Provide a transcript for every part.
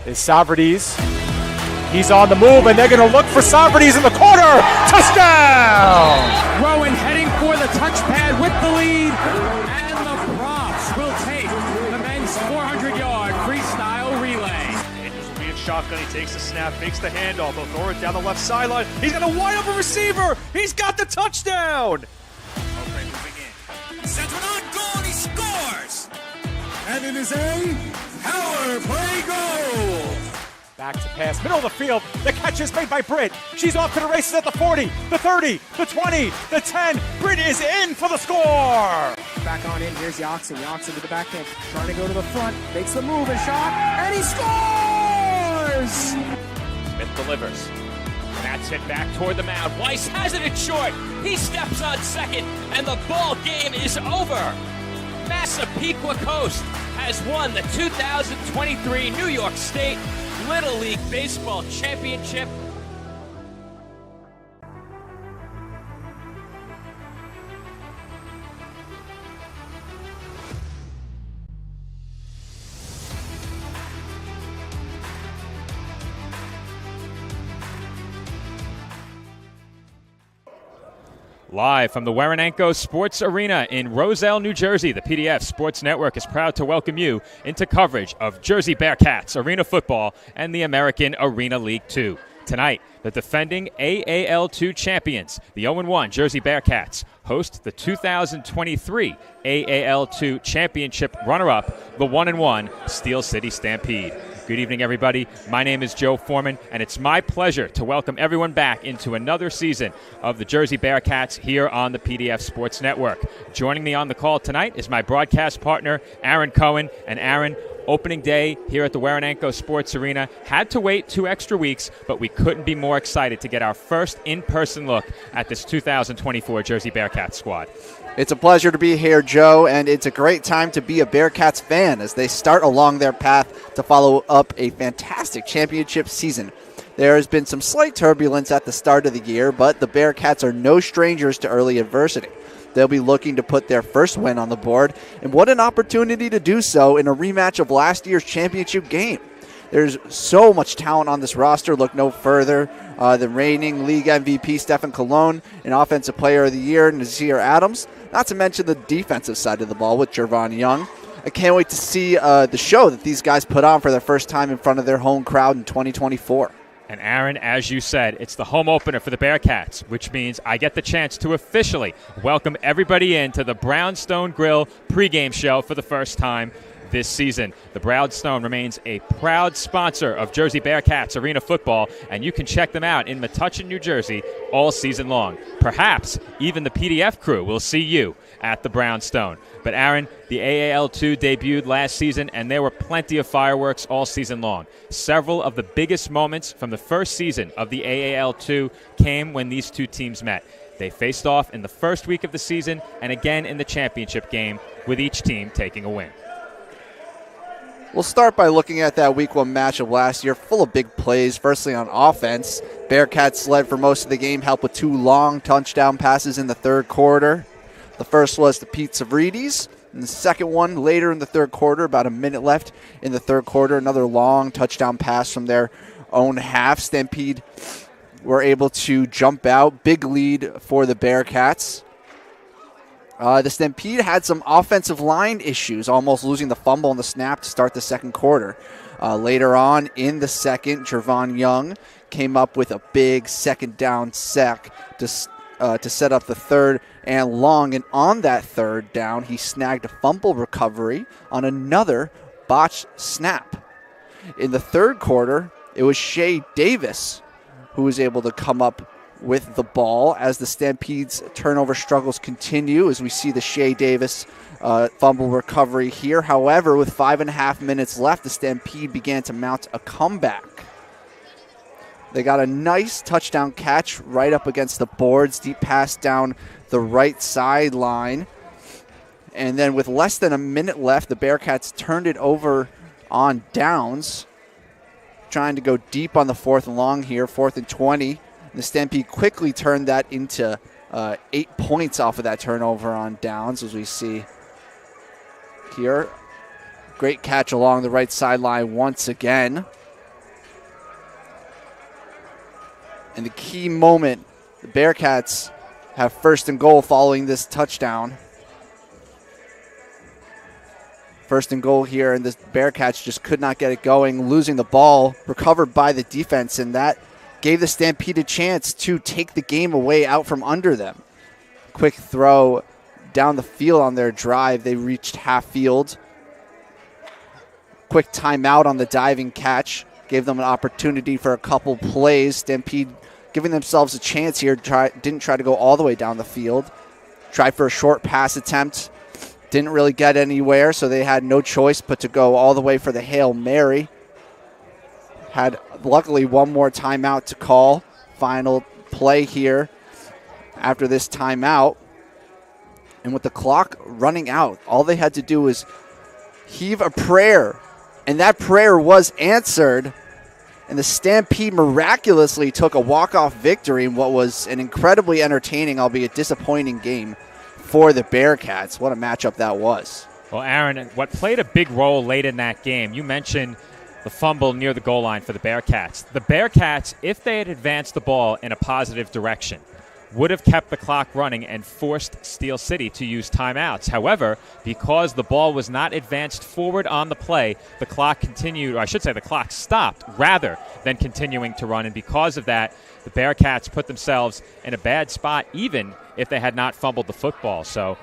is Savardis. He's on the move, and they're going to look for Savardis in the corner. Touchdown! Rowan heading for the touchpad with the lead, and the Props will take the men's 400-yard freestyle relay. Andrews will be in shotgun. He takes the snap, makes the handoff. He'll throw it down the left sideline. He's got a wide open receiver. He's got the touchdown. Okay, moving in. Sends one on goal, he scores! And it is a power play goal! Back to pass, middle of the field. The catch is made by Britt. She's off to the races at the 40, the 30, the 20, the 10. Britt is in for the score. Back on in, here's Yoxon. Yoxon to the backhand, trying to go to the front, makes the move and shot, and he scores! Smith delivers. And that's hit back toward the mound. Weiss has it in short. He steps on second, and the ball game is over. Massapequa Coast has won the 2023 New York State Little League Baseball Championship. Live from the Waranenko Sports Arena in Roselle, New Jersey, the PDF Sports Network is proud to welcome you into coverage of Jersey Bearcats Arena Football and the American Arena League 2. Tonight, the defending AAL2 champions, the 0-1 Jersey Bearcats, host the 2023 AAL2 championship runner-up, the 1-1 Steel City Stampede. Good evening, everybody. My name is Joe Foreman, and it's my pleasure to welcome everyone back into another season of the Jersey Bearcats here on the PDF Sports Network. Joining me on the call tonight is my broadcast partner, Aaron Cohen. And Aaron, opening day here at the Waranenko Sports Arena. Had to wait 2 extra weeks, but we couldn't be more excited to get our first in-person look at this 2024 Jersey Bearcats squad. It's a pleasure to be here, Joe, and it's a great time to be a Bearcats fan as they start along their path to follow up a fantastic championship season. There has been some slight turbulence at the start of the year, but the Bearcats are no strangers to early adversity. They'll be looking to put their first win on the board, and what an opportunity to do so in a rematch of last year's championship game. There's so much talent on this roster. Look no further than reigning league MVP Stephen Colon and Offensive Player of the Year Nazir Adams, not to mention the defensive side of the ball with Jervon Young. I can't wait to see the show that these guys put on for their first time in front of their home crowd in 2024. And Aaron, as you said, it's the home opener for the Bearcats, which means I get the chance to officially welcome everybody into the Brownstone Grill pregame show for the first time this season. The Brownstone remains a proud sponsor of Jersey Bearcats Arena Football, and you can check them out in Metuchen, New Jersey all season long. Perhaps even the PDF crew will see you at the Brownstone. But Aaron, the AAL2 debuted last season, and there were plenty of fireworks all season long. Several of the biggest moments from the first season of the AAL2 came when these two teams met. They faced off in the first week of the season and again in the championship game, with each team taking a win. We'll start by looking at that Week 1 matchup last year, full of big plays. Firstly, on offense, Bearcats led for most of the game, helped with 2 long touchdown passes in the third quarter. The first was to Pete Savridis, and the second one later in the third quarter, about a minute left in the third quarter, another long touchdown pass from their own half. Stampede were able to jump out. Big lead for the Bearcats. The Stampede had some offensive line issues, almost losing the fumble on the snap to start the second quarter. Later on in the second, Jervon Young came up with a big second down sack to set up the third and long. And on that third down, he snagged a fumble recovery on another botched snap. In the third quarter, it was Shea Davis who was able to come up with the ball as the Stampede's turnover struggles continue, as we see the Shea Davis fumble recovery here. However, with 5.5 minutes left, the Stampede began to mount a comeback. They got a nice touchdown catch right up against the boards, deep pass down the right sideline. And then with less than a minute left, the Bearcats turned it over on downs, trying to go deep on the 4th and long here, 4th and 20. The Stampede quickly turned that into 8 points off of that turnover on downs, as we see here. Great catch along the right sideline once again. And the key moment, the Bearcats have first and goal following this touchdown. First and goal here, and the Bearcats just could not get it going, losing the ball, recovered by the defense, and that gave the Stampede a chance to take the game away out from under them. Quick throw down the field on their drive. They reached half field. Quick timeout on the diving catch. Gave them an opportunity for a couple plays. Stampede giving themselves a chance here. Didn't try to go all the way down the field. Tried for a short pass attempt. Didn't really get anywhere, so they had no choice but to go all the way for the Hail Mary. Had, luckily, one more timeout to call. Final play here after this timeout. And with the clock running out, all they had to do was heave a prayer. And that prayer was answered. And the Stampede miraculously took a walk-off victory in what was an incredibly entertaining, albeit disappointing game for the Bearcats. What a matchup that was. Well, Aaron, what played a big role late in that game, you mentioned the fumble near the goal line for the Bearcats. The Bearcats, if they had advanced the ball in a positive direction, would have kept the clock running and forced Steel City to use timeouts. However, because the ball was not advanced forward on the play, the clock continued, or I should say the clock stopped rather than continuing to run. And because of that, the Bearcats put themselves in a bad spot even if they had not fumbled the football. So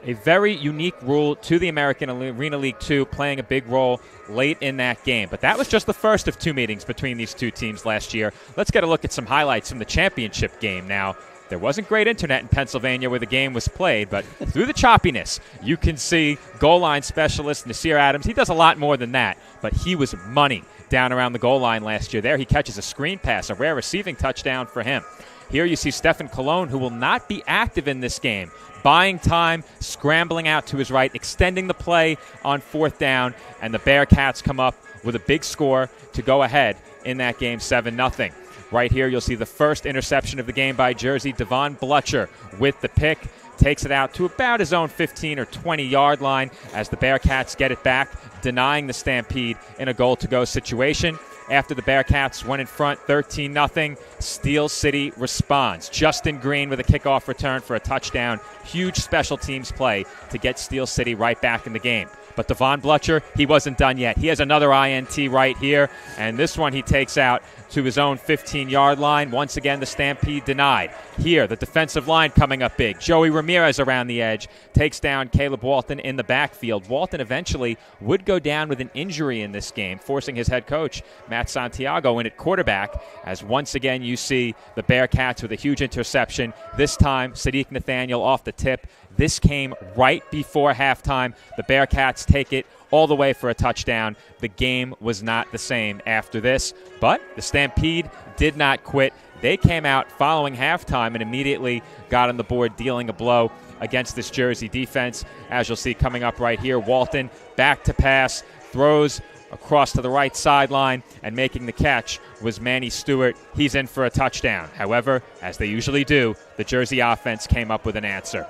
a very unique rule to the American Arena League 2, playing a big role late in that game. But that was just the first of two meetings between these two teams last year. Let's get a look at some highlights from the championship game now. There wasn't great internet in Pennsylvania where the game was played, but through the choppiness, you can see goal line specialist Nasir Adams. He does a lot more than that, but he was money down around the goal line last year. There he catches a screen pass, a rare receiving touchdown for him. Here you see Stephen Colon, who will not be active in this game, buying time, scrambling out to his right, extending the play on fourth down, and the Bearcats come up with a big score to go ahead in that game 7-0. Right here, you'll see the first interception of the game by Jersey. Devon Blutcher with the pick. Takes it out to about his own 15 or 20-yard line as the Bearcats get it back, denying the Stampede in a goal-to-go situation. After the Bearcats went in front 13-0, Steel City responds. Justin Green with a kickoff return for a touchdown. Huge special teams play to get Steel City right back in the game. But Devon Blutcher, he wasn't done yet. He has another INT right here, and this one he takes out to his own 15-yard line. Once again, the Stampede denied. Here, the defensive line coming up big. Joey Ramirez around the edge takes down Caleb Walton in the backfield. Walton eventually would go down with an injury in this game, forcing his head coach, Matt Santiago, in at quarterback, as once again you see the Bearcats with a huge interception. This time, Sadiq Nathaniel off the tip. This came right before halftime. The Bearcats take it all the way for a touchdown. The game was not the same after this, but the Stampede did not quit. They came out following halftime and immediately got on the board, dealing a blow against this Jersey defense. As you'll see coming up right here, Walton back to pass, throws across to the right sideline, and making the catch was Manny Stewart. He's in for a touchdown. However, as they usually do, the Jersey offense came up with an answer.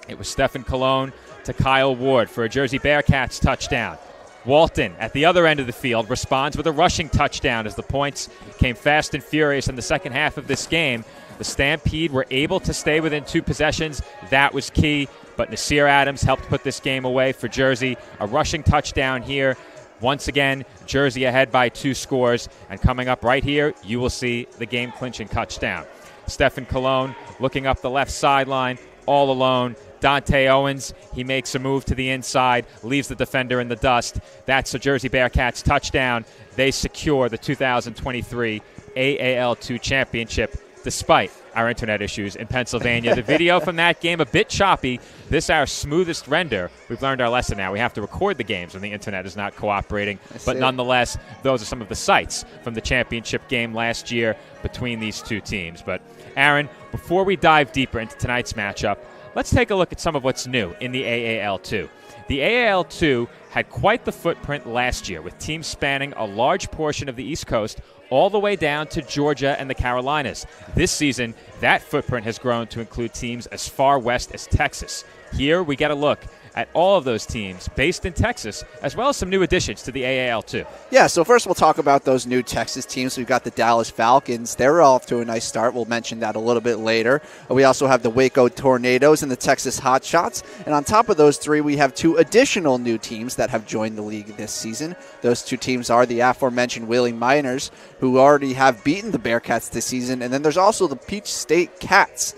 It was Stephen Colon to Kyle Ward for a Jersey Bearcats touchdown. Walton at the other end of the field responds with a rushing touchdown as the points came fast and furious in the second half of this game. The Stampede were able to stay within two possessions. That was key, but Nasir Adams helped put this game away for Jersey. A rushing touchdown here. Once again, Jersey ahead by 2 scores, and coming up right here, you will see the game-clinching touchdown. Stephen Colon looking up the left sideline, all alone. Dante Owens, he makes a move to the inside, leaves the defender in the dust. That's a Jersey Bearcats touchdown. They secure the 2023 AAL2 championship despite our internet issues in Pennsylvania. The video from that game a bit choppy. This our smoothest render. We've learned our lesson now. We have to record the games when the internet is not cooperating. But nonetheless, those are some of the sights from the championship game last year between these two teams. But Aaron, before we dive deeper into tonight's matchup, let's take a look at some of what's new in the AAL2. The AAL2 had quite the footprint last year, with teams spanning a large portion of the East Coast all the way down to Georgia and the Carolinas. This season, that footprint has grown to include teams as far west as Texas. Here we get a look at all of those teams based in Texas, as well as some new additions to the AAL too. Yeah, so first we'll talk about those new Texas teams. We've got the Dallas Falcons. They're off to a nice start. We'll mention that a little bit later. We also have the Waco Tornadoes and the Texas Hotshots. And on top of those three, we have two additional new teams that have joined the league this season. Those two teams are the aforementioned Wheeling Miners, who already have beaten the Bearcats this season. And then there's also the Peach State Cats.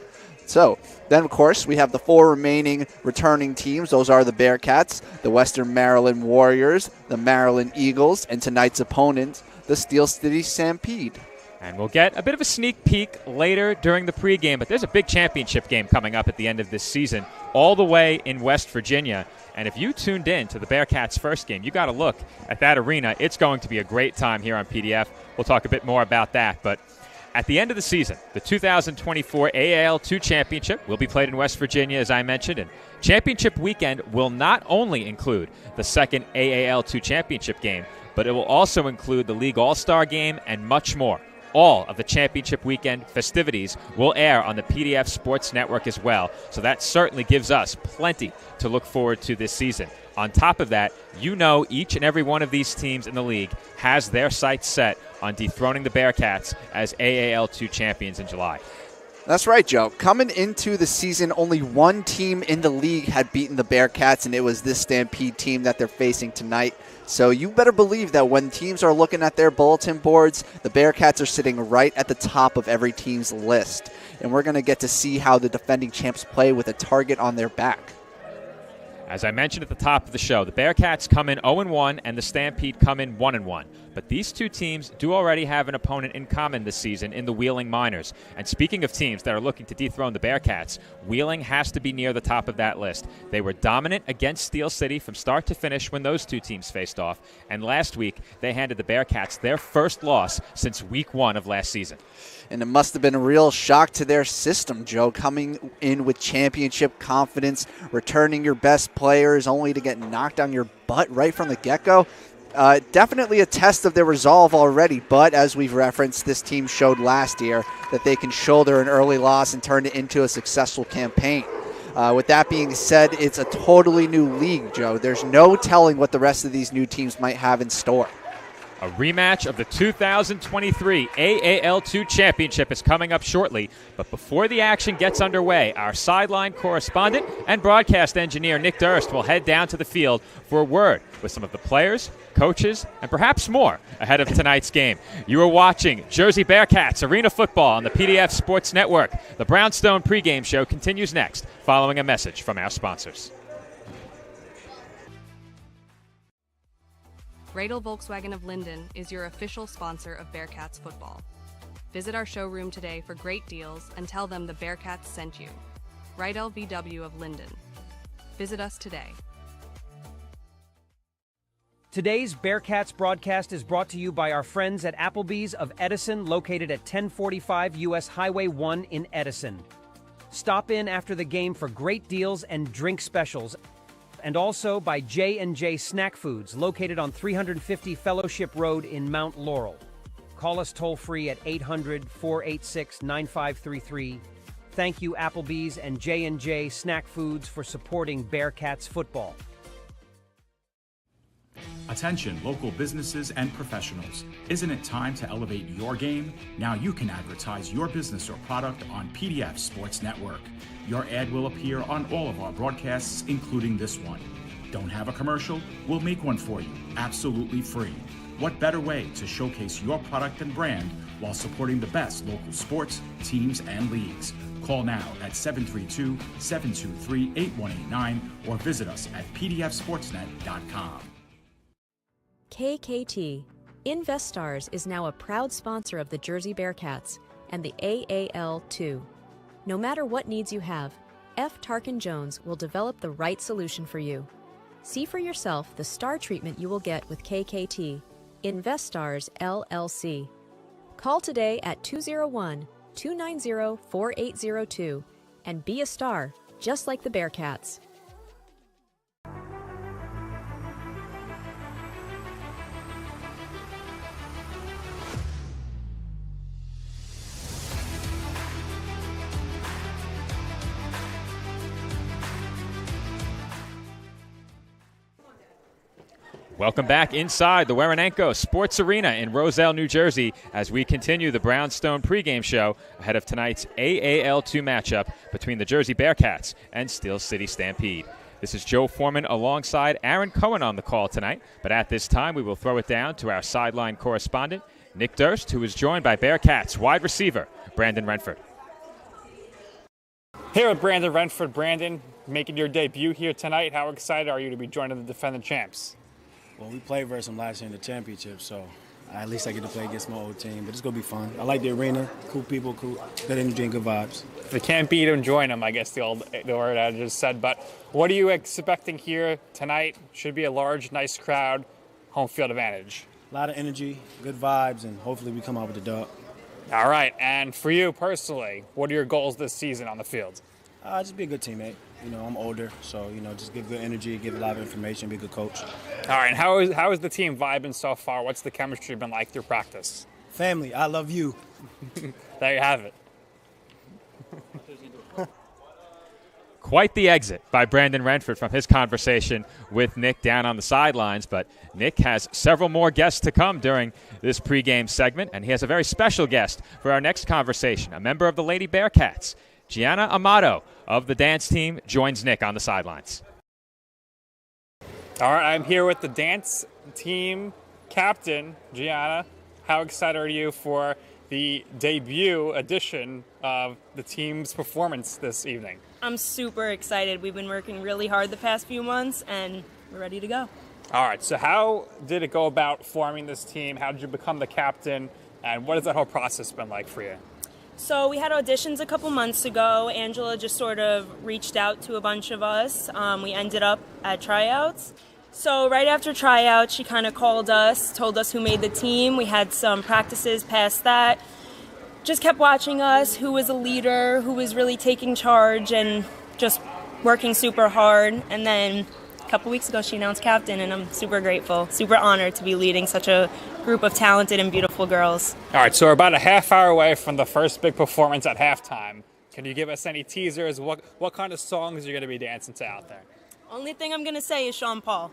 So then, of course, we have the four remaining returning teams. Those are the Bearcats, the Western Maryland Warriors, the Maryland Eagles, and tonight's opponent, the Steel City Stampede. And we'll get a bit of a sneak peek later during the pregame, but there's a big championship game coming up at the end of this season, all the way in West Virginia. And if you tuned in to the Bearcats' first game, you got to look at that arena. It's going to be a great time here on PDF. We'll talk a bit more about that, but at the end of the season, the 2024 AAL2 Championship will be played in West Virginia, as I mentioned, and Championship Weekend will not only include the second AAL2 Championship game, but it will also include the League All-Star Game and much more. All of the Championship Weekend festivities will air on the PDF Sports Network as well, so that certainly gives us plenty to look forward to this season. On top of that, you know each and every one of these teams in the league has their sights set on dethroning the Bearcats as AAL2 champions in July. That's right, Joe. Coming into the season, only one team in the league had beaten the Bearcats, and it was this Stampede team that they're facing tonight. So you better believe that when teams are looking at their bulletin boards, the Bearcats are sitting right at the top of every team's list. And we're going to get to see how the defending champs play with a target on their back. As I mentioned at the top of the show, the Bearcats come in 0-1 and the Stampede come in 1-1. But these two teams do already have an opponent in common this season in the Wheeling Miners. And speaking of teams that are looking to dethrone the Bearcats, Wheeling has to be near the top of that list. They were dominant against Steel City from start to finish when those two teams faced off. And last week, they handed the Bearcats their first loss since week 1 of last season. And it must have been a real shock to their system, Joe, coming in with championship confidence, returning your best players only to get knocked on your butt right from the get-go. Definitely a test of their resolve already, but as we've referenced, this team showed last year that they can shoulder an early loss and turn it into a successful campaign. With that being said, it's a totally new league, Joe. There's no telling what the rest of these new teams might have in store. A rematch of the 2023 AAL2 Championship is coming up shortly, but before the action gets underway, our sideline correspondent and broadcast engineer Nick Durst will head down to the field for a word with some of the players, coaches, and perhaps more ahead of tonight's game. You are watching Jersey Bearcats Arena Football on the PDF Sports Network. The Brownstone pregame show continues next, following a message from our sponsors. Radel Volkswagen of Linden is your official sponsor of Bearcats football. Visit our showroom today for great deals and tell them the Bearcats sent you. Radel VW of Linden. Visit us today. Today's Bearcats broadcast is brought to you by our friends at Applebee's of Edison, located at 1045 U.S. Highway 1 in Edison. Stop in after the game for great deals and drink specials. And also by J&J Snack Foods, located on 350 Fellowship Road in Mount Laurel. Call us toll-free at 800-486-9533. Thank you, Applebee's and J&J Snack Foods, for supporting Bearcats football. Attention local businesses and professionals. Isn't it time to elevate your game? Now you can advertise your business or product on PDF Sports Network. Your ad will appear on all of our broadcasts, including this one. Don't have a commercial? We'll make one for you, absolutely free. What better way to showcase your product and brand while supporting the best local sports, teams, and leagues? Call now at 732-723-8189 or visit us at pdfsportsnet.com. KKT, InvestStars is now a proud sponsor of the Jersey Bearcats and the AAL2. No matter what needs you have, F. Tarkin Jones will develop the right solution for you. See for yourself the star treatment you will get with KKT, InvestStars LLC. Call today at 201-290-4802 and be a star just like the Bearcats. Welcome back inside the Werenenko Sports Arena in Roselle, New Jersey, as we continue the Brownstone pregame show ahead of tonight's AAL2 matchup between the Jersey Bearcats and Steel City Stampede. This is Joe Foreman alongside Aaron Cohen on the call tonight, but at this time we will throw it down to our sideline correspondent, Nick Durst, who is joined by Bearcats wide receiver Brandon Renford. Here with Brandon Renford. Brandon, making your debut here tonight. How excited are you to be joining the defending champs? Well, we played versus them last year in the championship, so at least I get to play against my old team. But it's going to be fun. I like the arena. Cool people, good energy and good vibes. If you can't beat them, join them, I guess the word I just said. But what are you expecting here tonight? Should be a large, nice crowd, home field advantage. A lot of energy, good vibes, and hopefully we come out with the dub. All right, and for you personally, what are your goals this season on the field? Just be a good teammate. You know, I'm older, so, just give good energy, give a lot of information, be a good coach. All right, and how is the team vibing so far? What's the chemistry been like through practice? Family, I love you. There you have it. Quite the exit by Brandon Renford from his conversation with Nick down on the sidelines, but Nick has several more guests to come during this pregame segment, and he has a very special guest for our next conversation, a member of the Lady Bearcats. Gianna Amato of the dance team joins Nick on the sidelines. All right, I'm here with the dance team captain, Gianna. How excited are you for the debut edition of the team's performance this evening? I'm super excited. We've been working really hard the past few months, and we're ready to go. All right, so how did it go about forming this team? How did you become the captain? And what has that whole process been like for you? So we had auditions a couple months ago. Angela just sort of reached out to a bunch of us. We ended up at tryouts. So right after tryouts, she kind of called us, told us who made the team. We had some practices past that. Just kept watching us, who was a leader, who was really taking charge and just working super hard. And then a couple weeks ago, she announced captain, and I'm super grateful, super honored to be leading such a group of talented and beautiful girls. All right, so we're about a half hour away from the first big performance at halftime. Can you give us any teasers? What kind of songs are you going to be dancing to out there? Only thing I'm going to say is Sean Paul.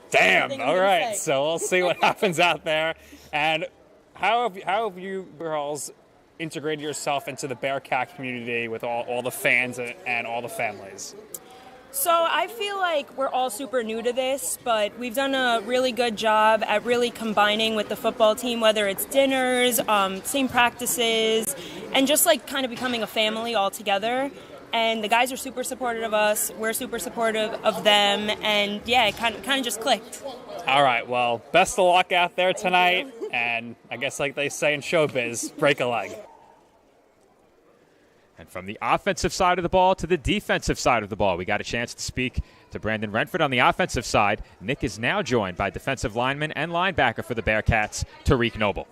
Damn, all right, so we'll see what happens out there. And how have you girls integrated yourself into the Bearcat community with all the fans and all the families? So I feel like we're all super new to this, but we've done a really good job at really combining with the football team, whether it's dinners, team practices, and just like kind of becoming a family all together. And the guys are super supportive of us, we're super supportive of them, and yeah, it kind of just clicked. All right, well, best of luck out there tonight, and I guess like they say in showbiz, break a leg. And from the offensive side of the ball to the defensive side of the ball, we got a chance to speak to Brandon Renford on the offensive side. Nick is now joined by defensive lineman and linebacker for the Bearcats, Tariq Noble.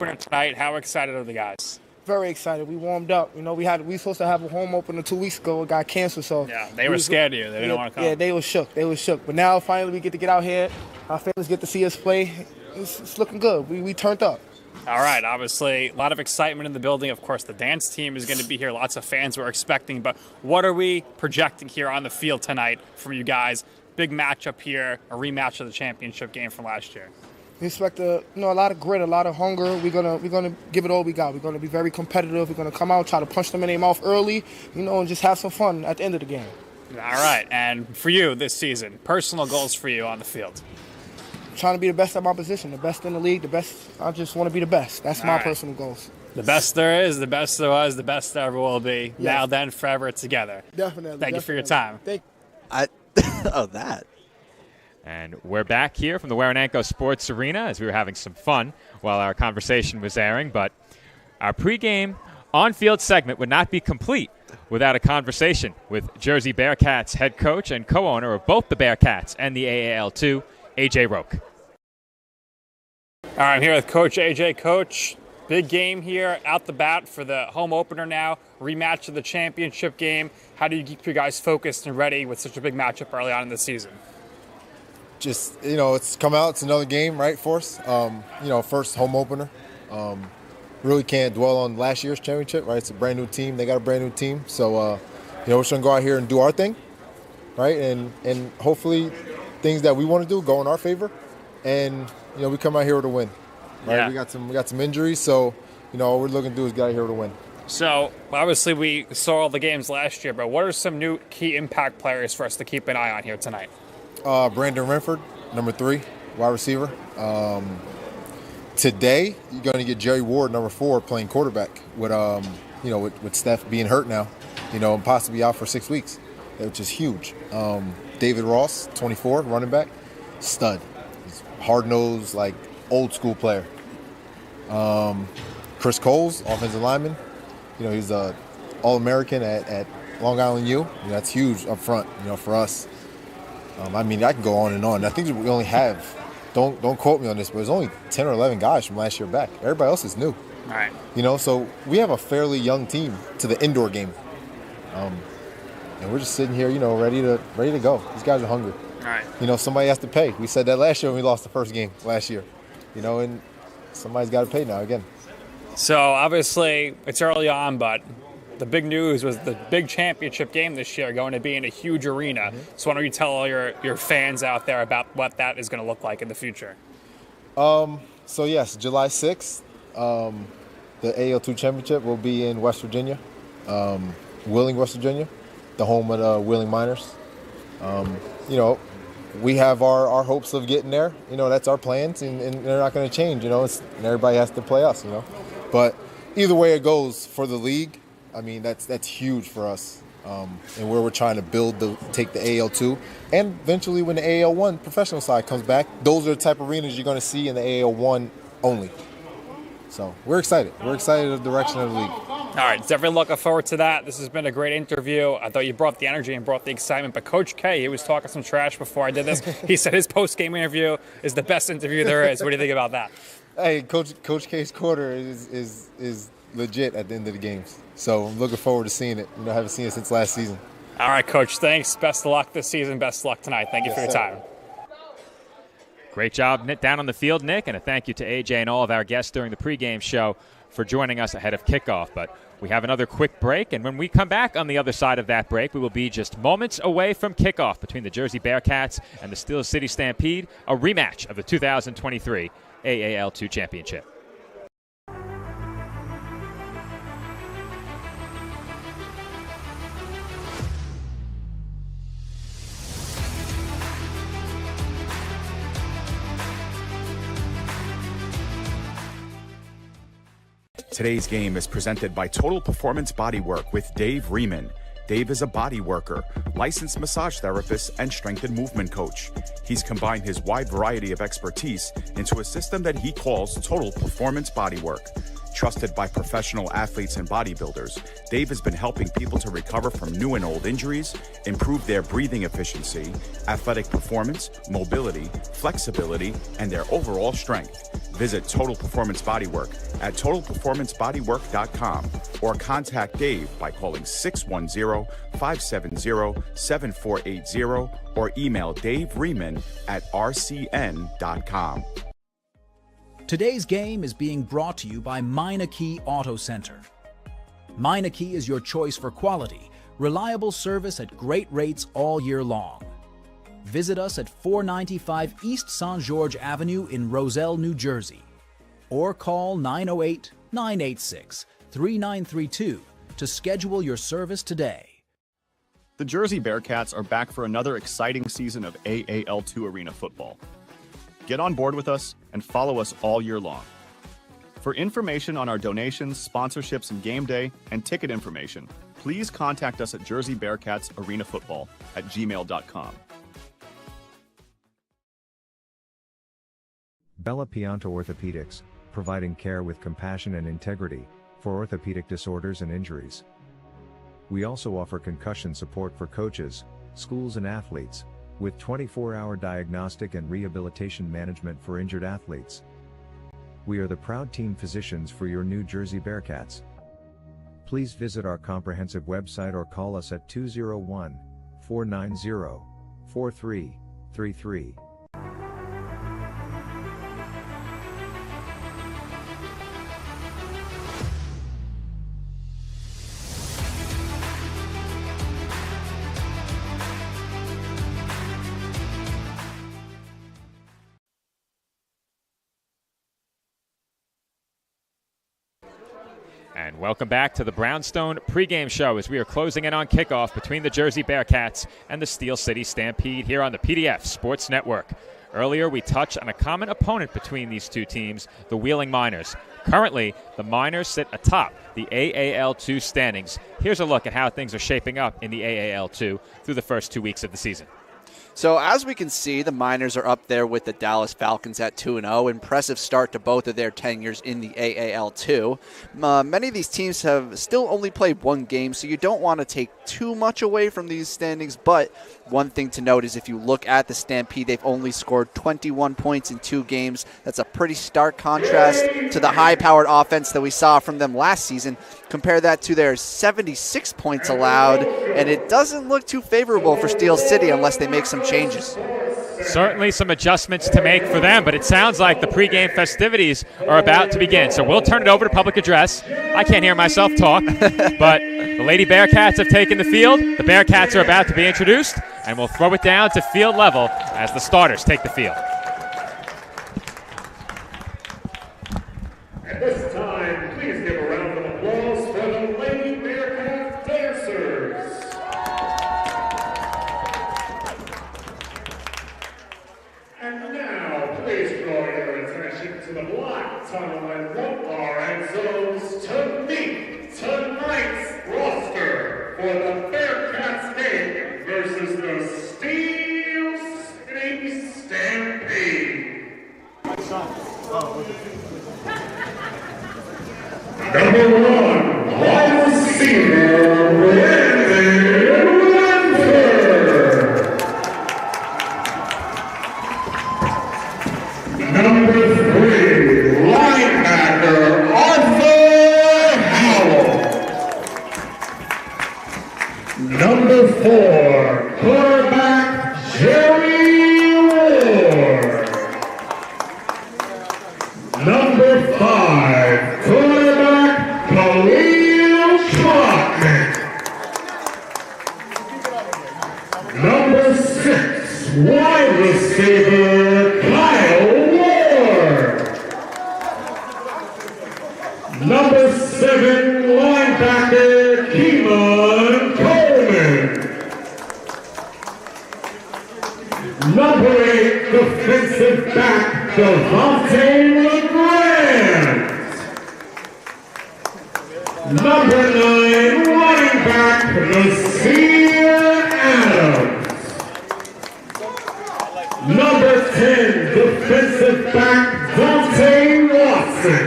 Tonight, how excited are the guys? Very excited. We warmed up. You know, we were supposed to have a home opener 2 weeks ago. It got canceled, so yeah, they were scared of you. They didn't want to come. Yeah, they were shook. But now finally we get to get out here. Our fans get to see us play. It's looking good. We turned up. All right, obviously, a lot of excitement in the building. Of course, the dance team is going to be here. Lots of fans we're expecting. But what are we projecting here on the field tonight from you guys? Big matchup here, a rematch of the championship game from last year. We expect a lot of grit, a lot of hunger. We're gonna give it all we got. We're gonna be very competitive. We're gonna come out, try to punch them in their mouth early, and just have some fun at the end of the game. All right, and for you this season, personal goals for you on the field? Trying to be the best at my position, the best in the league, the best. I just want to be the best. That's my personal goals. The best there is, the best there was, the best there ever will be. Yes. Now, then, forever together. Definitely. Thank you for your time. That. And we're back here from the Werenenko Sports Arena as we were having some fun while our conversation was airing. But our pregame on-field segment would not be complete without a conversation with Jersey Bearcats head coach and co-owner of both the Bearcats and the AAL2, A.J. Roque. All right, I'm here with Coach AJ. Coach, big game here out the bat for the home opener now, rematch of the championship game. How do you keep your guys focused and ready with such a big matchup early on in the season? Just, it's come out. It's another game, right, for us. First home opener. Really can't dwell on last year's championship, right? It's a brand new team. They got a brand new team. So, we're just going to go out here and do our thing, right? And hopefully, things that we want to do go in our favor, and we come out here with a win. Right? Yeah. We got some injuries, so all we're looking to do is get out here with a win. So, obviously, we saw all the games last year, but what are some new key impact players for us to keep an eye on here tonight? Brandon Renford, number 3, wide receiver. Today, you're going to get Jerry Ward, number 4, playing quarterback with Steph being hurt now, and possibly out for 6 weeks, which is huge. David Ross, 24, running back, stud. He's hard-nosed, like, old-school player. Chris Coles, offensive lineman. He's a All-American at Long Island U. That's huge up front, for us. I can go on and on. I think we only have, don't quote me on this, but there's only 10 or 11 guys from last year back. Everybody else is new. All right. So we have a fairly young team to the indoor game. And we're just sitting here, ready to go. These guys are hungry. All right. Somebody has to pay. We said that last year when we lost the first game last year. And somebody's got to pay now again. So, obviously, it's early on, but the big news was the big championship game this year going to be in a huge arena. Mm-hmm. So why don't you tell all your fans out there about what that is going to look like in the future? So, yes, July 6th, the AL2 championship will be in West Virginia, Wheeling, West Virginia, the home of the Wheeling Miners. We have our hopes of getting there. That's our plans, and they're not going to change. And everybody has to play us. But either way it goes for the league, that's huge for us, and where we're trying to take the AL2, and eventually when the AL1 professional side comes back, those are the type of arenas you're going to see in the AL1 only. So we're excited. We're excited of the direction of the league. All right, definitely looking forward to that. This has been a great interview. I thought you brought the energy and brought the excitement, but Coach K, he was talking some trash before I did this. He said his post-game interview is the best interview there is. What do you think about that? Hey, Coach K's quarter is legit at the end of the games. So I'm looking forward to seeing it. I haven't seen it since last season. All right, Coach, thanks. Best of luck this season. Best of luck tonight. Thank you for your time. Great job down on the field, Nick, and a thank you to AJ and all of our guests during the pregame show for joining us ahead of kickoff. But we have another quick break, and when we come back on the other side of that break, we will be just moments away from kickoff between the Jersey Bearcats and the Steel City Stampede, a rematch of the 2023 AAL2 Championship. Today's game is presented by Total Performance Bodywork with Dave Riemann. Dave is a body worker, licensed massage therapist, and strength and movement coach. He's combined his wide variety of expertise into a system that he calls Total Performance Bodywork. Trusted by professional athletes and bodybuilders, Dave has been helping people to recover from new and old injuries, improve their breathing efficiency, athletic performance, mobility, flexibility, and their overall strength. Visit Total Performance Bodywork at totalperformancebodywork.com or contact Dave by calling 610-570-7480 or email daveriemann@rcn.com. Today's game is being brought to you by Meineke Auto Center. Meineke is your choice for quality, reliable service at great rates all year long. Visit us at 495 East St. George Avenue in Roselle, New Jersey, or call 908-986-3932 to schedule your service today. The Jersey Bearcats are back for another exciting season of AAL2 Arena football. Get on board with us and follow us all year long. For information on our donations, sponsorships, and game day, and ticket information, please contact us at jerseybearcatsarenafootball@gmail.com. Bella Pianto Orthopedics, providing care with compassion and integrity for orthopedic disorders and injuries. We also offer concussion support for coaches, schools, and athletes, with 24-hour diagnostic and rehabilitation management for injured athletes. We are the proud team physicians for your New Jersey Bearcats. Please visit our comprehensive website or call us at 201-490-4333. And welcome back to the Brownstone pregame show as we are closing in on kickoff between the Jersey Bearcats and the Steel City Stampede here on the PDF Sports Network. Earlier, we touched on a common opponent between these two teams, the Wheeling Miners. Currently, the Miners sit atop the AAL2 standings. Here's a look at how things are shaping up in the AAL2 through the first 2 weeks of the season. So as we can see, the Miners are up there with the Dallas Falcons at 2-0. Impressive start to both of their tenures in the AAL2. Many of these teams have still only played one game, so you don't want to take too much away from these standings. But one thing to note is if you look at the Stampede, they've only scored 21 points in 2 games. That's a pretty stark contrast to the high-powered offense that we saw from them last season. Compare that to their 76 points allowed, and it doesn't look too favorable for Steel City unless they make some changes. Certainly some adjustments to make for them, but it sounds like the pregame festivities are about to begin. So we'll turn it over to public address. I can't hear myself talk, but the Lady Bearcats have taken the field. The Bearcats are about to be introduced, and we'll throw it down to field level as the starters take the field. At this time, please give a round of applause for the Lady Bearcat dancers. And now, please draw your attention to the black tunnel and rope bar end zones to meet tonight's roster for the Bearcats game versus the Steel City Stampede. Number 1, wide receiver, Brandon Winter. Number 3, linebacker, Arthur Howell. Number 4, quarterback, Jerry Ward. Number 5, quarterback, Khalil Trotman. Number 6, wide receiver, Kyle Ward. Number 7, linebacker, Keelan Coleman. Number 8, defensive back, Devontae LeGrand. Number 9, running back, Nasir Adams. Number 10, defensive back, Dante Watson.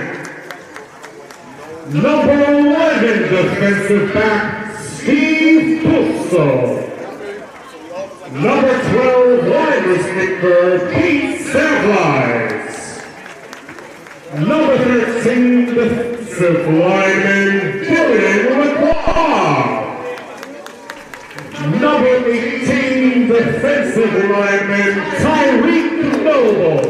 Number 11, defensive back, Steve Pusso. Number 12, wide receiver, Pete Savlies. Number 13, defensive lineman, Dylan McGraw. Number 18, defensive lineman, Tyreek Noble.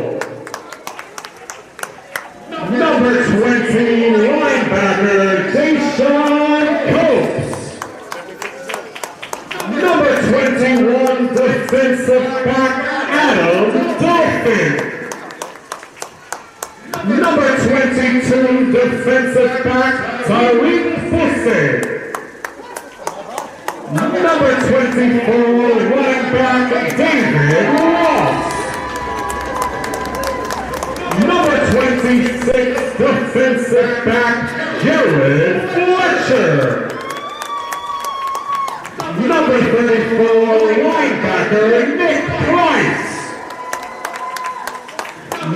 Number 20, linebacker, Deshaun Coates. Number 21, defensive back, Adam Dolphin. Number 22, defensive back, Tyreek Bussey. Number 24, running back, David Ross. Number 26, defensive back, Jared Fletcher. Number 34, linebacker, Nick Price.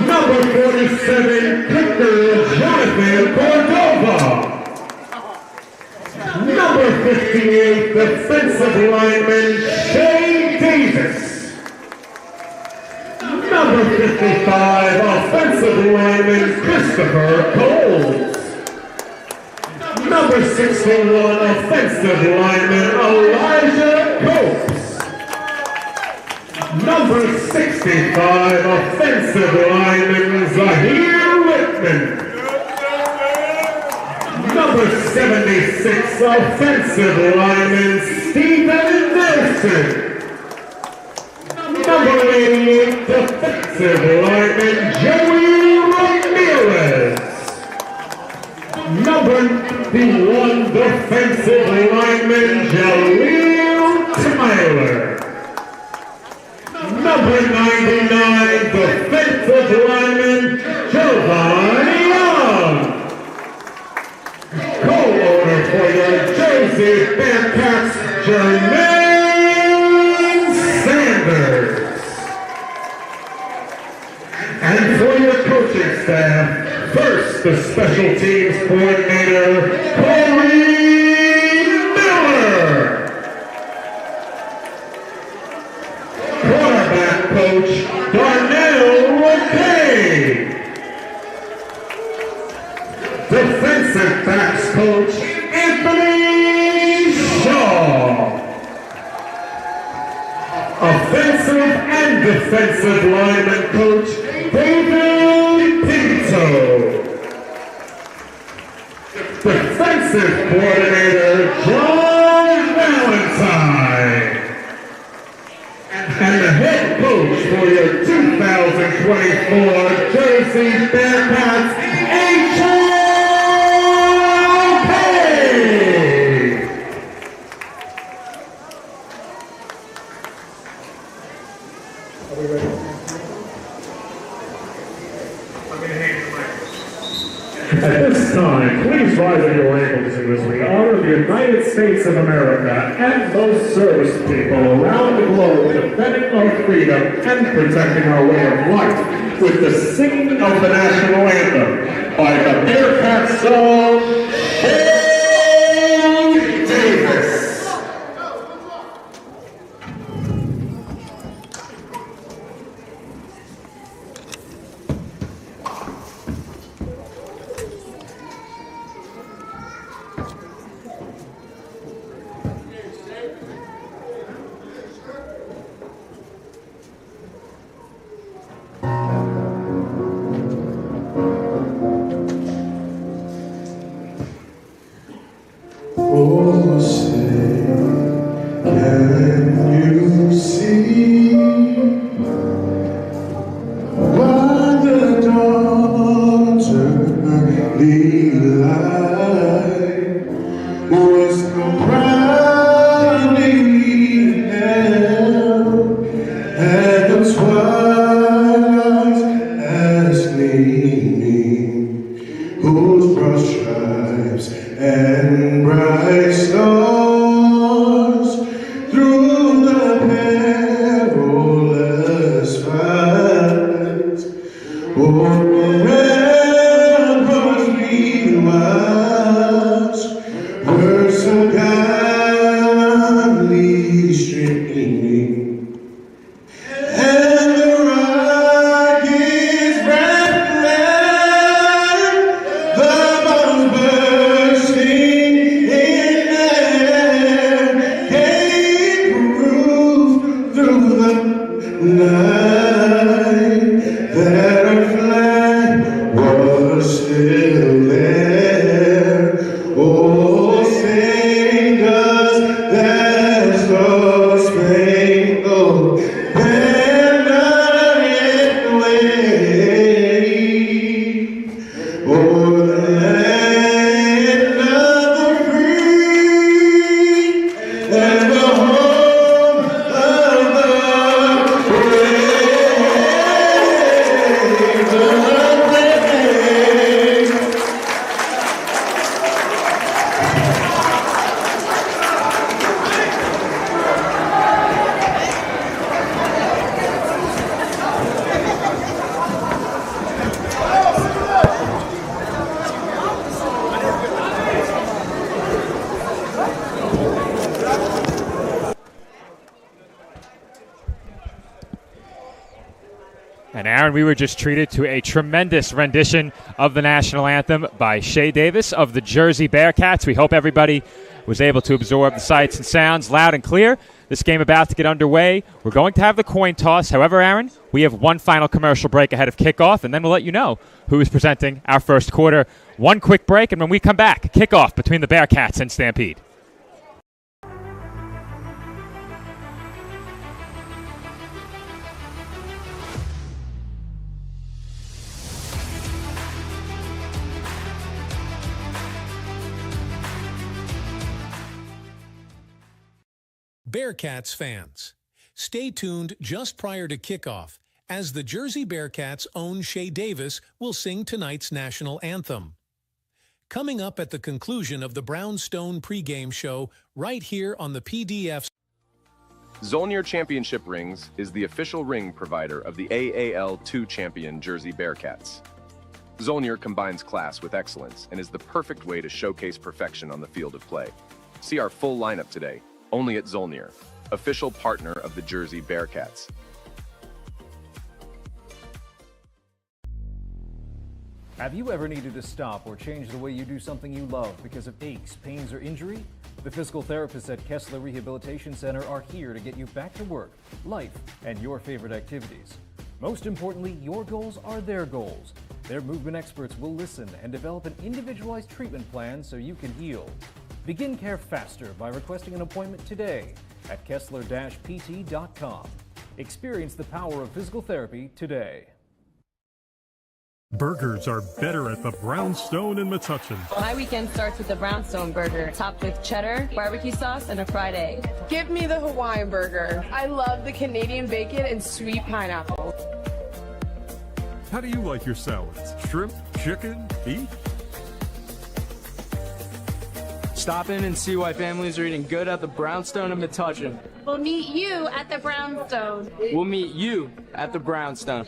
Number 47, kicker, Jonathan Cordova. Number 58, defensive lineman, Shea Davis. Number 55, offensive lineman, Christopher Coles. Number 61, offensive lineman, Elijah Copes. Number 65, offensive lineman, Zahir Whitman. Number 76, offensive lineman, Stephen Nelson. Number 88, defensive lineman, Joey Ramirez. Number 51 defensive lineman Jaleel Tyler. Number 99 defensive lineman Jovan Young. Co-owner for your Jersey Bearcats, Jermaine Sanders. And for your coaching staff, first the special teams coordinator, Corey Miller. Quarterback coach, Darnell McKay. Defensive backs coach, Anthony Shaw. Offensive and defensive lineman coach, David Pinto. Defensive coordinator, John Valentine. And the head coach for your 2024 Jersey Bearcats, H.O. At this time, please rise at your ankles as we honor the United States of America and those service people around the globe defending our freedom and protecting our way of life with the singing of the national anthem by the Bearcats song, Hey Davis. Oh, say, can you see why the daughterly light was so proudly held at the twilight's as gleaming, whose broad stripes and bright stars through the perilous fight around we watched were so godly streaming, and the rockets rattling, the bombs bursting in air, gave proof through the night that our flag was still there. Oh, sing us that star-spangled banner yet wave o'er the land of the free and the home of the And Aaron, we were just treated to a tremendous rendition of the national anthem by Shay Davis of the Jersey Bearcats. We hope everybody was able to absorb the sights and sounds loud and clear. This game about to get underway. We're going to have the coin toss. However, Aaron, we have one final commercial break ahead of kickoff, and then we'll let you know who is presenting our first quarter. One quick break, and when we come back, kickoff between the Bearcats and Stampede. Bearcats fans, stay tuned just prior to kickoff as the Jersey Bearcats' own Shea Davis will sing tonight's national anthem. Coming up at the conclusion of the Brownstone pregame show right here on the PDF. Zolnir Championship Rings is the official ring provider of the AAL2 champion Jersey Bearcats. Zolnir combines class with excellence and is the perfect way to showcase perfection on the field of play. See our full lineup today, only at Zolnir, official partner of the Jersey Bearcats. Have you ever needed to stop or change the way you do something you love because of aches, pains, or injury? The physical therapists at Kessler Rehabilitation Center are here to get you back to work, life, and your favorite activities. Most importantly, your goals are their goals. Their movement experts will listen and develop an individualized treatment plan so you can heal. Begin care faster by requesting an appointment today at Kessler-PT.com. Experience the power of physical therapy today. Burgers are better at the Brownstone in Metuchen. My weekend starts with the Brownstone burger, topped with cheddar, barbecue sauce, and a fried egg. Give me the Hawaiian burger. I love the Canadian bacon and sweet pineapple. How do you like your salads? Shrimp, chicken, beef? Stop in and see why families are eating good at the Brownstone in Metuchen. We'll meet you at the Brownstone. We'll meet you at the Brownstone.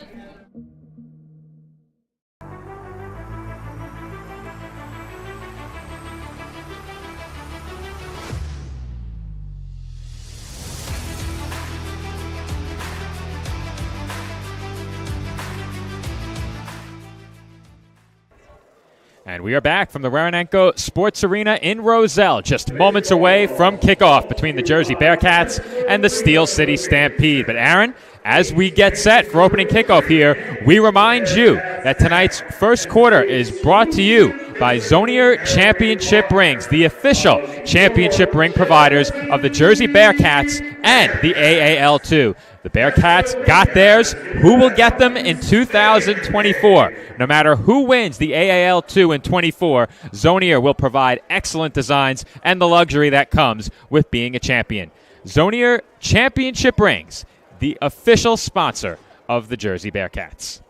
And we are back from the Waranenko Sports Arena in Roselle, just moments away from kickoff between the Jersey Bearcats and the Steel City Stampede. But Aaron, as we get set for opening kickoff here, we remind you that tonight's first quarter is brought to you by Zolnir Championship Rings, the official championship ring providers of the Jersey Bearcats and the AAL2. The Bearcats got theirs. Who will get them in 2024? No matter who wins the AAL2 in 24, Zolnir will provide excellent designs and the luxury that comes with being a champion. Zolnir Championship Rings, the official sponsor of the Jersey Bearcats.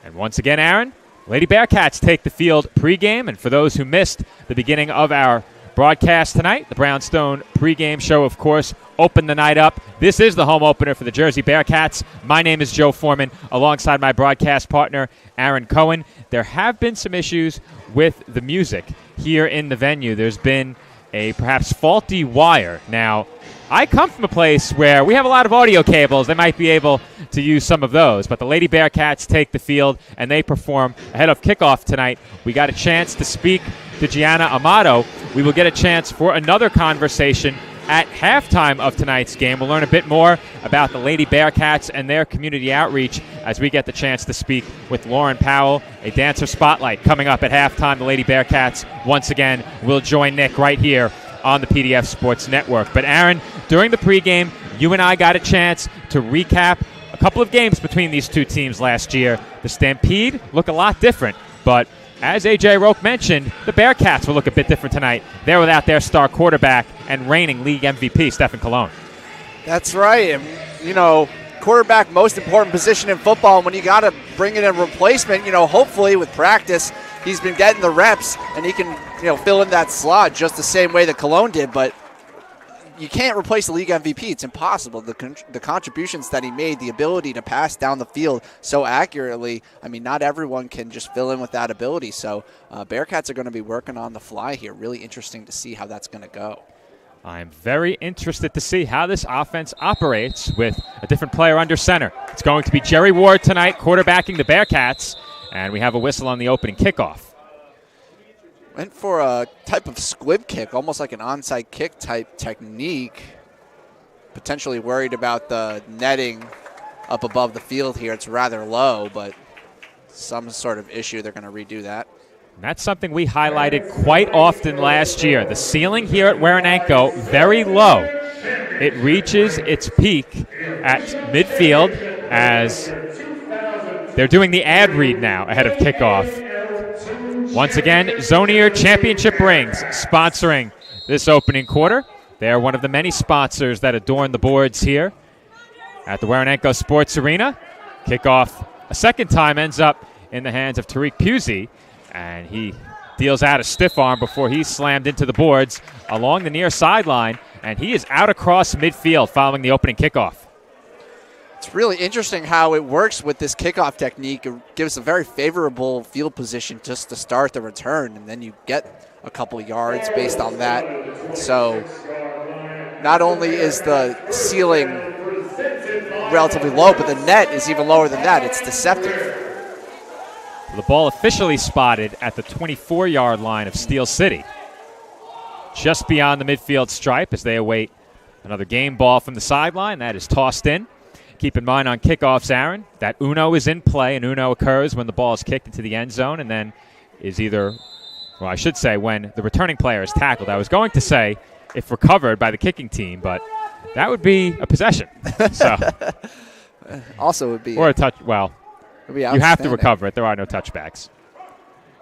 And once again, Aaron, Lady Bearcats take the field pregame. And for those who missed the beginning of our broadcast tonight, the Brownstone pregame show, of course, opened the night up. This is the home opener for the Jersey Bearcats. My name is Joe Foreman, alongside my broadcast partner, Aaron Cohen. There have been some issues with the music here in the venue. There's been a perhaps faulty wire. Now, I come from a place where we have a lot of audio cables. They might be able to use some of those, but the Lady Bearcats take the field and they perform ahead of kickoff tonight. We got a chance to speak to Gianna Amato. We will get a chance for another conversation at halftime of tonight's game. We'll learn a bit more about the Lady Bearcats and their community outreach as we get the chance to speak with Lauren Powell, a dancer spotlight coming up at halftime. The Lady Bearcats once again will join Nick right here on the PDF Sports Network. But Aaron, during the pregame, you and I got a chance to recap a couple of games between these two teams last year. The Stampede look a lot different, but as A.J. Roque mentioned, the Bearcats will look a bit different tonight. They're without their star quarterback and reigning league MVP, Stephen Colon. That's right. And, you know, quarterback, most important position in football. And when you got to bring in a replacement, you know, hopefully with practice, he's been getting the reps and he can, you know, fill in that slot just the same way that Colon did. But you can't replace the league MVP. It's impossible. The contributions that he made, the ability to pass down the field so accurately, I mean, not everyone can just fill in with that ability. So Bearcats are going to be working on the fly here. Really interesting to see how that's going to go. I'm very interested to see how this offense operates with a different player under center. It's going to be Jerry Ward tonight quarterbacking the Bearcats, and we have a whistle on the opening kickoff. Went for a type of squib kick, almost like an onside kick type technique. Potentially worried about the netting up above the field here. It's rather low, but some sort of issue. They're going to redo that. And that's something we highlighted quite often last year. The ceiling here at Waranenko, very low. It reaches its peak at midfield as they're doing the ad read now ahead of kickoff. Once again, Zolnir Championship Rings sponsoring this opening quarter. They're one of the many sponsors that adorn the boards here at the Waranenko Sports Arena. Kickoff a second time ends up in the hands of Tariq Pusey, and he deals out a stiff arm before he's slammed into the boards along the near sideline, and he is out across midfield following the opening kickoff. It's really interesting how it works with this kickoff technique. It gives a very favorable field position just to start the return, and then you get a couple yards based on that. So not only is the ceiling relatively low, but the net is even lower than that. It's deceptive. The ball officially spotted at the 24-yard line of Steel City, just beyond the midfield stripe as they await another game ball from the sideline. That is tossed in. Keep in mind on kickoffs, Aaron, that uno is in play, and uno occurs when the ball is kicked into the end zone and then is either, well, I should say when the returning player is tackled. I was going to say if recovered by the kicking team, but that would be a possession. So, also would be. Or a touch, well, you have to recover it. There are no touchbacks.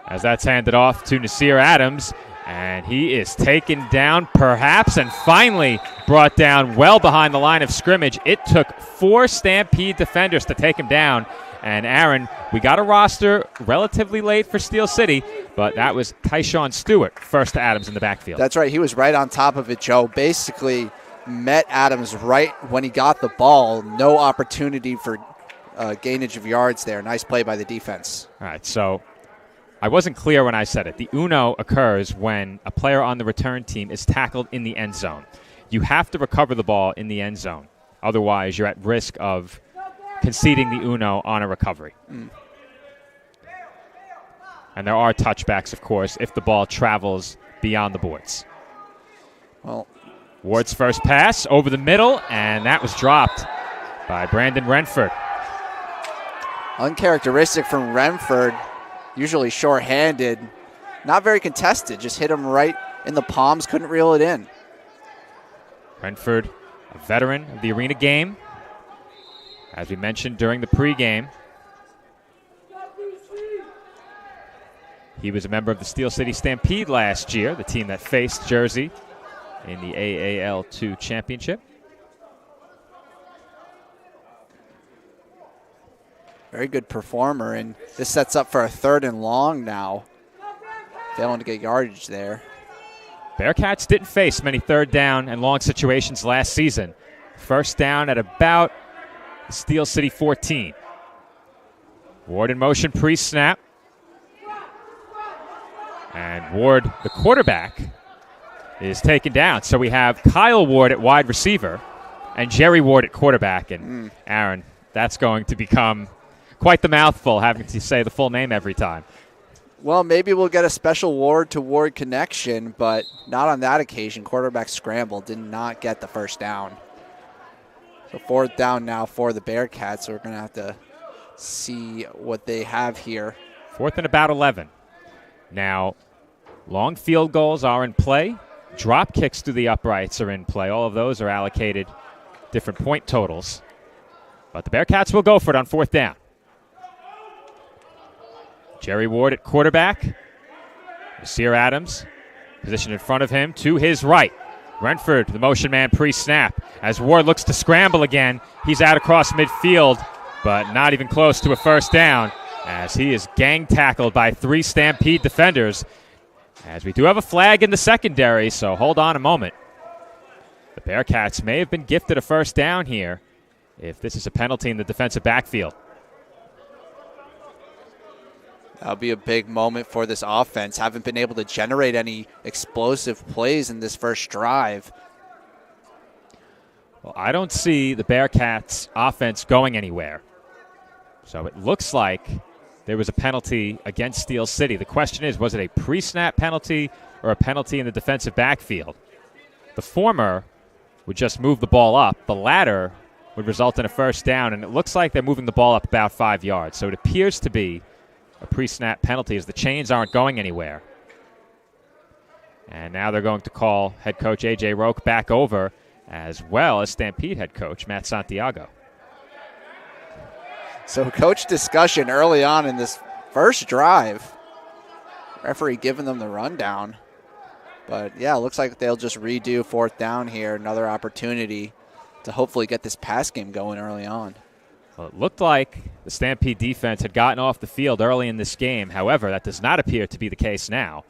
As that's handed off to Nasir Adams, and he is taken down perhaps and finally brought down well behind the line of scrimmage. It took 4 Stampede defenders to take him down. And Aaron, we got a roster relatively late for Steel City, but that was Tyshawn Stewart, first to Adams in the backfield. That's right. He was right on top of it, Joe. Basically met Adams right when he got the ball. No opportunity for gainage of yards there. Nice play by the defense. All right, so I wasn't clear when I said it. The uno occurs when a player on the return team is tackled in the end zone. You have to recover the ball in the end zone. Otherwise, you're at risk of conceding the uno on a recovery. And there are touchbacks, of course, if the ball travels beyond the boards. Well, Ward's first pass over the middle, and that was dropped by Brandon Renford. Uncharacteristic from Renford. Usually short-handed, not very contested, just hit him right in the palms, couldn't reel it in. Renford, a veteran of the arena game, as we mentioned during the pregame. He was a member of the Steel City Stampede last year, the team that faced Jersey in the AAL2 championship. Very good performer, and this sets up for a 3rd and long now. Failing to get yardage there. Bearcats didn't face many 3rd down and long situations last season. First down at about Steel City 14. Ward in motion pre-snap. And Ward, the quarterback, is taken down. So we have Kyle Ward at wide receiver and Jerry Ward at quarterback. And Aaron, that's going to become quite the mouthful, having to say the full name every time. Well, maybe we'll get a special Ward-to-Ward connection, but not on that occasion. Quarterback scramble did not get the first down. So 4th down now for the Bearcats, so we're going to have to see what they have here. 4th and about 11. Now, long field goals are in play. Drop kicks through the uprights are in play. All of those are allocated different point totals. But the Bearcats will go for it on 4th down. Jerry Ward at quarterback. Nasir Adams, positioned in front of him to his right. Renford, the motion man pre-snap. As Ward looks to scramble again, he's out across midfield, but not even close to a first down as he is gang tackled by 3 Stampede defenders. As we do have a flag in the secondary, so hold on a moment. The Bearcats may have been gifted a first down here if this is a penalty in the defensive backfield. That'll be a big moment for this offense. Haven't been able to generate any explosive plays in this first drive. Well, I don't see the Bearcats' offense going anywhere. So it looks like there was a penalty against Steel City. The question is, was it a pre-snap penalty or a penalty in the defensive backfield? The former would just move the ball up. The latter would result in a first down, and it looks like they're moving the ball up about 5 yards. So it appears to be a pre-snap penalty as the chains aren't going anywhere. And now they're going to call head coach A.J. Roque back over, as well as Stampede head coach Matt Santiago. So coach discussion early on in this first drive. Referee giving them the rundown. But, yeah, it looks like they'll just redo fourth down here. Another opportunity to hopefully get this pass game going early on. Well, it looked like the Stampede defense had gotten off the field early in this game. However, that does not appear to be the case now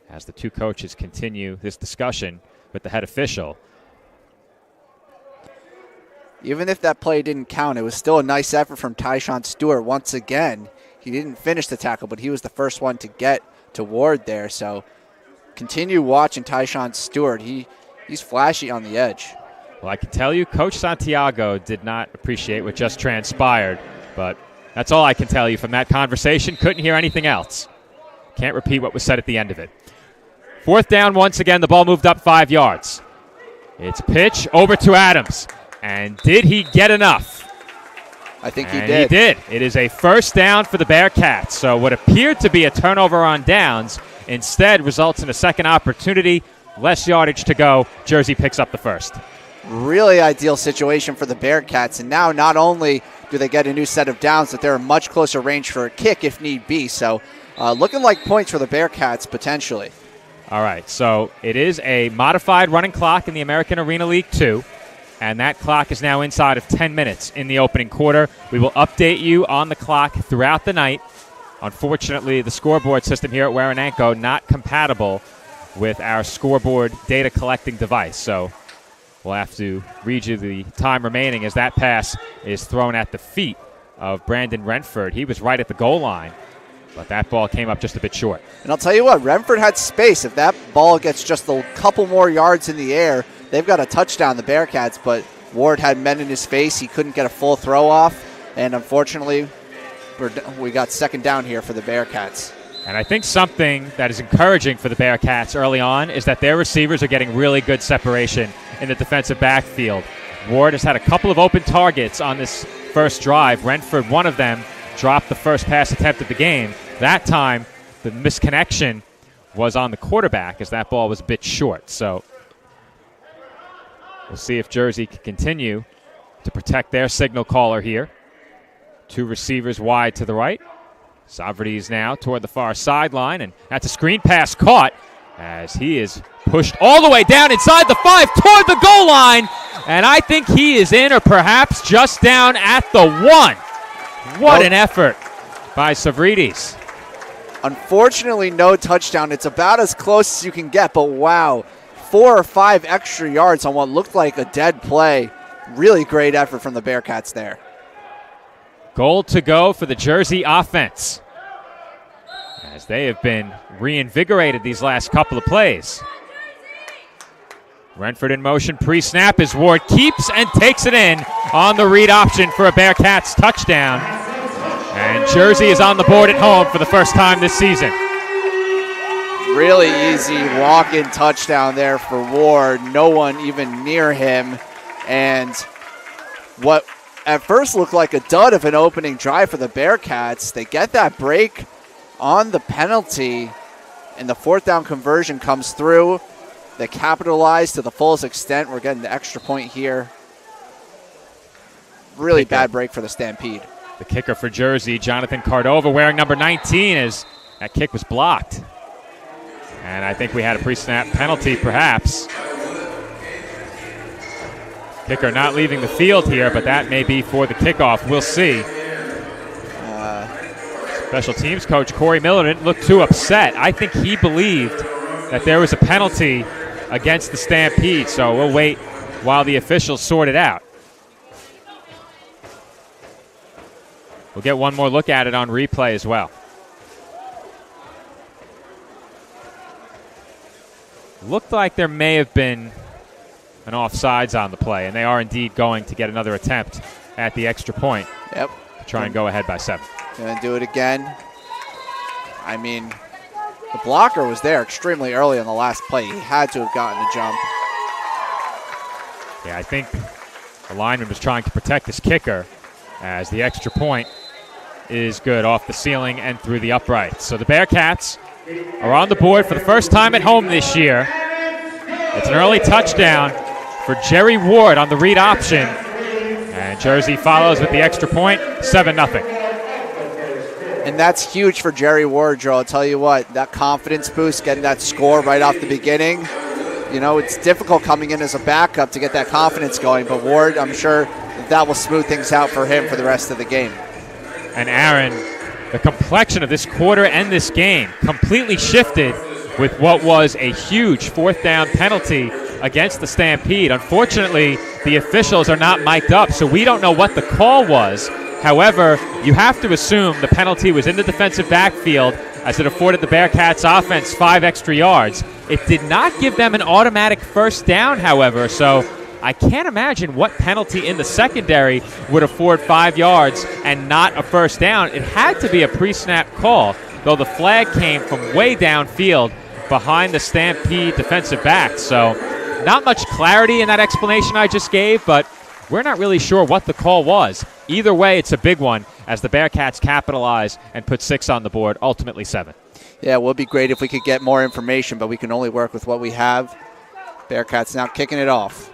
as the two coaches continue this discussion with the head official. Even if that play didn't count, it was still a nice effort from Tyshawn Stewart once again. He didn't finish the tackle, but he was the first one to get to Ward there. So continue watching Tyshawn Stewart. He's flashy on the edge. Well, I can tell you, Coach Santiago did not appreciate what just transpired, but that's all I can tell you from that conversation. Couldn't hear anything else. Can't repeat what was said at the end of it. Fourth down once again. The ball moved up 5 yards. It's pitch over to Adams. And did he get enough? I think he did. He did. It is a first down for the Bearcats. So what appeared to be a turnover on downs instead results in a second opportunity. Less yardage to go. Jersey picks up the first. Really ideal situation for the Bearcats. And now not only do they get a new set of downs, but they're in much closer range for a kick if need be. So looking like points for the Bearcats potentially. All right, so it is a modified running clock in the American Arena League 2. And that clock is now inside of 10 minutes in the opening quarter. We will update you on the clock throughout the night. Unfortunately, the scoreboard system here at Waranenko not compatible with our scoreboard data collecting device. So we'll have to read you the time remaining as that pass is thrown at the feet of Brandon Renford. He was right at the goal line, but that ball came up just a bit short. And I'll tell you what, Renford had space. If that ball gets just a couple more yards in the air, they've got a touchdown, the Bearcats, but Ward had men in his face. He couldn't get a full throw off, and unfortunately, we got second down here for the Bearcats. And I think something that is encouraging for the Bearcats early on is that their receivers are getting really good separation in the defensive backfield. Ward has had a couple of open targets on this first drive. Renford, one of them, dropped the first pass attempt of the game. That time, the misconnection was on the quarterback as that ball was a bit short. So we'll see if Jersey can continue to protect their signal caller here. Two receivers wide to the right. Savrides now toward the far sideline, and that's a screen pass caught as he is pushed all the way down inside the 5 toward the goal line, and I think he is in or perhaps just down at the 1. What an effort by Savrides. Unfortunately, no touchdown. It's about as close as you can get, but wow, 4 or 5 extra yards on what looked like a dead play. Really great effort from the Bearcats there. Goal to go for the Jersey offense as they have been reinvigorated these last couple of plays. Renford in motion pre-snap as Ward keeps and takes it in on the read option for a Bearcats touchdown. And Jersey is on the board at home for the first time this season. Really easy walk-in touchdown there for Ward. No one even near him. And what at first looked like a dud of an opening drive for the Bearcats, they get that break on the penalty, and the fourth down conversion comes through. They capitalize to the fullest extent. We're getting the extra point here. Really bad break for the Stampede. The kicker for Jersey, Jonathan Cordova, wearing number 19, as that kick was blocked. And I think we had a pre-snap penalty, perhaps. Kicker not leaving the field here, but that may be for the kickoff. We'll see. Special teams coach Corey Miller didn't look too upset. I think he believed that there was a penalty against the Stampede, so we'll wait while the officials sort it out. We'll get one more look at it on replay as well. Looked like there may have been an offsides on the play, and they are indeed going to get another attempt at the extra point. Yep. To try and go ahead by 7. Gonna do it again. I mean, the blocker was there extremely early on the last play. He had to have gotten a jump. Yeah, I think the lineman was trying to protect his kicker as the extra point is good off the ceiling and through the uprights. So the Bearcats are on the board for the first time at home this year. It's an early touchdown for Jerry Ward on the read option. And Jersey follows with the extra point, 7-0. And that's huge for Jerry Ward, Joe. I'll tell you what, that confidence boost, getting that score right off the beginning, you know, it's difficult coming in as a backup to get that confidence going, but Ward, I'm sure that will smooth things out for him for the rest of the game. And Aaron, the complexion of this quarter and this game completely shifted with what was a huge fourth down penalty against the Stampede. Unfortunately, the officials are not mic'd up, so we don't know what the call was. However, you have to assume the penalty was in the defensive backfield as it afforded the Bearcats offense 5 extra yards. It did not give them an automatic first down, however, so I can't imagine what penalty in the secondary would afford 5 yards and not a first down. It had to be a pre-snap call, though the flag came from way downfield behind the Stampede defensive back. So not much clarity in that explanation I just gave, but we're not really sure what the call was. Either way, it's a big one as the Bearcats capitalize and put 6 on the board, ultimately 7. Yeah, it would be great if we could get more information, but we can only work with what we have. Bearcats now kicking it off.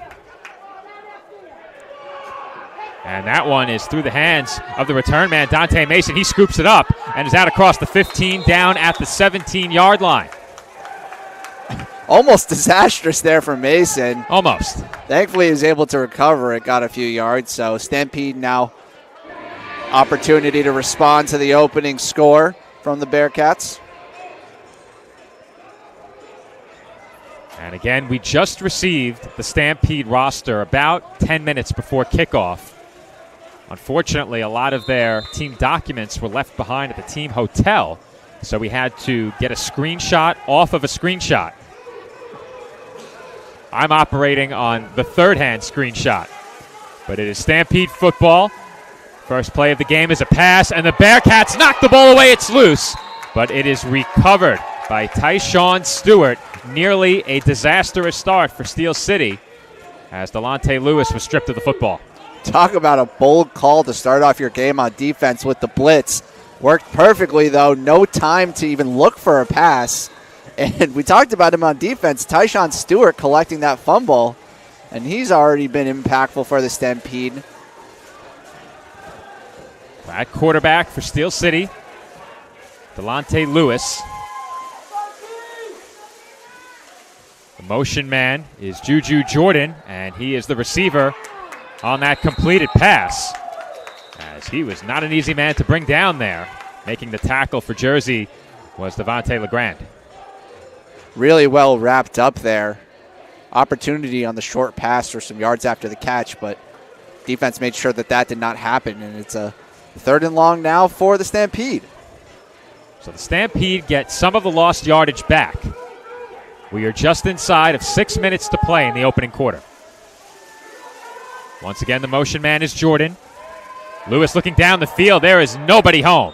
And that one is through the hands of the return man, Dante Mason. He scoops it up and is out across the 15, down at the 17-yard line. Almost disastrous there for Mason. Almost. Thankfully, he was able to recover it, got a few yards. So Stampede now opportunity to respond to the opening score from the Bearcats. And again, we just received the Stampede roster about 10 minutes before kickoff. Unfortunately, a lot of their team documents were left behind at the team hotel, so we had to get a screenshot off of a screenshot. I'm operating on the third-hand screenshot, but it is Stampede football. First play of the game is a pass, and the Bearcats knock the ball away. It's loose, but it is recovered by Tyshawn Stewart. Nearly a disastrous start for Steel City as Delonte Lewis was stripped of the football. Talk about a bold call to start off your game on defense with the blitz. Worked perfectly, though. No time to even look for a pass. And we talked about him on defense. Tyshawn Stewart collecting that fumble, and he's already been impactful for the Stampede. At quarterback for Steel City, Delonte Lewis. The motion man is Juju Jordan, and he is the receiver on that completed pass, as he was not an easy man to bring down there. Making the tackle for Jersey was Devontae LeGrand. Really well wrapped up there. Opportunity on the short pass for some yards after the catch, but defense made sure that did not happen, and it's a 3rd and long now for the Stampede. So the Stampede gets some of the lost yardage back. We are just inside of 6 minutes to play in the opening quarter. Once again, the motion man is Jordan. Lewis looking down the field. There is nobody home.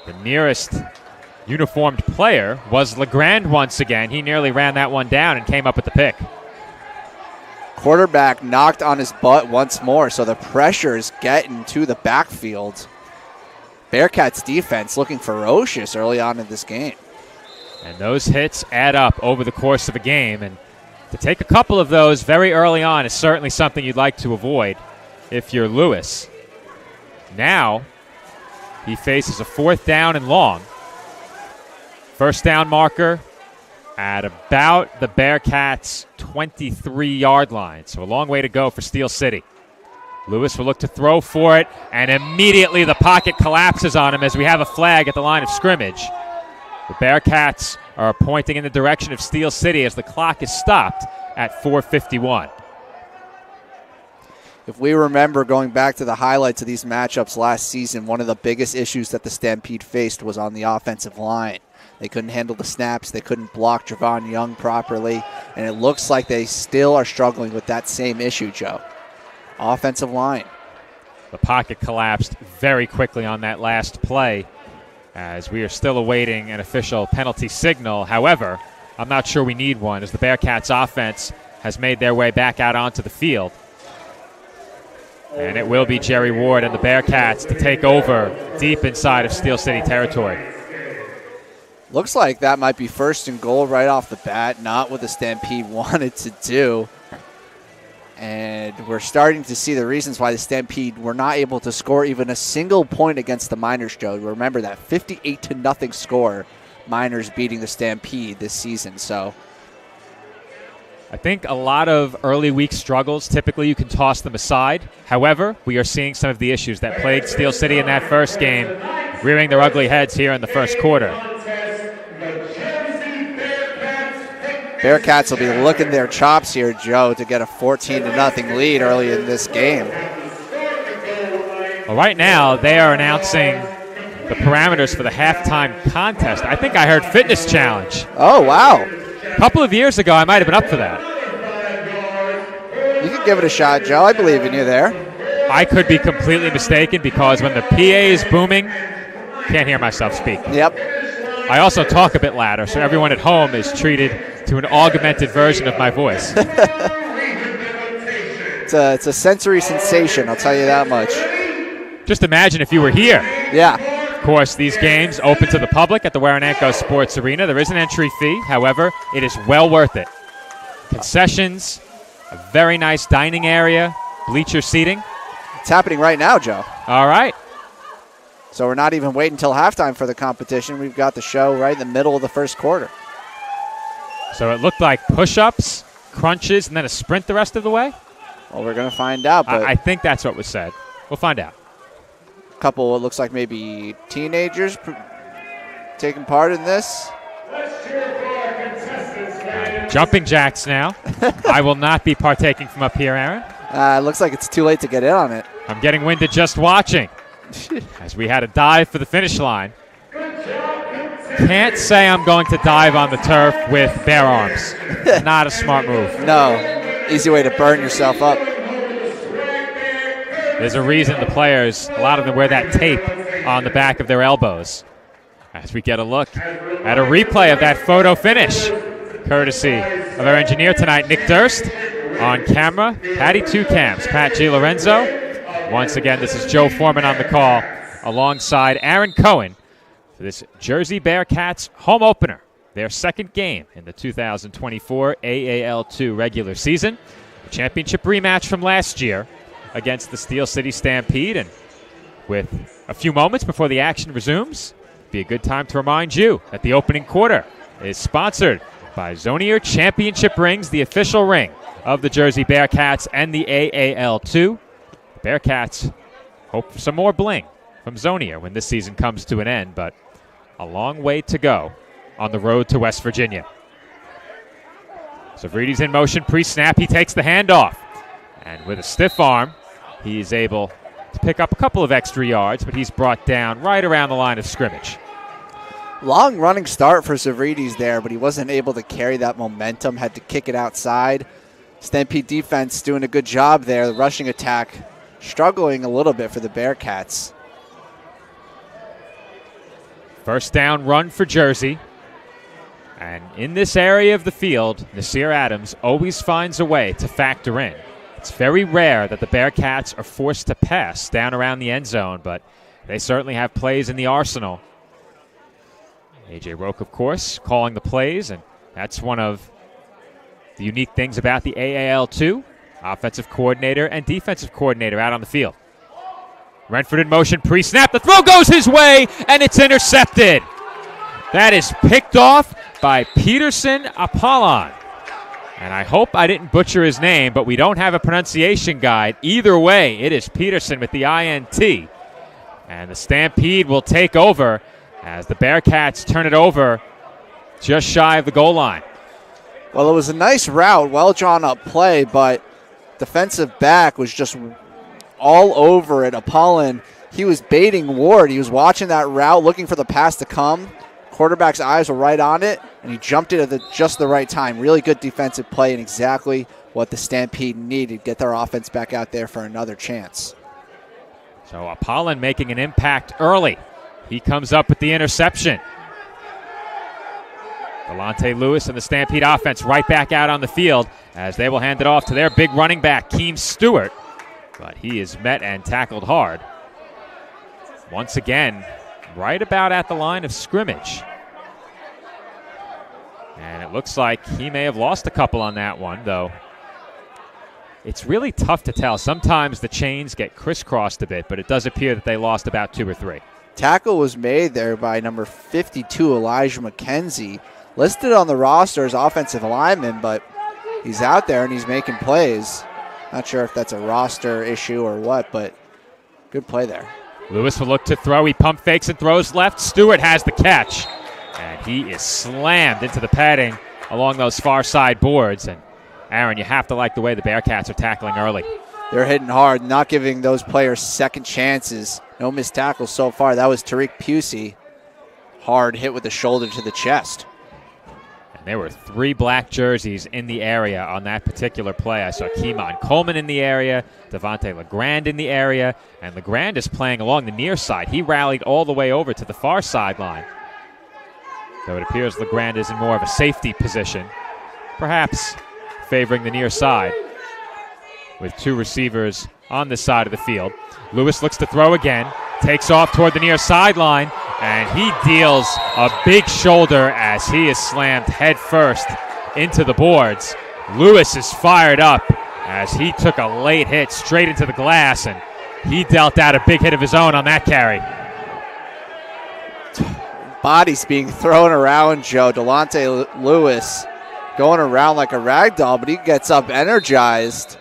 The nearest uniformed player was LeGrand once again. He nearly ran that one down and came up with the pick. Quarterback knocked on his butt once more, so the pressure is getting to the backfield. Bearcats defense looking ferocious early on in this game. And those hits add up over the course of a game, and to take a couple of those very early on is certainly something you'd like to avoid if you're Lewis. Now he faces a 4th down and long. First down marker at about the Bearcats' 23-yard line. So a long way to go for Steel City. Lewis will look to throw for it, and immediately the pocket collapses on him as we have a flag at the line of scrimmage. The Bearcats are pointing in the direction of Steel City as the clock is stopped at 4:51. If we remember going back to the highlights of these matchups last season, one of the biggest issues that the Stampede faced was on the offensive line. They couldn't handle the snaps. They couldn't block Javon Young properly. And it looks like they still are struggling with that same issue, Joe. Offensive line. The pocket collapsed very quickly on that last play as we are still awaiting an official penalty signal. However, I'm not sure we need one as the Bearcats offense has made their way back out onto the field. And it will be Jerry Ward and the Bearcats to take over deep inside of Steel City territory. Looks like that might be 1st and goal right off the bat, not what the Stampede wanted to do. And And we're starting to see the reasons why the Stampede were not able to score even a single point against the Miners, Joe. Remember that 58-0 score, Miners beating the Stampede this season. So I think a lot of early week struggles, typically you can toss them aside. However, we are seeing some of the issues that plagued Steel City in that first game, rearing their ugly heads here in the first quarter. Bearcats will be licking their chops here, Joe, to get a 14-0 lead early in this game. Well, right now, they are announcing the parameters for the halftime contest. I think I heard fitness challenge. Oh, wow. A couple of years ago, I might have been up for that. You can give it a shot, Joe. I believe in you there. I could be completely mistaken because when the PA is booming, can't hear myself speak. Yep. I also talk a bit louder, so everyone at home is treated to an augmented version of my voice. It's a sensory sensation, I'll tell you that much. Just imagine if you were here. Yeah. Of course, these games open to the public at the Waranenko Sports Arena. There is an entry fee. However, it is well worth it. Concessions, a very nice dining area, bleacher seating. It's happening right now, Joe. All right. So we're not even waiting until halftime for the competition. We've got the show right in the middle of the first quarter. So it looked like push-ups, crunches, and then a sprint the rest of the way? Well, we're going to find out. But I think that's what was said. We'll find out. A couple, it looks like maybe teenagers taking part in this. Jumping jacks now. I will not be partaking from up here, Aaron. It looks like it's too late to get in on it. I'm getting winded just watching as we had a dive for the finish line. Can't say I'm going to dive on the turf with bare arms. Not a smart move. No. Easy way to burn yourself up. There's a reason the players, a lot of them wear that tape on the back of their elbows. As we get a look at a replay of that photo finish, courtesy of our engineer tonight, Nick Durst. On camera, Patty Two Cams, Pat G. Lorenzo. Once again, this is Joe Foreman on the call alongside Aaron Cohen for this Jersey Bearcats home opener, their second game in the 2024 AAL2 regular season. A championship rematch from last year against the Steel City Stampede. And with a few moments before the action resumes, it'd be a good time to remind you that the opening quarter is sponsored by Zonier Championship Rings, the official ring of the Jersey Bearcats and the AAL2. The Bearcats hope for some more bling from Zonier when this season comes to an end, but a long way to go on the road to West Virginia. Savrides in motion pre-snap. He takes the handoff, and with a stiff arm, he's able to pick up a couple of extra yards, but he's brought down right around the line of scrimmage. Long running start for Savrides there, but he wasn't able to carry that momentum, had to kick it outside. Stampede defense doing a good job there. The rushing attack struggling a little bit for the Bearcats. First down run for Jersey. And in this area of the field, Nasir Adams always finds a way to factor in. It's very rare that the Bearcats are forced to pass down around the end zone, but they certainly have plays in the arsenal. A.J. Roque, of course, calling the plays, and that's one of the unique things about the AAL2. Offensive coordinator and defensive coordinator out on the field. Renford in motion pre-snap. The throw goes his way, and it's intercepted. That is picked off by Peterson Apollon. And I hope I didn't butcher his name, but we don't have a pronunciation guide. Either way, it is Peterson with the INT. And the Stampede will take over as the Bearcats turn it over just shy of the goal line. Well, it was a nice route, well drawn up play, but defensive back was just all over it. Apollon, he was baiting Ward. He was watching that route, looking for the pass to come. Quarterback's eyes were right on it, and he jumped it at just the right time. Really good defensive play and exactly what the Stampede needed to get their offense back out there for another chance. So Apollon making an impact early. He comes up with the interception. Delonte Lewis and the Stampede offense right back out on the field as they will hand it off to their big running back, Keem Stewart. But he is met and tackled hard. Once again, right about at the line of scrimmage. And it looks like he may have lost a couple on that one, though. it's really tough to tell. Sometimes the chains get crisscrossed a bit, but it does appear that they lost about 2 or 3. Tackle was made there by number 52, Elijah McKenzie. Listed on the roster as offensive lineman, but he's out there and he's making plays. Not sure if that's a roster issue or what, but good play there. Lewis will look to throw. He pump fakes and throws left. Stewart has the catch, and he is slammed into the padding along those far side boards. And Aaron, you have to like the way the Bearcats are tackling early. They're hitting hard, not giving those players second chances. No missed tackles so far. That was Tariq Pusey. Hard hit with the shoulder to the chest. And there were 3 black jerseys in the area on that particular play. I saw Keemon Coleman in the area, Devontae LeGrand in the area, and LeGrand is playing along the near side. He rallied all the way over to the far sideline. So it appears LeGrand is in more of a safety position, perhaps favoring the near side with 2 receivers on this side of the field. Lewis looks to throw again, takes off toward the near sideline, and he deals a big shoulder as he is slammed head first into the boards. Lewis is fired up as he took a late hit straight into the glass, and he dealt out a big hit of his own on that carry. Bodies being thrown around, Joe. Delonte Lewis going around like a rag doll, but he gets up energized.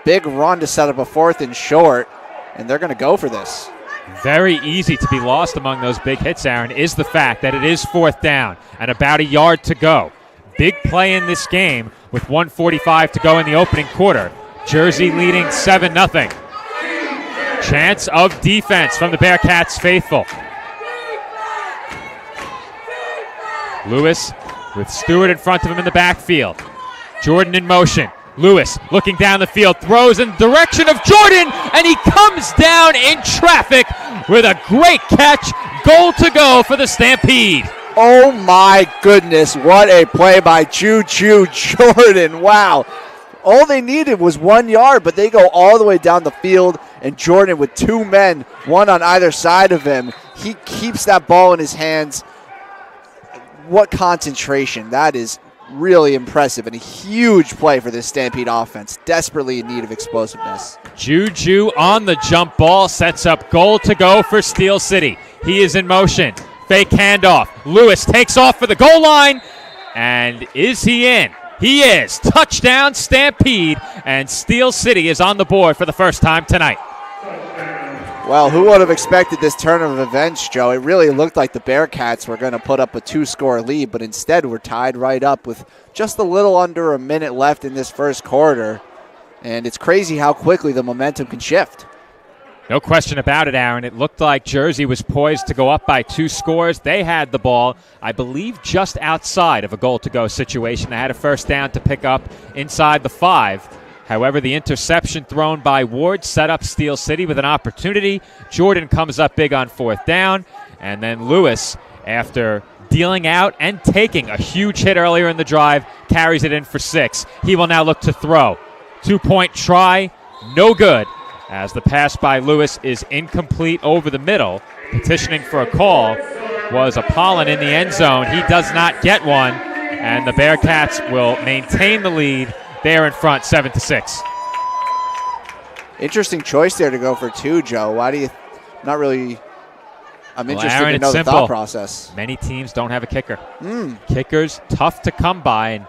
Big run to set up a 4th and short, and they're going to go for this. Very easy to be lost among those big hits, Aaron, is the fact that it is 4th down and about a yard to go. Big play in this game with 1:45 to go in the opening quarter. Jersey leading 7-0. Chance of defense from the Bearcats faithful. Lewis with Stewart in front of him in the backfield. Jordan in motion. Lewis looking down the field, throws in the direction of Jordan, and he comes down in traffic with a great catch. Goal to go for the Stampede. Oh my goodness, what a play by Juju Jordan. Wow. All they needed was 1 yard, but they go all the way down the field, and Jordan with 2 men, 1 on either side of him. He keeps that ball in his hands. What concentration. That is really impressive and a huge play for this Stampede offense. Desperately in need of explosiveness. Juju on the jump ball sets up goal to go for Steel City. He is in motion. Fake handoff. Lewis takes off for the goal line. And is he in? He is. Touchdown Stampede. And Steel City is on the board for the first time tonight. Well, who would have expected this turn of events, Joe? It really looked like the Bearcats were going to put up a 2-score lead, but instead we're tied right up with just a little under a minute left in this first quarter. And it's crazy how quickly the momentum can shift. No question about it, Aaron. It looked like Jersey was poised to go up by 2 scores. They had the ball, I believe, just outside of a goal-to-go situation. They had a first down to pick up inside the 5. However, the interception thrown by Ward set up Steel City with an opportunity. Jordan comes up big on 4th down. And then Lewis, after dealing out and taking a huge hit earlier in the drive, carries it in for 6. He will now look to throw. 2-point try, no good, as the pass by Lewis is incomplete over the middle. Petitioning for a call was Apollon in the end zone. He does not get one, and the Bearcats will maintain the lead. They're in front, 7-6. Interesting choice there to go for 2, Joe. Why do you not really? I'm interested Aaron, to know the simple. thought process. Many teams don't have a kicker. Kickers, tough to come by. And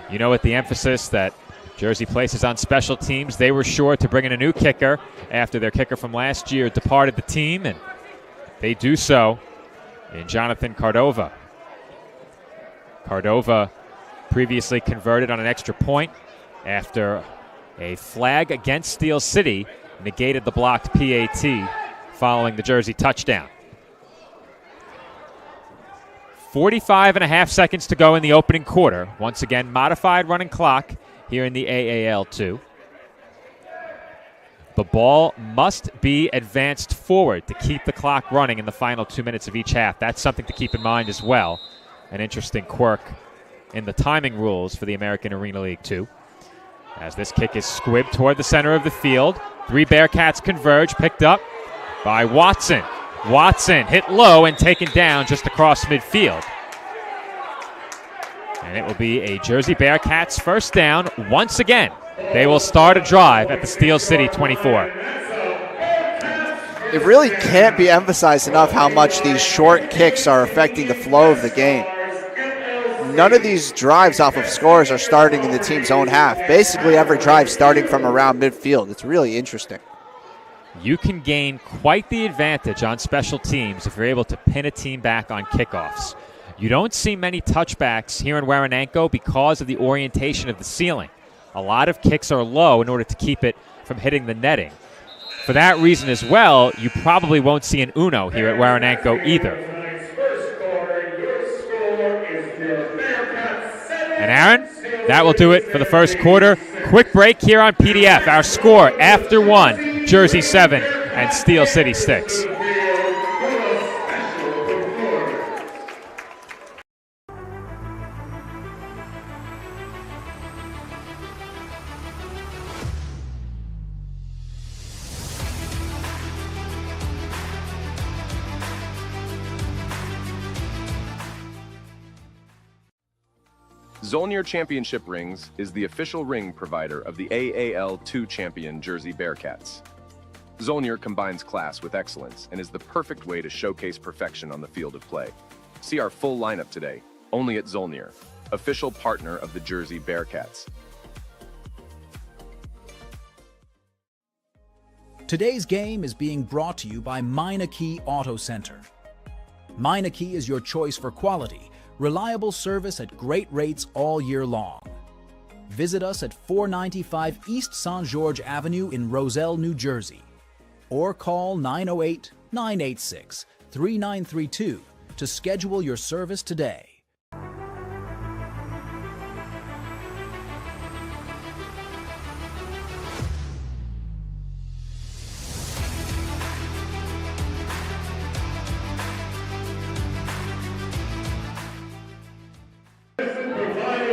you know, with the emphasis that Jersey places on special teams, they were sure to bring in a new kicker after their kicker from last year departed the team, and they do so in Jonathan Cordova. Cordova previously converted on an extra point after a flag against Steel City negated the blocked PAT following the Jersey touchdown. 45.5 seconds to go in the opening quarter. Once again, modified running clock here in the AAL2. The ball must be advanced forward to keep the clock running in the final 2 minutes of each half. That's something to keep in mind as well. An interesting quirk in the timing rules for the American Arena League 2. As this kick is squibbed toward the center of the field. 3 Bearcats converge, picked up by Watson. Watson hit low and taken down just across midfield. And it will be a Jersey Bearcats first down once again They will start a drive at the Steel City 24. It really can't be emphasized enough how much these short kicks are affecting the flow of the game. None of these drives off of scores are starting in the team's own half. Basically, every drive starting from around midfield. It's really interesting. You can gain quite the advantage on special teams if you're able to pin a team back on kickoffs. You don't see many touchbacks here in Waranenko because of the orientation of the ceiling. A lot of kicks are low in order to keep it from hitting the netting. For that reason as well, you probably won't see an Uno here at Waranenko either. And Aaron, that will do it for the first quarter. Quick break here on PDF. Our score after 1, Jersey 7 and Steel City 6. Zolnir Championship Rings is the official ring provider of the AAL2 champion Jersey Bearcats. Zolnir combines class with excellence and is the perfect way to showcase perfection on the field of play. See our full lineup today, only at Zolnir, official partner of the Jersey Bearcats. Today's game is being brought to you by Meineke Auto Center. Meineke is your choice for quality, reliable service at great rates all year long. Visit us at 495 East St. George Avenue in Roselle, New Jersey, or call 908-986-3932 to schedule your service today.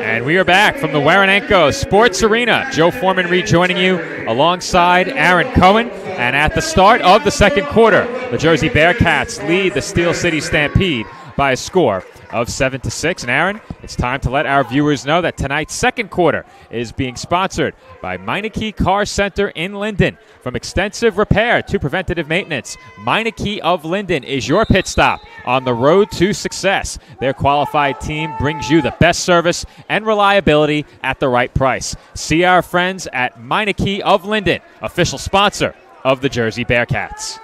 And we are back from the Waranenko Sports Arena. Joe Foreman rejoining you alongside Aaron Cohen. And at the start of the second quarter, the Jersey Bearcats lead the Steel City Stampede by a score of 7-6. And Aaron, it's time to let our viewers know that tonight's second quarter is being sponsored by Meineke Car Center in Linden. From extensive repair to preventative maintenance, Meineke of Linden is your pit stop on the road to success. Their qualified team brings you the best service and reliability at the right price. See our friends at Meineke of Linden, official sponsor of the Jersey Bearcats.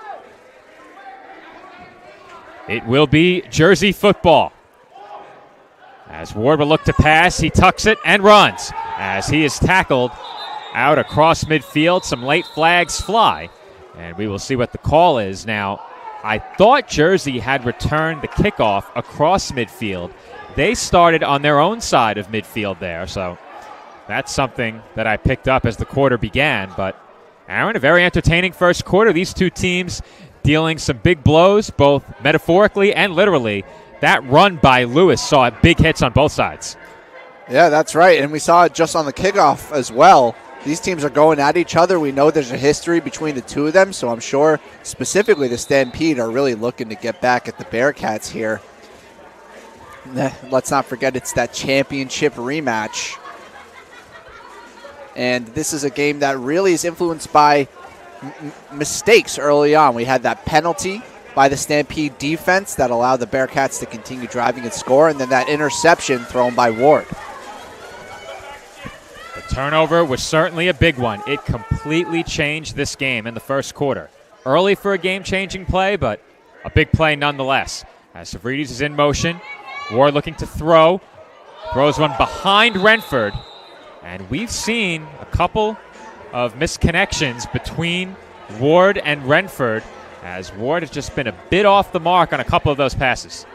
It will be Jersey football. As Ward will look to pass, he tucks it and runs. As he is tackled out across midfield, some late flags fly. And we will see what the call is. Now, I thought Jersey had returned the kickoff across midfield. They started on their own side of midfield there. So that's something that I picked up as the quarter began. But Aaron, a very entertaining first quarter. These two teams dealing some big blows, both metaphorically and literally. That run by Lewis saw big hits on both sides. Yeah, that's right. And we saw it just on the kickoff as well. These teams are going at each other. We know there's a history between the two of them, so I'm sure specifically the Stampede are really looking to get back at the Bearcats here. Let's not forget it's that championship rematch. And this is a game that really is influenced by mistakes early on. We had that penalty by the Stampede defense that allowed the Bearcats to continue driving and score, and then that interception thrown by Ward. The turnover was certainly a big one. It completely changed this game in the first quarter. Early for a game-changing play, but a big play nonetheless. As Savridis is in motion, Ward looking to throw, throws one behind Renford, and we've seen a couple of misconnections between Ward and Renford, as Ward has just been a bit off the mark on a couple of those passes.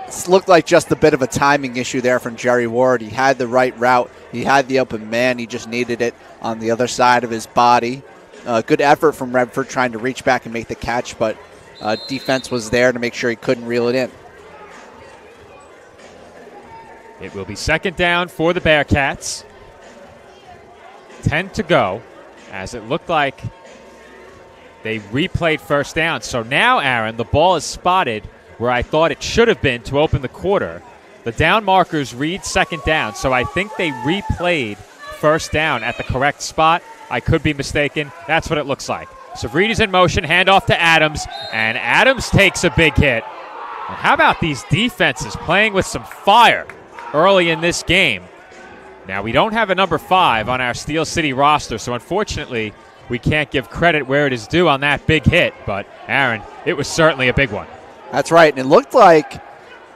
It looked like just a bit of a timing issue there from Jerry Ward. He had the right route. He had the open man. He just needed it on the other side of his body. Good effort from Renford trying to reach back and make the catch, but defense was there to make sure he couldn't reel it in. It will be second down for the Bearcats. 10 to go, as it looked like they replayed first down. So now, Aaron, the ball is spotted where I thought it should have been to open the quarter. The down markers read second down, so I think they replayed first down at the correct spot. I could be mistaken. That's what it looks like. Savrides in motion, handoff to Adams, and Adams takes a big hit. And how about these defenses playing with some fire early in this game? Now, we don't have a number 5 on our Steel City roster, so unfortunately, we can't give credit where it is due on that big hit. But, Aaron, it was certainly a big one. That's right, and it looked like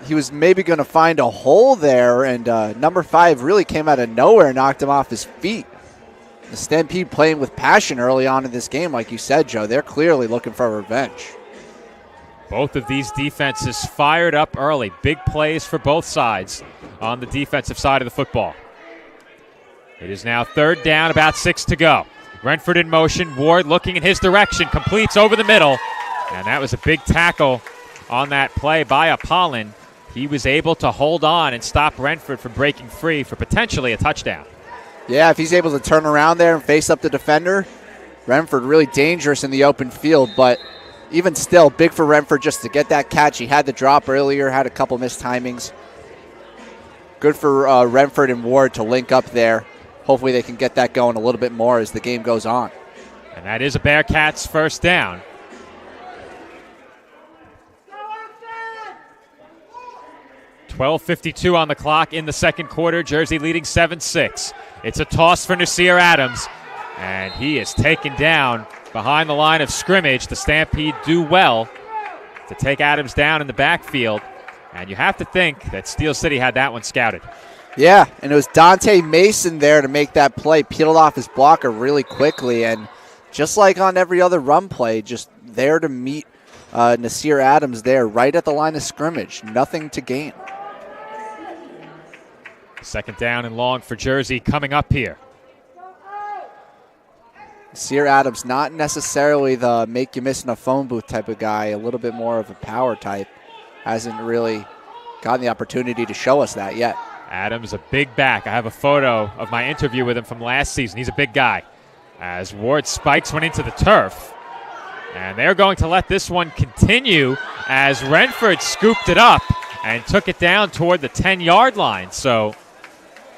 he was maybe going to find a hole there, and number 5 really came out of nowhere and knocked him off his feet. The Stampede playing with passion early on in this game, like you said, Joe. They're clearly looking for revenge. Both of these defenses fired up early. Big plays for both sides on the defensive side of the football. It is now third down, about 6 to go. Renford in motion. Ward looking in his direction. Completes over the middle. And that was a big tackle on that play by Apollon. He was able to hold on and stop Renford from breaking free for potentially a touchdown. Yeah, if he's able to turn around there and face up the defender, Renford really dangerous in the open field, but even still, big for Renford just to get that catch. He had the drop earlier, had a couple missed timings. Good for Renford and Ward to link up there. Hopefully they can get that going a little bit more as the game goes on. And that is a Bearcats first down. .12:52 on the clock in the second quarter. Jersey leading 7-6. It's a toss for Nasir Adams, and he is taken down behind the line of scrimmage. The Stampede do well to take Adams down in the backfield, and you have to think that Steel City had that one scouted. Yeah, and it was Dante Mason there to make that play, peeled off his blocker really quickly, and just like on every other run play, just there to meet Nasir Adams there right at the line of scrimmage. Nothing to gain. Second down and long for Jersey coming up here. Nasir Adams, not necessarily the make you miss in a phone booth type of guy, a little bit more of a power type. Hasn't really gotten the opportunity to show us that yet. Adams, a big back. I have a photo of my interview with him from last season. He's a big guy. As Ward spikes one into the turf. And they're going to let this one continue as Renford scooped it up and took it down toward the 10-yard line. So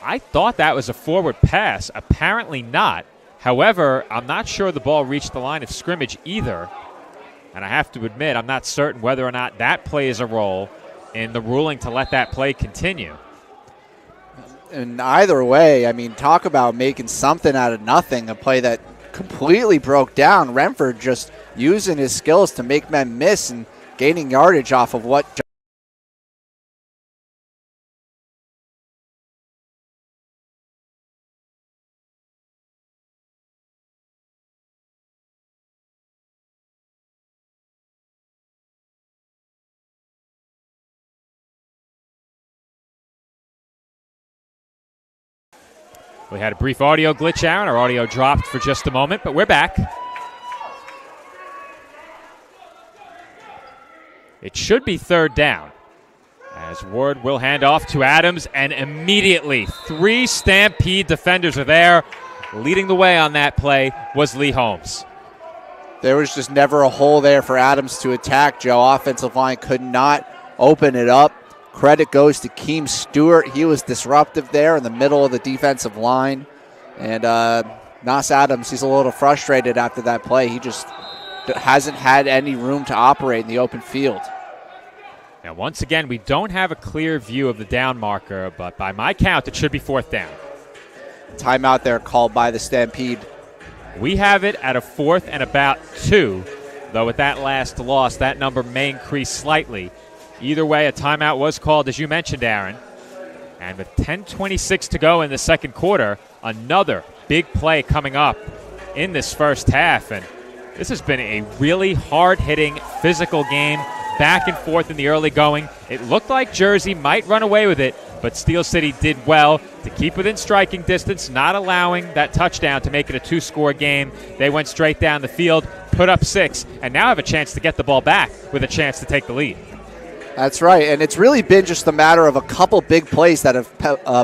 I thought that was a forward pass. Apparently not. However, I'm not sure the ball reached the line of scrimmage either. And I have to admit, I'm not certain whether or not that plays a role in the ruling to let that play continue. And either way, I mean, talk about making something out of nothing, a play that completely broke down. Renford just using his skills to make men miss and gaining yardage off of what We had a brief audio glitch out. Our audio dropped for just a moment, but we're back. It should be third down, as Ward will hand off to Adams, and immediately 3 Stampede defenders are there. Leading the way on that play was Lee Holmes. There was just never a hole there for Adams to attack, Joe. Offensive line could not open it up. Credit goes to Keem Stewart. He was disruptive there in the middle of the defensive line. And Nas Adams, he's a little frustrated after that play. He just hasn't had any room to operate in the open field. Now, once again, we don't have a clear view of the down marker, but by my count, it should be fourth down. Timeout there called by the Stampede. We have it at a 4th and about 2, though with that last loss, that number may increase slightly. Either way, a timeout was called, as you mentioned, Aaron. And with 10:26 to go in the second quarter, another big play coming up in this first half. And this has been a really hard-hitting, physical game, back and forth in the early going. It looked like Jersey might run away with it, but Steel City did well to keep within striking distance, not allowing that touchdown to make it a 2-score game. They went straight down the field, put up 6, and now have a chance to get the ball back with a chance to take the lead. That's right, and it's really been just a matter of a couple big plays that have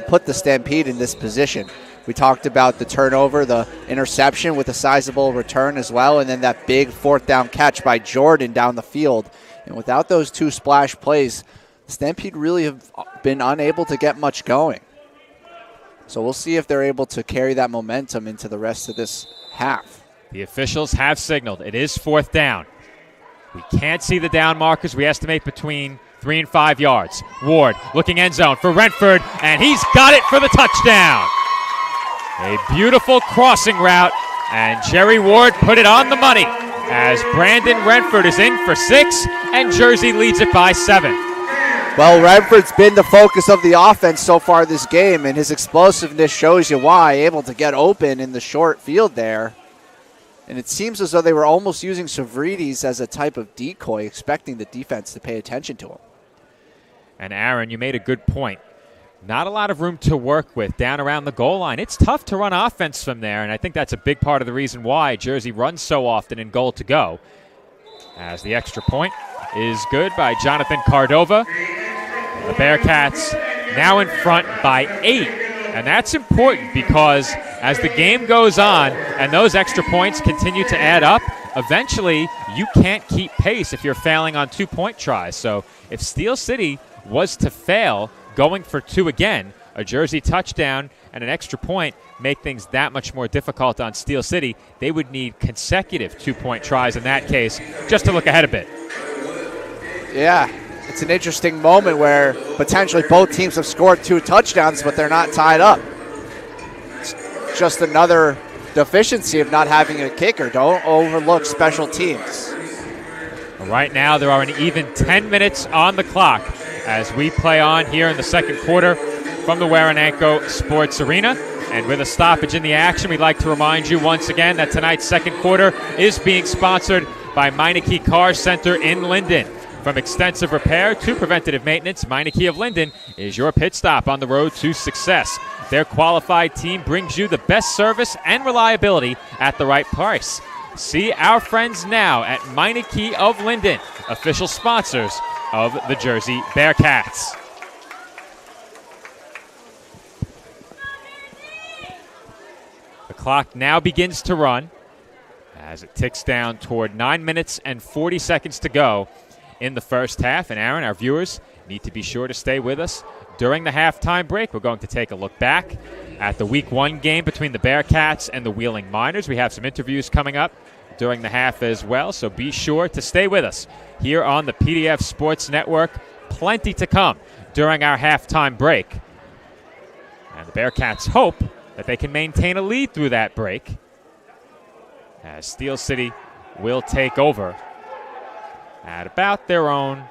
put the Stampede in this position. We talked about the turnover, the interception with a sizable return as well, and then that big 4th down catch by Jordan down the field. And without those 2 splash plays, the Stampede really have been unable to get much going. So we'll see if they're able to carry that momentum into the rest of this half. The officials have signaled it is 4th down. We can't see the down markers. We estimate between 3 and 5 yards. Ward looking end zone for Renford, and he's got it for the touchdown. A beautiful crossing route, and Jerry Ward put it on the money as Brandon Renford is in for 6, and Jersey leads it by 7. Well, Renford's been the focus of the offense so far this game, and his explosiveness shows you why, able to get open in the short field there. And it seems as though they were almost using Savridis as a type of decoy, expecting the defense to pay attention to him. And Aaron, you made a good point. Not a lot of room to work with down around the goal line. It's tough to run offense from there, and I think that's a big part of the reason why Jersey runs so often in goal to go. As the extra point is good by Jonathan Cardova. The Bearcats now in front by 8. And that's important because as the game goes on and those extra points continue to add up, eventually you can't keep pace if you're failing on 2-point tries. So if Steel City was to fail going for 2 again, a Jersey touchdown and an extra point make things that much more difficult on Steel City. They would need consecutive 2-point tries in that case just to look ahead a bit. Yeah, it's an interesting moment where potentially both teams have scored 2 touchdowns, but they're not tied up. It's just another deficiency of not having a kicker. Don't overlook special teams. Right now, there are an even 10 minutes on the clock as we play on here in the second quarter from the Waranenko Sports Arena. And with a stoppage in the action, we'd like to remind you once again that tonight's second quarter is being sponsored by Meineke Car Center in Linden. From extensive repair to preventative maintenance, Meineke of Linden is your pit stop on the road to success. Their qualified team brings you the best service and reliability at the right price. See our friends now at Meineke of Linden, official sponsors of the Jersey Bearcats. The clock now begins to run as it ticks down toward 9 minutes and 40 seconds to go in the first half. And Aaron, our viewers need to be sure to stay with us during the halftime break. We're going to take a look back at the Week 1 game between the Bearcats and the Wheeling Miners. We have some interviews coming up during the half as well, so be sure to stay with us here on the PDF Sports Network. Plenty to come during our halftime break. And the Bearcats hope that they can maintain a lead through that break as Steel City will take over at about their own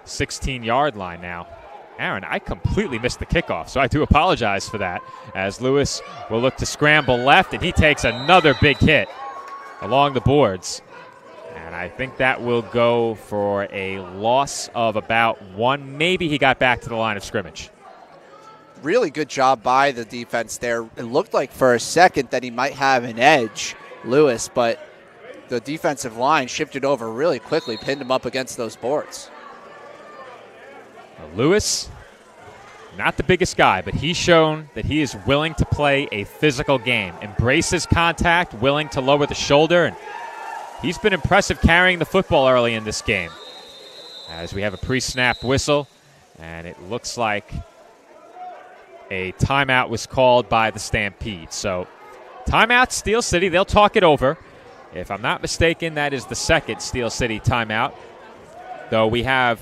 16-yard line now. Aaron, I completely missed the kickoff, so I do apologize for that, as Lewis will look to scramble left, and he takes another big hit along the boards. And I think that will go for a loss of about 1. Maybe he got back to the line of scrimmage. Really good job by the defense there. It looked like for a second that he might have an edge, Lewis, but the defensive line shifted over really quickly, pinned him up against those boards. Lewis, not the biggest guy, but he's shown that he is willing to play a physical game, embraces contact, willing to lower the shoulder, and he's been impressive carrying the football early in this game. As we have a pre-snap whistle, and it looks like a timeout was called by the Stampede. So timeout, Steel City, they'll talk it over. If I'm not mistaken, that is the second Steel City timeout, though we have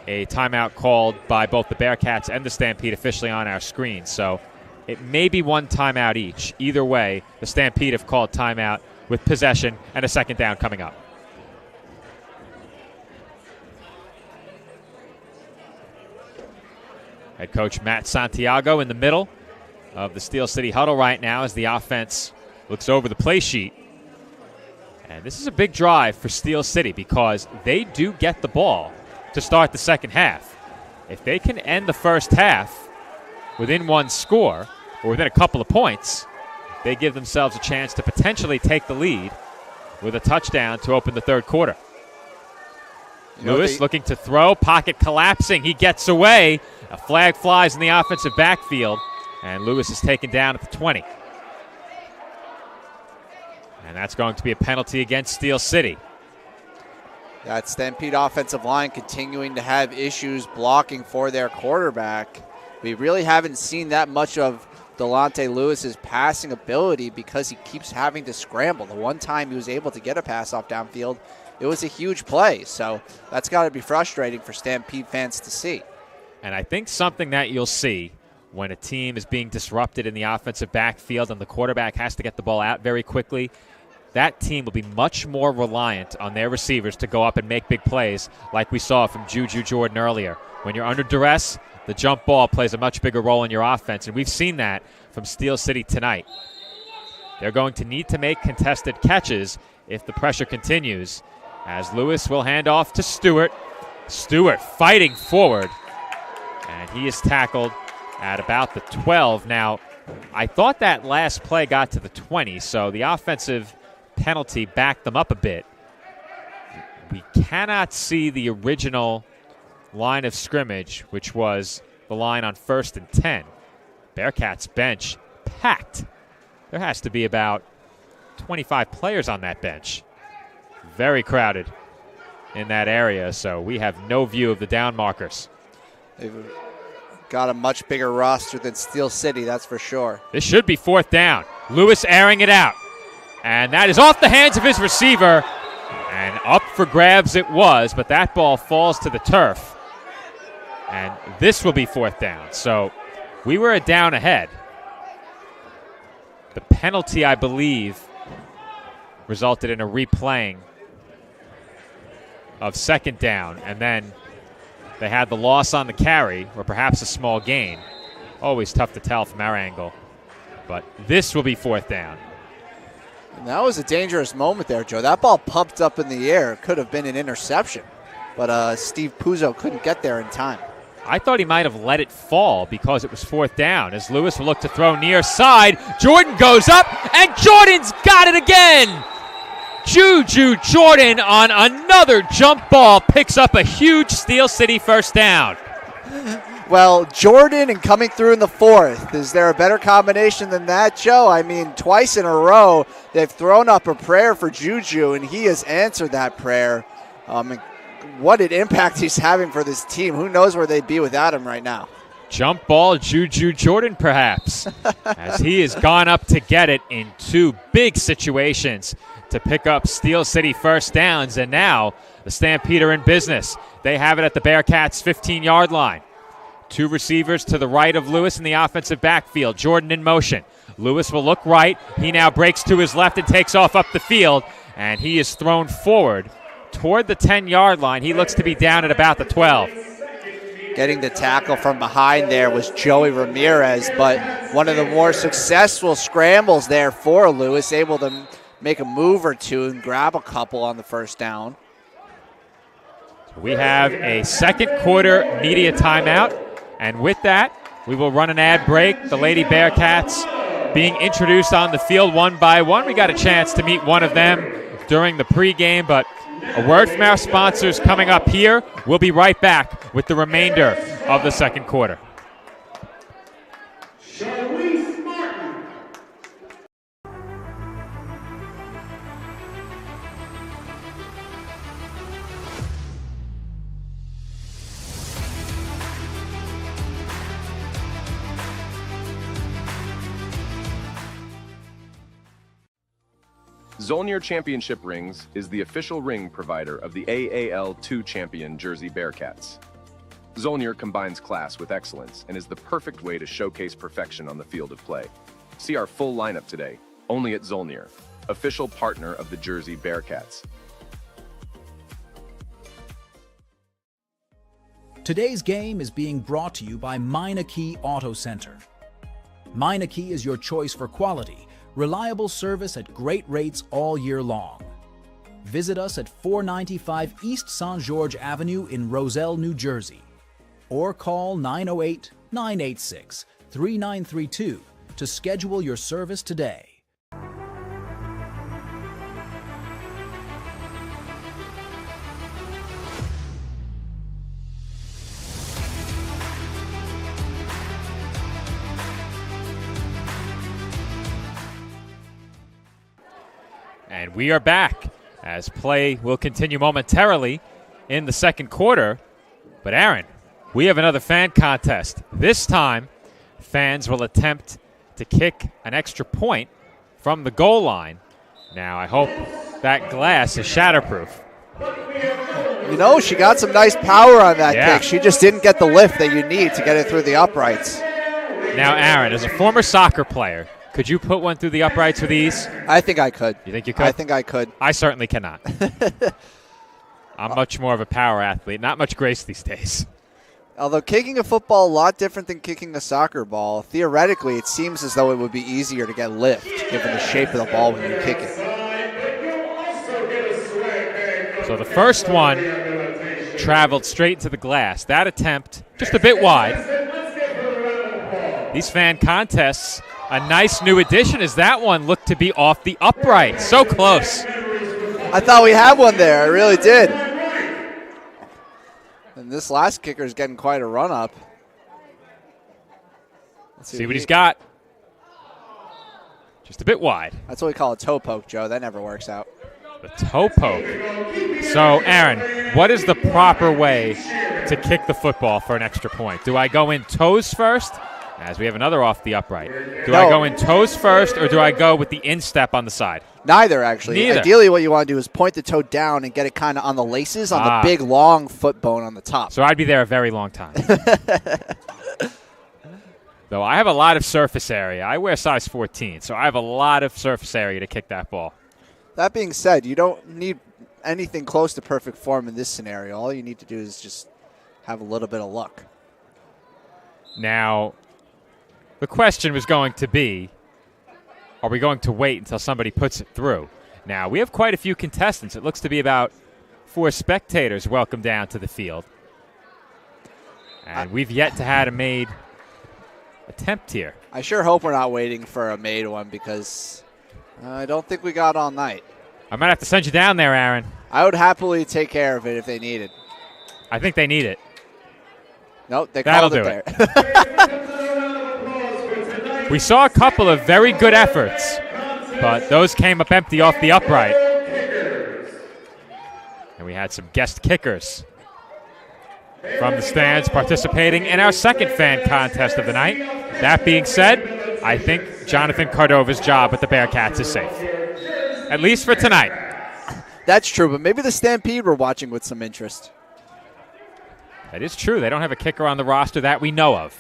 a timeout called by both the Bearcats and the Stampede officially on our screen. So it may be 1 timeout each. Either way, the Stampede have called timeout with possession and a second down coming up. Head coach Matt Santiago in the middle of the Steel City huddle right now as the offense looks over the play sheet. And this is a big drive for Steel City because they do get the ball to start the second half. If they can end the first half within 1 score or within a couple of points, they give themselves a chance to potentially take the lead with a touchdown to open the third quarter. Lewis looking to throw, pocket collapsing. He gets away. A flag flies in the offensive backfield, and Lewis is taken down at the 20. And that's going to be a penalty against Steel City. That Stampede offensive line continuing to have issues blocking for their quarterback. We really haven't seen that much of Delonte Lewis's passing ability because he keeps having to scramble. The one time he was able to get a pass off downfield, it was a huge play. So that's got to be frustrating for Stampede fans to see. And I think something that you'll see when a team is being disrupted in the offensive backfield and the quarterback has to get the ball out very quickly, that team will be much more reliant on their receivers to go up and make big plays like we saw from Juju Jordan earlier. When you're under duress, the jump ball plays a much bigger role in your offense, and we've seen that from Steel City tonight. They're going to need to make contested catches if the pressure continues, as Lewis will hand off to Stewart. Stewart fighting forward, and he is tackled at about the 12. Now, I thought that last play got to the 20, so the offensive penalty backed them up a bit. We cannot see the original line of scrimmage, which was the line on 1st and 10. Bearcats bench packed. There has to be about 25 players on that bench. Very crowded in that area, so we have no view of the down markers. They've got a much bigger roster than Steel City, that's for sure. This should be 4th down. Lewis airing it out. And that is off the hands of his receiver. And up for grabs it was, but that ball falls to the turf. And this will be 4th down. So we were a down ahead. The penalty, I believe, resulted in a replaying of 2nd down. And then they had the loss on the carry, or perhaps a small gain. Always tough to tell from our angle. But this will be 4th down. And that was a dangerous moment there, Joe. That ball pumped up in the air. It could have been an interception. But Steve Puzo couldn't get there in time. I thought he might have let it fall because it was 4th down. As Lewis will look to throw near side, Jordan goes up, and Jordan's got it again! Juju Jordan on another jump ball picks up a huge Steel City 1st down. Well, Jordan and coming through in the 4th. Is there a better combination than that, Joe? I mean, twice in a row, they've thrown up a prayer for Juju, and he has answered that prayer. What an impact he's having for this team. Who knows where they'd be without him right now. Jump ball, Juju Jordan, perhaps, as he has gone up to get it in 2 big situations to pick up Steel City 1st downs. And now the Stampede are in business. They have it at the Bearcats' 15-yard line. 2 receivers to the right of Lewis in the offensive backfield. Jordan in motion. Lewis will look right. He now breaks to his left and takes off up the field. And he is thrown forward toward the 10-yard line. He looks to be down at about the 12. Getting the tackle from behind there was Joey Ramirez, but one of the more successful scrambles there for Lewis, able to make a move or two and grab a couple on the 1st down. We have a 2nd quarter media timeout. And with that, we will run an ad break. The Lady Bearcats being introduced on the field one by one. We got a chance to meet one of them during the pregame, but a word from our sponsors coming up here. We'll be right back with the remainder of the 2nd quarter. Zolnir Championship Rings is the official ring provider of the AAL2 champion Jersey Bearcats. Zolnir combines class with excellence and is the perfect way to showcase perfection on the field of play. See our full lineup today, only at Zolnir, official partner of the Jersey Bearcats. Today's game is being brought to you by Meineke Auto Center. Meineke is your choice for quality, reliable service at great rates all year long. Visit us at 495 East St. George Avenue in Roselle, New Jersey, or call 908-986-3932 to schedule your service today. And we are back as play will continue momentarily in the 2nd quarter. But Aaron, we have another fan contest. This time, fans will attempt to kick an extra point from the goal line. Now, I hope that glass is shatterproof. You know, she got some nice power on that kick. She just didn't get the lift that you need to get it through the uprights. Now, Aaron, as a former soccer player, could you put one through the uprights with ease? I think I could. You think you could? I think I could. I certainly cannot. I'm much more of a power athlete. Not much grace these days. Although kicking a football a lot different than kicking a soccer ball, theoretically it seems as though it would be easier to get lift given the shape of the ball when you kick it. So the first one traveled straight into the glass. That attempt just a bit wide. These fan contests, a nice new addition as that one looked to be off the upright. So close. I thought we had one there. I really did. And this last kicker is getting quite a run up. Let's see what he's got. Just a bit wide. That's what we call a toe poke, Joe. That never works out. The toe poke. So, Aaron, what is the proper way to kick the football for an extra point? Do I go in toes first, as we have another off the upright? Do I go in toes first, or do I go with the instep on the side? Neither, actually. Neither. Ideally, what you want to do is point the toe down and get it kind of on the laces, on the big, long foot bone on the top. So I'd be there a very long time. Though I have a lot of surface area. I wear size 14, so I have a lot of surface area to kick that ball. That being said, you don't need anything close to perfect form in this scenario. All you need to do is just have a little bit of luck. Now, the question was going to be, are we going to wait until somebody puts it through? Now, we have quite a few contestants. It looks to be about 4 spectators welcome down to the field. And we've yet to have a made attempt here. I sure hope we're not waiting for a made one because I don't think we got all night. I might have to send you down there, Aaron. I would happily take care of it if they need it. I think they need it. Nope, they That'll called do it there. We saw a couple of very good efforts, but those came up empty off the upright. And we had some guest kickers from the stands participating in our second fan contest of the night. That being said, I think Jonathan Cordova's job at the Bearcats is safe, at least for tonight. That's true, but maybe the Stampede were watching with some interest. That is true. They don't have a kicker on the roster that we know of.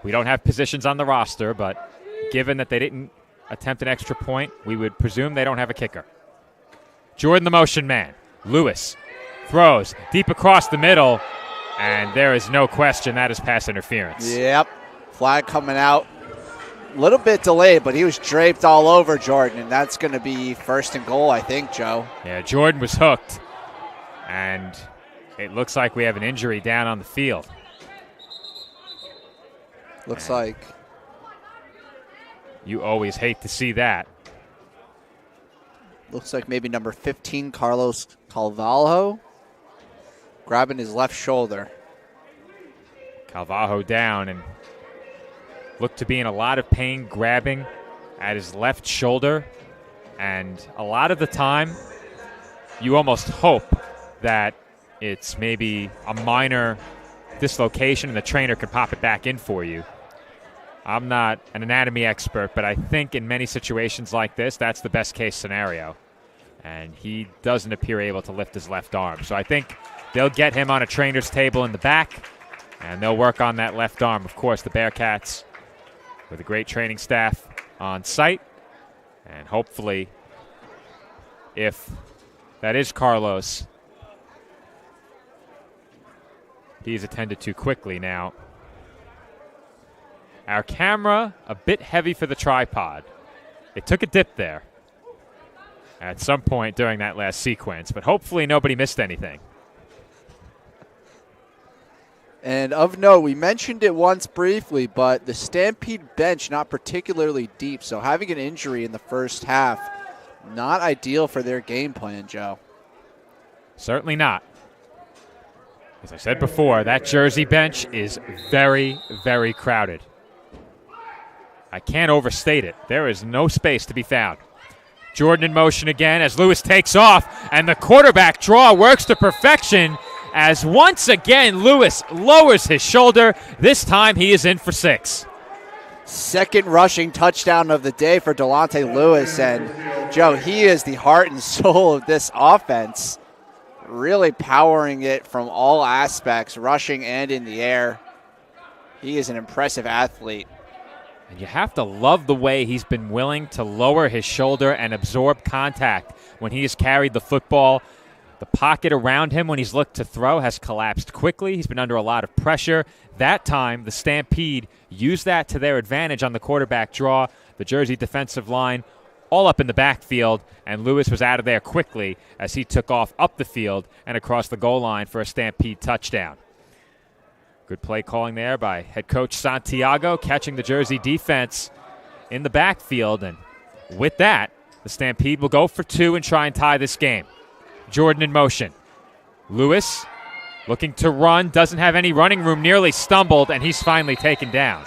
We don't have positions on the roster, but given that they didn't attempt an extra point, we would presume they don't have a kicker. Jordan, the motion man. Lewis throws deep across the middle, and there is no question that is pass interference. Yep. Flag coming out. A little bit delayed, but he was draped all over Jordan, and that's going to be first and goal, I think, Joe. Yeah, Jordan was hooked, and it looks like we have an injury down on the field. Looks like. You always hate to see that. Looks like maybe number 15, Carlos Calvalho, grabbing his left shoulder. Calvalho down and looked to be in a lot of pain, grabbing at his left shoulder. And a lot of the time, you almost hope that it's maybe a minor dislocation and the trainer could pop it back in for you. I'm not an anatomy expert, but I think in many situations like this, that's the best case scenario. And he doesn't appear able to lift his left arm. So I think they'll get him on a trainer's table in the back, and they'll work on that left arm. Of course, the Bearcats with a great training staff on site. And hopefully, if that is Carlos, he's attended to quickly now. Our camera, a bit heavy for the tripod. It took a dip there at some point during that last sequence, but hopefully nobody missed anything. And of note, we mentioned it once briefly, but the Stampede bench not particularly deep, so having an injury in the first half, not ideal for their game plan, Joe. Certainly not. As I said before, that Jersey bench is very, very crowded. I can't overstate it. There is no space to be found. Jordan in motion again as Lewis takes off, and the quarterback draw works to perfection as once again Lewis lowers his shoulder. This time he is in for 6. second rushing touchdown of the day for Delonte Lewis. And, Joe, he is the heart and soul of this offense, really powering it from all aspects, rushing and in the air. He is an impressive athlete. And you have to love the way he's been willing to lower his shoulder and absorb contact when he has carried the football. The pocket around him when he's looked to throw has collapsed quickly. He's been under a lot of pressure. That time, the Stampede used that to their advantage on the quarterback draw. The Jersey defensive line all up in the backfield, and Lewis was out of there quickly as he took off up the field and across the goal line for a Stampede touchdown. Good play calling there by head coach Santiago, catching the Jersey defense in the backfield. And with that, the Stampede will go for 2 and try and tie this game. Jordan in motion. Lewis looking to run, doesn't have any running room, nearly stumbled, and he's finally taken down.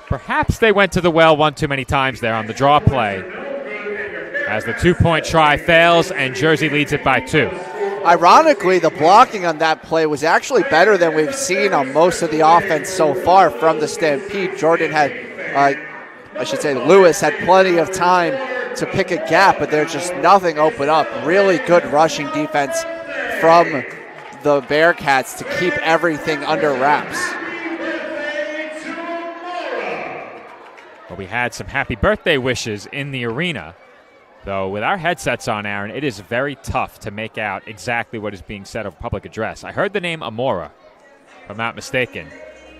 Perhaps they went to the well one too many times there on the draw play as the 2-point try fails and Jersey leads it by 2. Ironically, the blocking on that play was actually better than we've seen on most of the offense so far from the Stampede. Jordan had, Lewis had plenty of time to pick a gap, but there's just nothing open up. Really good rushing defense from the Bearcats to keep everything under wraps. Well, we had some happy birthday wishes in the arena. Though with our headsets on, Aaron, it is very tough to make out exactly what is being said of public address. I heard the name Amora, if I'm not mistaken.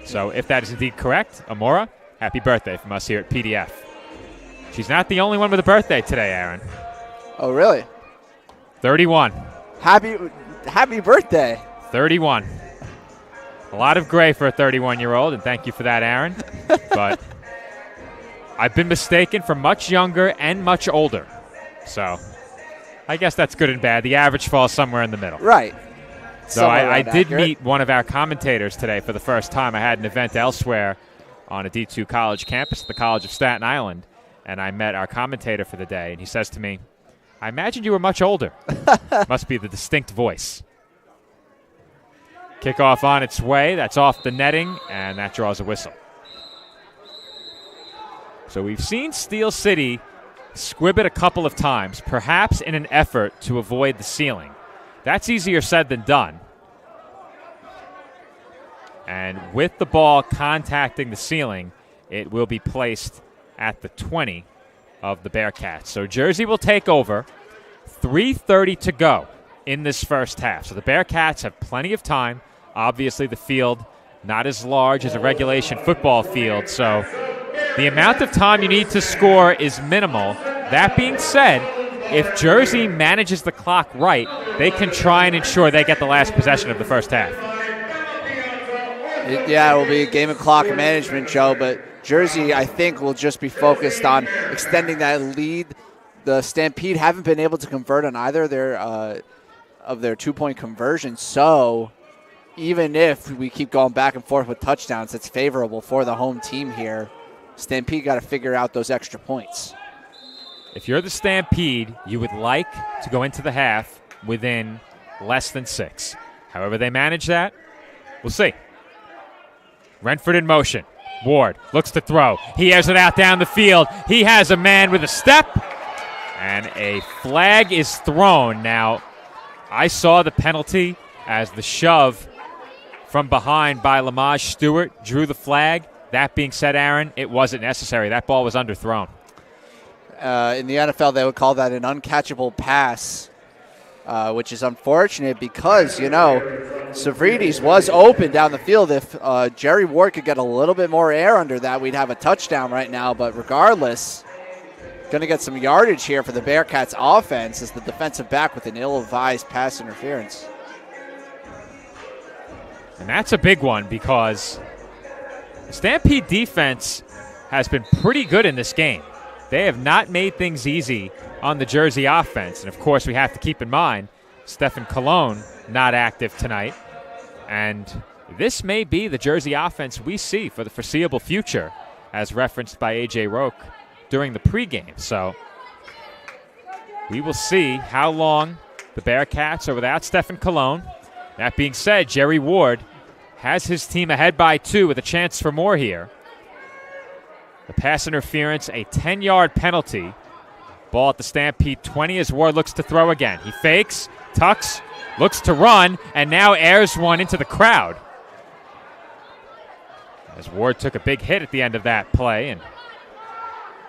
So if that is indeed correct, Amora, happy birthday from us here at PDF. She's not the only one with a birthday today, Aaron. Oh, really? 31. Happy birthday. 31. A lot of gray for a 31-year-old, and thank you for that, Aaron. But I've been mistaken for much younger and much older. So I guess that's good and bad. The average falls somewhere in the middle. Right. So I did meet one of our commentators today for the first time. I had an event elsewhere on a D2 college campus at the College of Staten Island, and I met our commentator for the day, and he says to me, I imagined you were much older. Must be the distinct voice. Kickoff on its way. That's off the netting, and that draws a whistle. So we've seen Steel City squib it a couple of times, perhaps in an effort to avoid the ceiling. That's easier said than done. And with the ball contacting the ceiling, it will be placed at the 20 of the Bearcats. So Jersey will take over. 3:30 to go in this first half. So the Bearcats have plenty of time. Obviously the field not as large as a regulation football field, so the amount of time you need to score is minimal. That being said, if Jersey manages the clock right, they can try and ensure they get the last possession of the first half. Yeah, it will be a game of clock management, Joe, but Jersey, I think, will just be focused on extending that lead. The Stampede haven't been able to convert on either of their 2-point conversions, so even if we keep going back and forth with touchdowns, it's favorable for the home team here. Stampede got to figure out those extra points. If you're the Stampede, you would like to go into the half within less than 6. However they manage that, we'll see. Renford in motion. Ward looks to throw. He has it out down the field. He has a man with a step, and a flag is thrown. Now, I saw the penalty as the shove from behind by Lamaj Stewart drew the flag. That being said, Aaron, it wasn't necessary. That ball was underthrown. In the NFL, they would call that an uncatchable pass, which is unfortunate because, Savridis was open down the field. If Jerry Ward could get a little bit more air under that, we'd have a touchdown right now. But regardless, going to get some yardage here for the Bearcats offense as the defensive back with an ill-advised pass interference. And that's a big one because the Stampede defense has been pretty good in this game. They have not made things easy on the Jersey offense. And, of course, we have to keep in mind Stephen Colon not active tonight. And this may be the Jersey offense we see for the foreseeable future, as referenced by A.J. Roque during the pregame. So we will see how long the Bearcats are without Stephen Colon. That being said, Jerry Ward has his team ahead by 2 with a chance for more here. The pass interference, a 10-yard penalty. Ball at the Stampede 20 as Ward looks to throw again. He fakes, tucks, looks to run, and now airs one into the crowd. As Ward took a big hit at the end of that play, and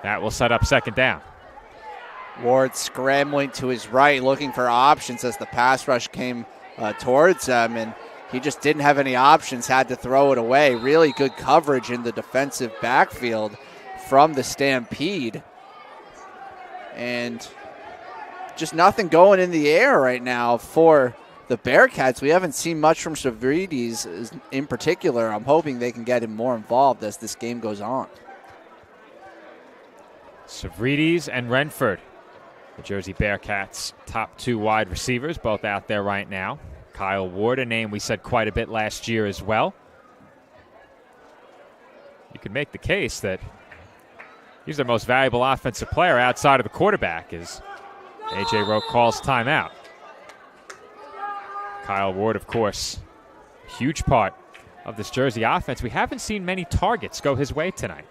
that will set up second down. Ward scrambling to his right, looking for options as the pass rush came towards him, and he just didn't have any options, had to throw it away. Really good coverage in the defensive backfield from the Stampede. And just nothing going in the air right now for the Bearcats. We haven't seen much from Savridis in particular. I'm hoping they can get him more involved as this game goes on. Savridis and Renford, the Jersey Bearcats' top 2 wide receivers, both out there right now. Kyle Ward, a name we said quite a bit last year as well. You could make the case that he's their most valuable offensive player outside of the quarterback as A.J. Rowe calls timeout. Kyle Ward, of course, a huge part of this Jersey offense. We haven't seen many targets go his way tonight.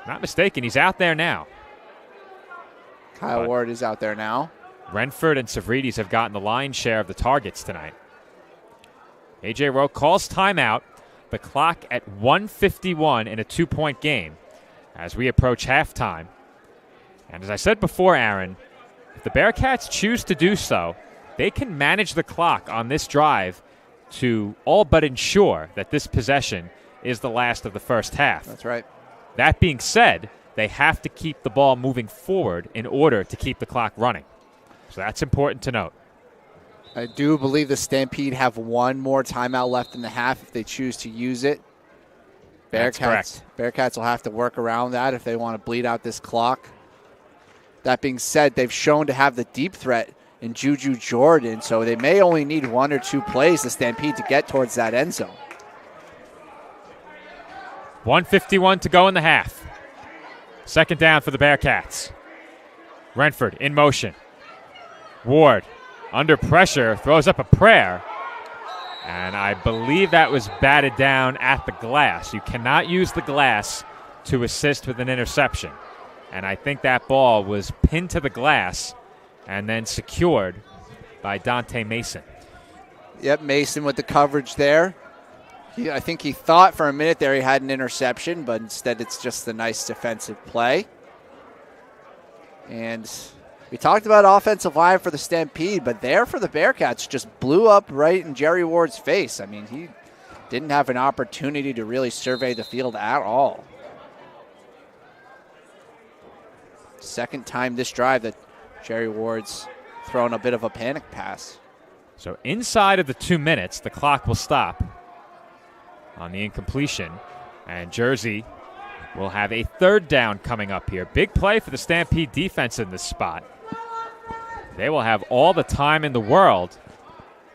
Not mistaken, he's out there now. Kyle Ward is out there now. Renford and Savridis have gotten the lion's share of the targets tonight. A.J. Rowe calls timeout. The clock at 1:51 in a 2-point game as we approach halftime. And as I said before, Aaron, if the Bearcats choose to do so, they can manage the clock on this drive to all but ensure that this possession is the last of the first half. That's right. That being said, they have to keep the ball moving forward in order to keep the clock running. So that's important to note. I do believe the Stampede have one more timeout left in the half if they choose to use it. That's correct. Bearcats will have to work around that if they want to bleed out this clock. That being said, they've shown to have the deep threat in Juju Jordan, so they may only need 1 or 2 plays, the Stampede, to get towards that end zone. 1:51 to go in the half. Second down for the Bearcats. Renford in motion. Ward under pressure, throws up a prayer. And I believe that was batted down at the glass. You cannot use the glass to assist with an interception. And I think that ball was pinned to the glass and then secured by Dante Mason. Yep, Mason with the coverage there. I think he thought for a minute there he had an interception, but instead it's just a nice defensive play. And we talked about offensive line for the Stampede, but there for the Bearcats just blew up right in Jerry Ward's face. I mean, he didn't have an opportunity to really survey the field at all. Second time this drive that Jerry Ward's thrown a bit of a panic pass. So inside of the 2 minutes, the clock will stop on the incompletion, and Jersey will have a third down coming up here. Big play for the Stampede defense in this spot. They will have all the time in the world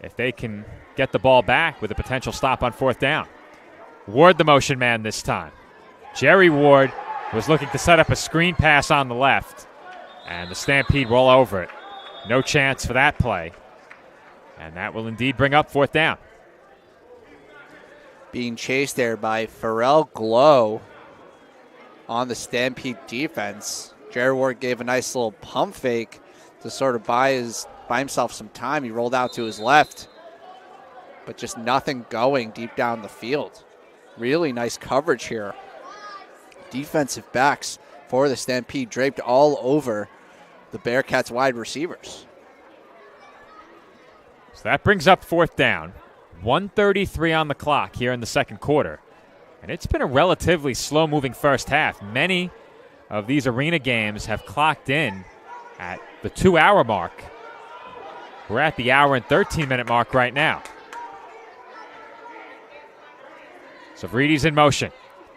if they can get the ball back with a potential stop on fourth down. Ward the motion man this time. Jerry Ward was looking to set up a screen pass on the left, and the Stampede roll over it. No chance for that play, and that will indeed bring up fourth down. Being chased there by Pharrell Glow on the Stampede defense. Jerry Ward gave a nice little pump fake to sort of buy himself some time. He rolled out to his left, but just nothing going deep down the field. Really nice coverage here. Defensive backs for the Stampede draped all over the Bearcats wide receivers. So that brings up fourth down. 1:33 on the clock here in the second quarter. And it's been a relatively slow-moving first half. Many of these arena games have clocked in at the 2-hour mark. We're at the hour and 13-minute mark right now. Savridis in motion.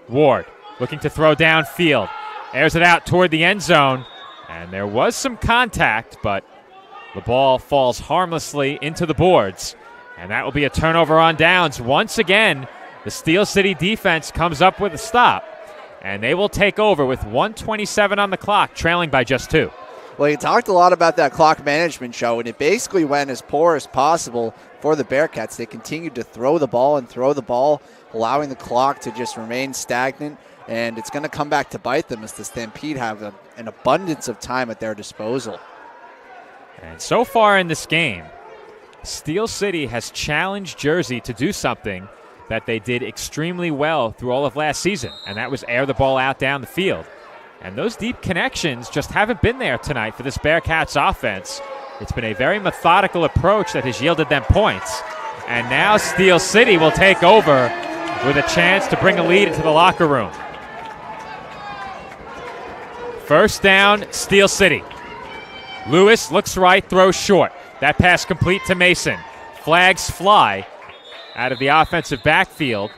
Ward looking to throw downfield. Airs it out toward the end zone. And there was some contact, but the ball falls harmlessly into the boards. And that will be a turnover on downs. Once again, the Steel City defense comes up with a stop. And they will take over with 1:27 on the clock, trailing by just 2. Well, you talked a lot about that clock management show, and it basically went as poor as possible for the Bearcats. They continued to throw the ball and throw the ball, allowing the clock to just remain stagnant and it's going to come back to bite them as the Stampede have an abundance of time at their disposal. And so far in this game, Steel City has challenged Jersey to do something that they did extremely well through all of last season, and that was air the ball out down the field. And those deep connections just haven't been there tonight for this Bearcats offense. It's been a very methodical approach that has yielded them points. And now Steel City will take over with a chance to bring a lead into the locker room. First down, Steel City. Lewis looks right, throws short. That pass complete to Mason. Flags fly out of the offensive backfield.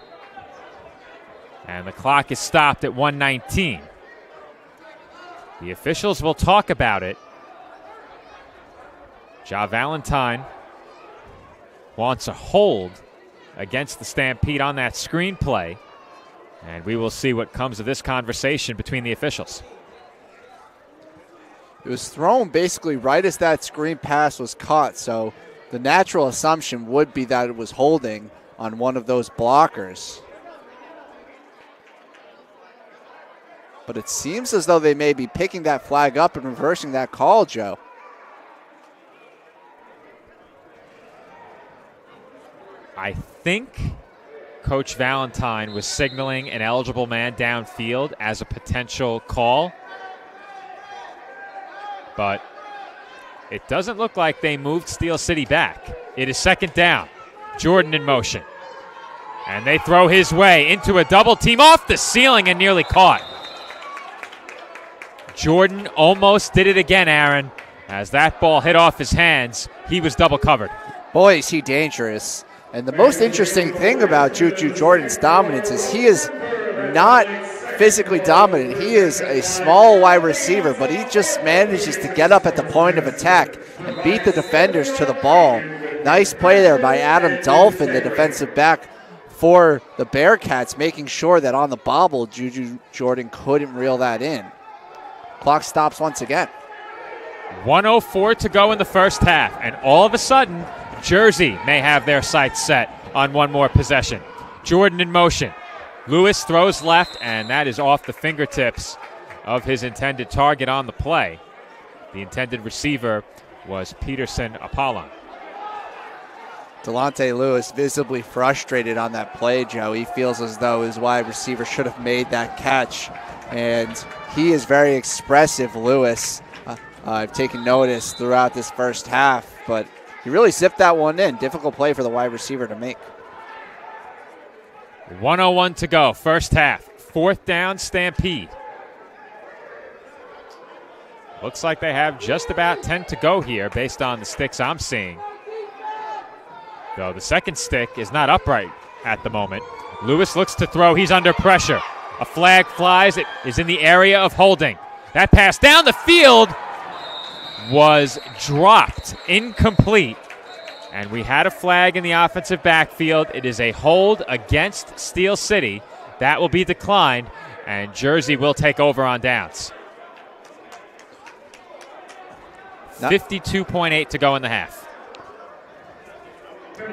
And the clock is stopped at 1:19. The officials will talk about it. Ja Valentine wants a hold against the Stampede on that screen play. And we will see what comes of this conversation between the officials. It was thrown basically right as that screen pass was caught, so the natural assumption would be that it was holding on one of those blockers. But it seems as though they may be picking that flag up and reversing that call, Joe. I think Coach Valentine was signaling an eligible man downfield as a potential call. But it doesn't look like they moved Steel City back. It is second down. Jordan in motion. And they throw his way into a double team off the ceiling and nearly caught. Jordan almost did it again, Aaron. As that ball hit off his hands, he was double covered. Boy, is he dangerous. And the most interesting thing about Juju Jordan's dominance is he is not physically dominant. He is a small wide receiver, but he just manages to get up at the point of attack and beat the defenders to the ball. Nice play there by Adam Dolphin, the defensive back for the Bearcats, making sure that on the bobble, Juju Jordan couldn't reel that in. Clock stops once again. 1:04 to go in the first half, and all of a sudden, Jersey may have their sights set on one more possession. Jordan in motion. Lewis throws left, and that is off the fingertips of his intended target on the play. The intended receiver was Peterson Apollon. Delonte Lewis visibly frustrated on that play, Joe. He feels as though his wide receiver should have made that catch, and he is very expressive, Lewis. I've taken notice throughout this first half, but he really zipped that one in. Difficult play for the wide receiver to make. 1:01 to go, first half. Fourth down, Stampede. Looks like they have just about 10 to go here based on the sticks I'm seeing. Though the second stick is not upright at the moment. Lewis looks to throw. He's under pressure. A flag flies. It is in the area of holding. That pass down the field was dropped, incomplete. And we had a flag in the offensive backfield. It is a hold against Steel City. That will be declined, and Jersey will take over on downs. 52.8 to go in the half.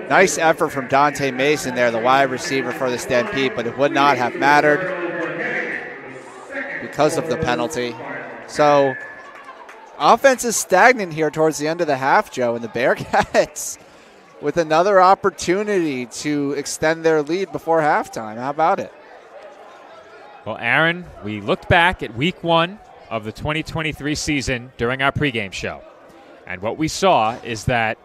Nice effort from Dante Mason there, the wide receiver for the Stampede, but it would not have mattered because of the penalty. So offense is stagnant here towards the end of the half, Joe, and the Bearcats with another opportunity to extend their lead before halftime. How about it? Well, Aaron, we looked back at week 1 of the 2023 season during our pregame show. And what we saw is that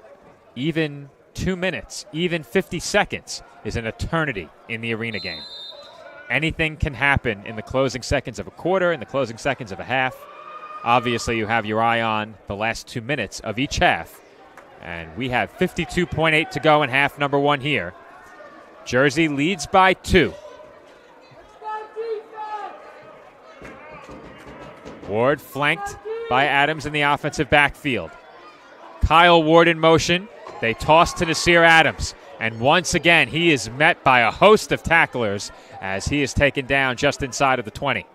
even 2 minutes, even 50 seconds is an eternity in the arena game. Anything can happen in the closing seconds of a quarter, in the closing seconds of a half. Obviously, you have your eye on the last 2 minutes of each half. And we have 52.8 to go in half number 1 here. Jersey leads by 2. Ward flanked by Adams in the offensive backfield. Kyle Ward in motion. They toss to Nasir Adams. And once again, he is met by a host of tacklers as he is taken down just inside of the 20.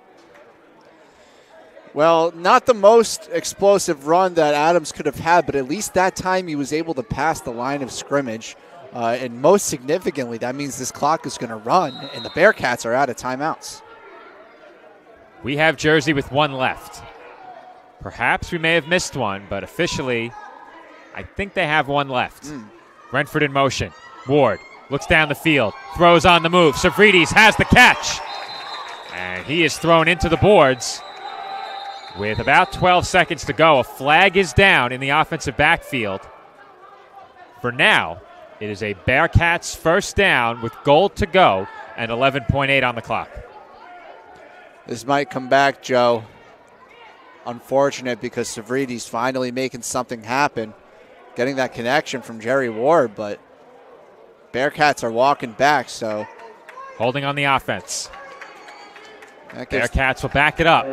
Well, not the most explosive run that Adams could have had, but at least that time he was able to pass the line of scrimmage. And most significantly, that means this clock is going to run, and the Bearcats are out of timeouts. We have Jersey with one left. Perhaps we may have missed one, but officially, I think they have one left. Brentford in motion. Ward looks down the field, throws on the move. Savridis has the catch. And he is thrown into the boards with about 12 seconds to go. A flag is down in the offensive backfield. For now, it is a Bearcats first down with goal to go and 11.8 on the clock. This might come back, Joe. Unfortunate because Savridis finally making something happen, getting that connection from Jerry Ward, but Bearcats are walking back, so. Holding on the offense. Bearcats will back it up.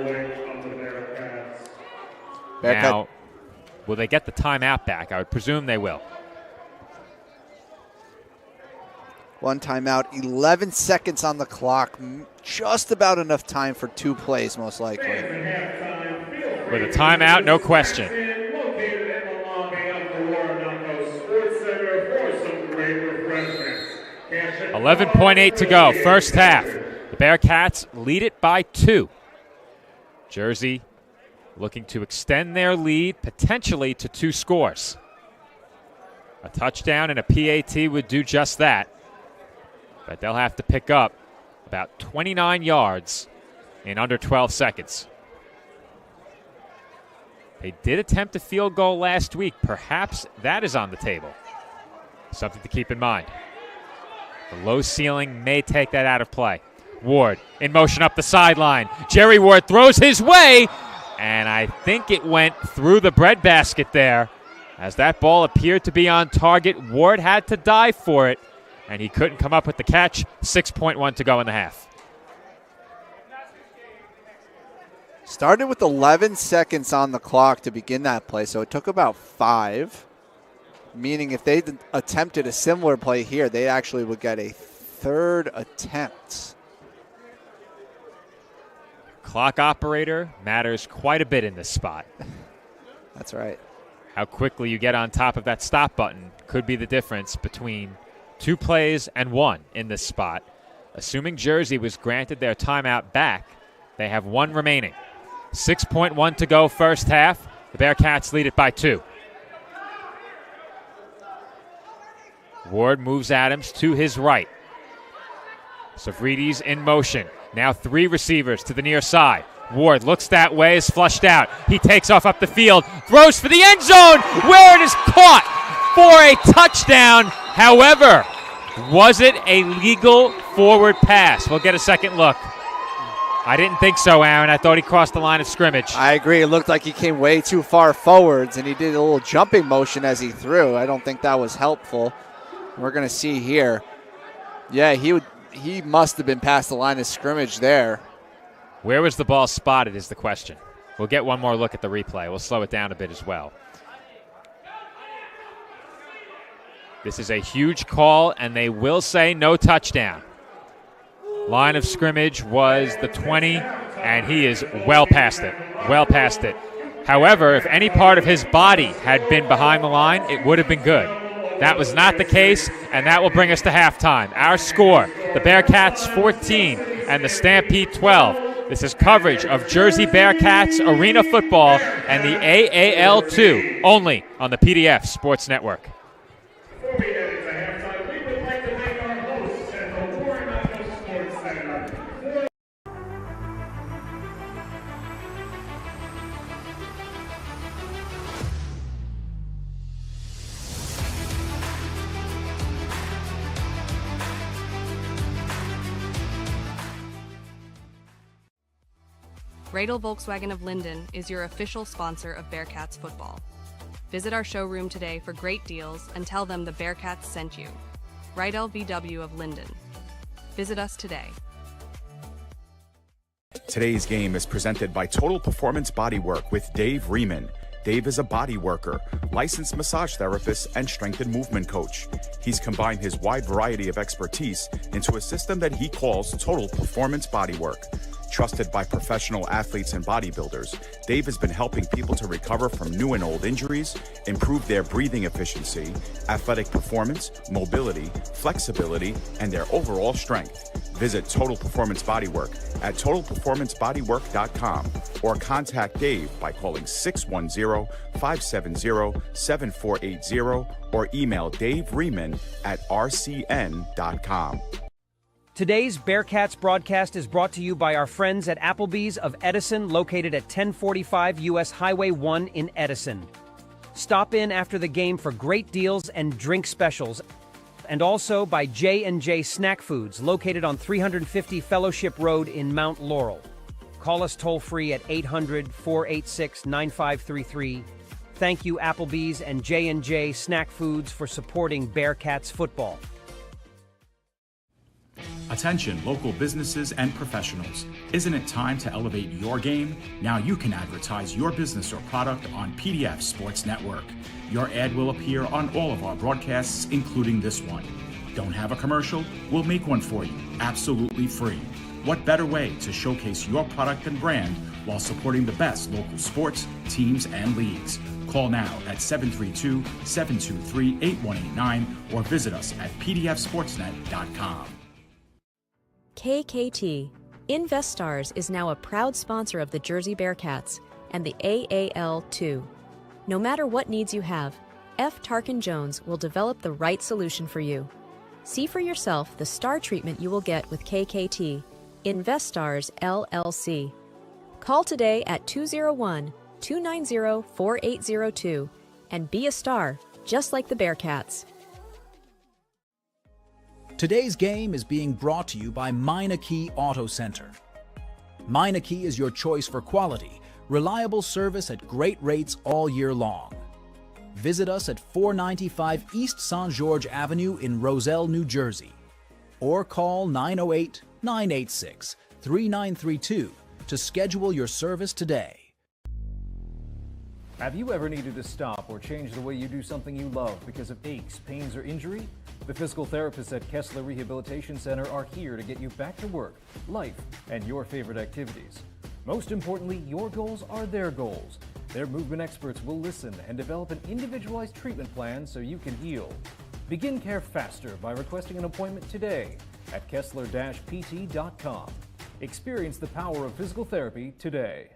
Now, will they get the timeout back? I would presume they will. One timeout, 11 seconds on the clock. Just about enough time for 2 plays, most likely. With a timeout, no question. 11.8 to go, first half. The Bearcats lead it by 2. Jersey looking to extend their lead potentially to 2 scores. A touchdown and a PAT would do just that. But they'll have to pick up about 29 yards in under 12 seconds. They did attempt a field goal last week. Perhaps that is on the table. Something to keep in mind. The low ceiling may take that out of play. Ward in motion up the sideline. Jerry Ward throws his way, and I think it went through the breadbasket there. As that ball appeared to be on target, Ward had to dive for it, and he couldn't come up with the catch. 6.1 to go in the half. Started with 11 seconds on the clock to begin that play, so it took about 5. Meaning if they attempted a similar play here, they actually would get a 3rd attempt. Clock operator matters quite a bit in this spot. That's right. How quickly you get on top of that stop button could be the difference between 2 plays and 1 in this spot. Assuming Jersey was granted their timeout back, they have 1 remaining. 6.1 to go first half. The Bearcats lead it by 2. Ward moves Adams to his right. Savridis in motion. Now 3 receivers to the near side. Ward looks that way, is flushed out. He takes off up the field, throws for the end zone, where it is caught for a touchdown. However, was it a legal forward pass? We'll get a second look. I didn't think so, Aaron. I thought he crossed the line of scrimmage. I agree. It looked like he came way too far forwards, and he did a little jumping motion as he threw. I don't think that was helpful. We're going to see here. Yeah, he must have been past the line of scrimmage there. Where was the ball spotted is the question. We'll get one more look at the replay. We'll slow it down a bit as well. This is a huge call, and they will say no touchdown. Line of scrimmage was the 20, and he is well past it. Well past it. However, if any part of his body had been behind the line, it would have been good. That was not the case, and that will bring us to halftime. Our score, the Bearcats 14 and the Stampede 12. This is coverage of Jersey Bearcats Arena Football and the AAL2, only on the PDF Sports Network. Before we head into halftime, we would like to thank our hosts at the Warren Sports Center. Radel Volkswagen of Linden is your official sponsor of Bearcats football. Visit our showroom today for great deals and tell them the Bearcats sent you. Radel VW of Linden. Visit us today. Today's game is presented by Total Performance Bodywork with Dave Riemann. Dave is a body worker, licensed massage therapist, and strength and movement coach. He's combined his wide variety of expertise into a system that he calls Total Performance Bodywork. Trusted by professional athletes and bodybuilders, Dave has been helping people to recover from new and old injuries, improve their breathing efficiency, athletic performance, mobility, flexibility, and their overall strength. Visit Total Performance Bodywork at totalperformancebodywork.com or contact Dave by calling 610-570-7480 or email daverieman@rcn.com. Today's Bearcats broadcast is brought to you by our friends at Applebee's of Edison, located at 1045 U.S. Highway 1 in Edison. Stop in after the game for great deals and drink specials. And also by J&J Snack Foods, located on 350 Fellowship Road in Mount Laurel. Call us toll-free at 800-486-9533. Thank you, Applebee's and J&J Snack Foods, for supporting Bearcats football. Attention local businesses and professionals. Isn't it time to elevate your game? Now you can advertise your business or product on PDF Sports Network. Your ad will appear on all of our broadcasts, including this one. Don't have a commercial? We'll make one for you, absolutely free. What better way to showcase your product and brand while supporting the best local sports, teams, and leagues? Call now at 732-723-8189 or visit us at pdfsportsnet.com. KKT, InvestStars is now a proud sponsor of the Jersey Bearcats and the AAL2. No matter what needs you have, F. Tarkin Jones will develop the right solution for you. See for yourself the star treatment you will get with KKT, InvestStars LLC. Call today at 201-290-4802 and be a star just like the Bearcats. Today's game is being brought to you by Meineke Auto Center. Meineke is your choice for quality, reliable service at great rates all year long. Visit us at 495 East St. George Avenue in Roselle, New Jersey, or call 908-986-3932 to schedule your service today. Have you ever needed to stop or change the way you do something you love because of aches, pains, or injury? The physical therapists at Kessler Rehabilitation Center are here to get you back to work, life, and your favorite activities. Most importantly, your goals are their goals. Their movement experts will listen and develop an individualized treatment plan so you can heal. Begin care faster by requesting an appointment today at kessler-pt.com. Experience the power of physical therapy today.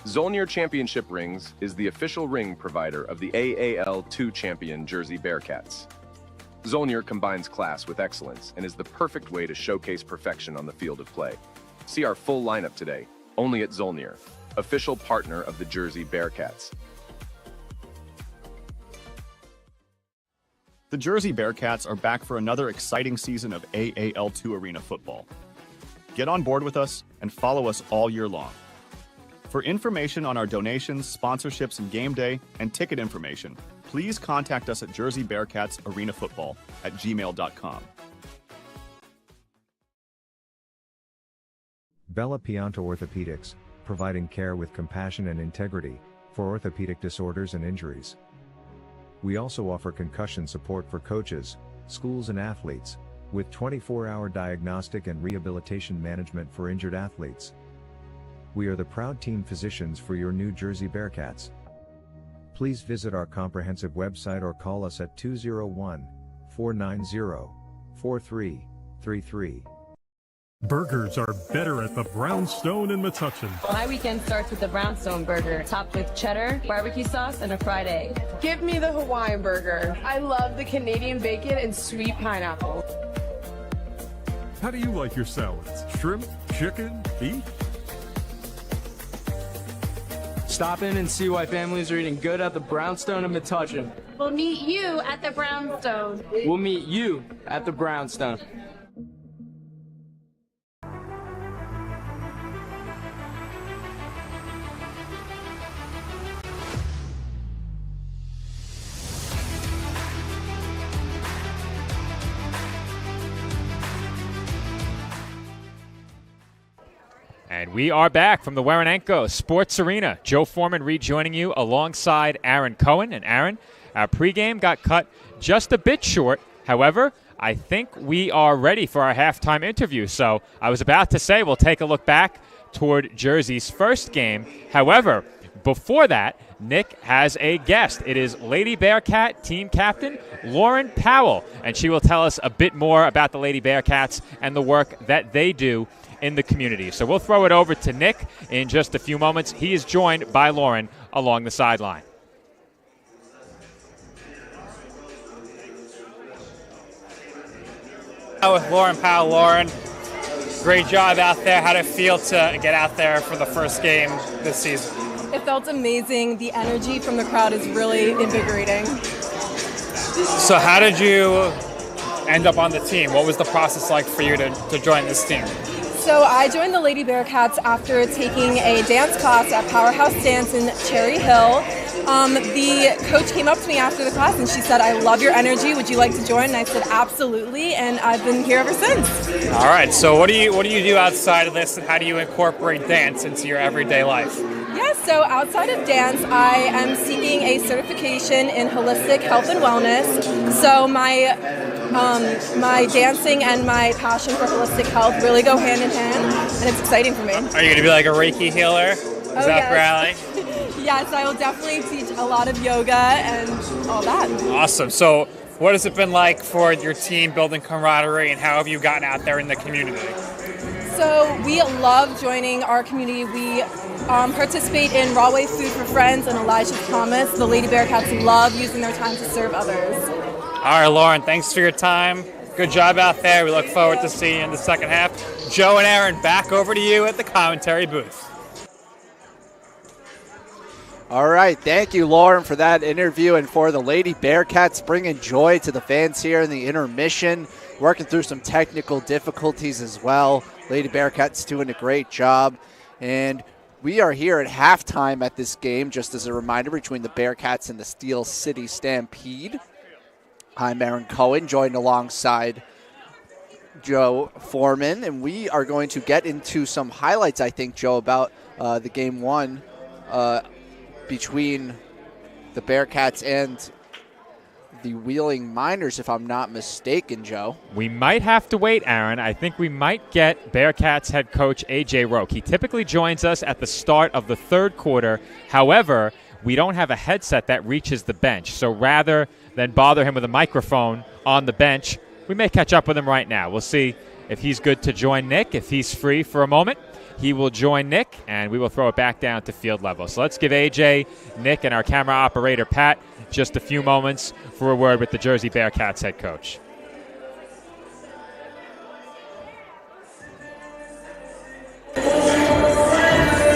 Zolnir Championship Rings is the official ring provider of the AAL2 champion Jersey Bearcats. Zolnir combines class with excellence and is the perfect way to showcase perfection on the field of play. See our full lineup today, only at Zolnir, official partner of the Jersey Bearcats. The Jersey Bearcats are back for another exciting season of AAL2 Arena football. Get on board with us and follow us all year long. For information on our donations, sponsorships, and game day, and ticket information, please contact us at Jersey Bearcats Arena Football at gmail.com. Bella Pianta Orthopedics, providing care with compassion and integrity for orthopedic disorders and injuries. We also offer concussion support for coaches, schools, and athletes, with 24-hour diagnostic and rehabilitation management for injured athletes. We are the proud team physicians for your New Jersey Bearcats. Please visit our comprehensive website or call us at 201-490-4333. Burgers are better at the Brownstone in Metuchen. My weekend starts with the Brownstone burger, topped with cheddar, barbecue sauce, and a fried egg. Give me the Hawaiian burger. I love the Canadian bacon and sweet pineapple. How do you like your salads? Shrimp, chicken, beef? Stop in and see why families are eating good at the Brownstone in Metuchen. We'll meet you at the Brownstone. We'll meet you at the Brownstone. And we are back from the Waranenko Sports Arena. Joe Foreman rejoining you alongside Aaron Cohen. And Aaron, our pregame got cut just a bit short. However, I think we are ready for our halftime interview. So I was about to say we'll take a look back toward Jersey's first game. However, before that, Nick has a guest. It is Lady Bearcat team captain Lauren Powell, and she will tell us a bit more about the Lady Bearcats and the work that they do in the community. So we'll throw it over to Nick in just a few moments. He is joined by Lauren along the sideline. With Lauren Powell. Lauren, great job out there. How did it feel to get out there for the first game this season? It felt amazing. The energy from the crowd is really invigorating. So how did you end up on the team? What was the process like for you to join this team? So I joined the Lady Bearcats after taking a dance class at Powerhouse Dance in Cherry Hill. The coach came up to me after the class and she said, "I love your energy. Would you like to join?" And I said, "Absolutely." And I've been here ever since. All right. So what do you do outside of this, and how do you incorporate dance into your everyday life? Yeah, so outside of dance, I am seeking a certification in holistic health and wellness. So my dancing and my passion for holistic health really go hand in hand, and it's exciting for me. Are you going to be like a Reiki healer? Is that rally? Yes, I will definitely teach a lot of yoga and all that. Awesome. So what has it been like for your team building camaraderie, and how have you gotten out there in the community? So we love joining our community. We participate in Rawway Food for Friends and Elijah's Promise. The Lady Bearcats love using their time to serve others. All right, Lauren, thanks for your time. Good job out there. We look forward to seeing you in the second half. Joe and Aaron, back over to you at the commentary booth. All right, thank you, Lauren, for that interview and for the Lady Bearcats bringing joy to the fans here in the intermission, working through some technical difficulties as well. Lady Bearcats doing a great job, and we are here at halftime at this game, just as a reminder, between the Bearcats and the Steel City Stampede. I'm Aaron Cohen, joined alongside Joe Foreman, and we are going to get into some highlights, I think, Joe, about the game one between the Bearcats and the Wheeling Miners, if I'm not mistaken, Joe. We might have to wait, Aaron. I think we might get Bearcats head coach A.J. Roque. He typically joins us at the start of the third quarter. However, we don't have a headset that reaches the bench. So rather than bother him with a microphone on the bench, we may catch up with him right now. We'll see if he's good to join Nick. If he's free for a moment, he will join Nick, and we will throw it back down to field level. So let's give AJ, Nick, and our camera operator, Pat, just a few moments for a word with the Jersey Bearcats head coach.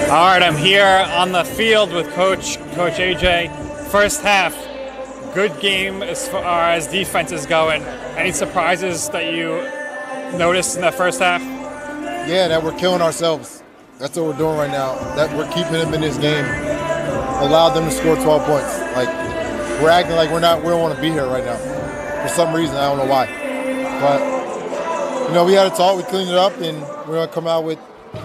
All right, I'm here on the field with Coach AJ. First half, good game as far as defense is going. Any surprises that you noticed in the first half? Yeah, that we're killing ourselves. That's what we're doing right now. That we're keeping them in this game. Allowed them to score 12 points. Like, we're acting like we don't want to be here right now. For some reason, I don't know why. But, we had a talk, we cleaned it up, and we're going to come out with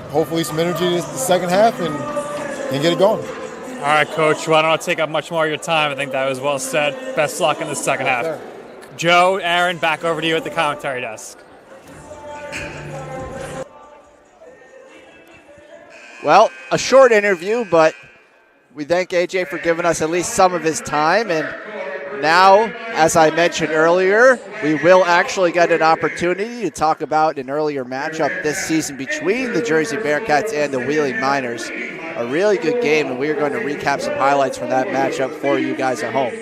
hopefully some energy this the second half and get it going. All right, Coach. Well, I don't want to take up much more of your time. I think that was well said. Best luck in the second half. Sir. Joe, Aaron, back over to you at the commentary desk. Well, a short interview, but we thank AJ for giving us at least some of his time. And now, as I mentioned earlier, we will actually get an opportunity to talk about an earlier matchup this season between the Jersey Bearcats and the Wheeling Miners. A really good game, and we are going to recap some highlights from that matchup for you guys at home.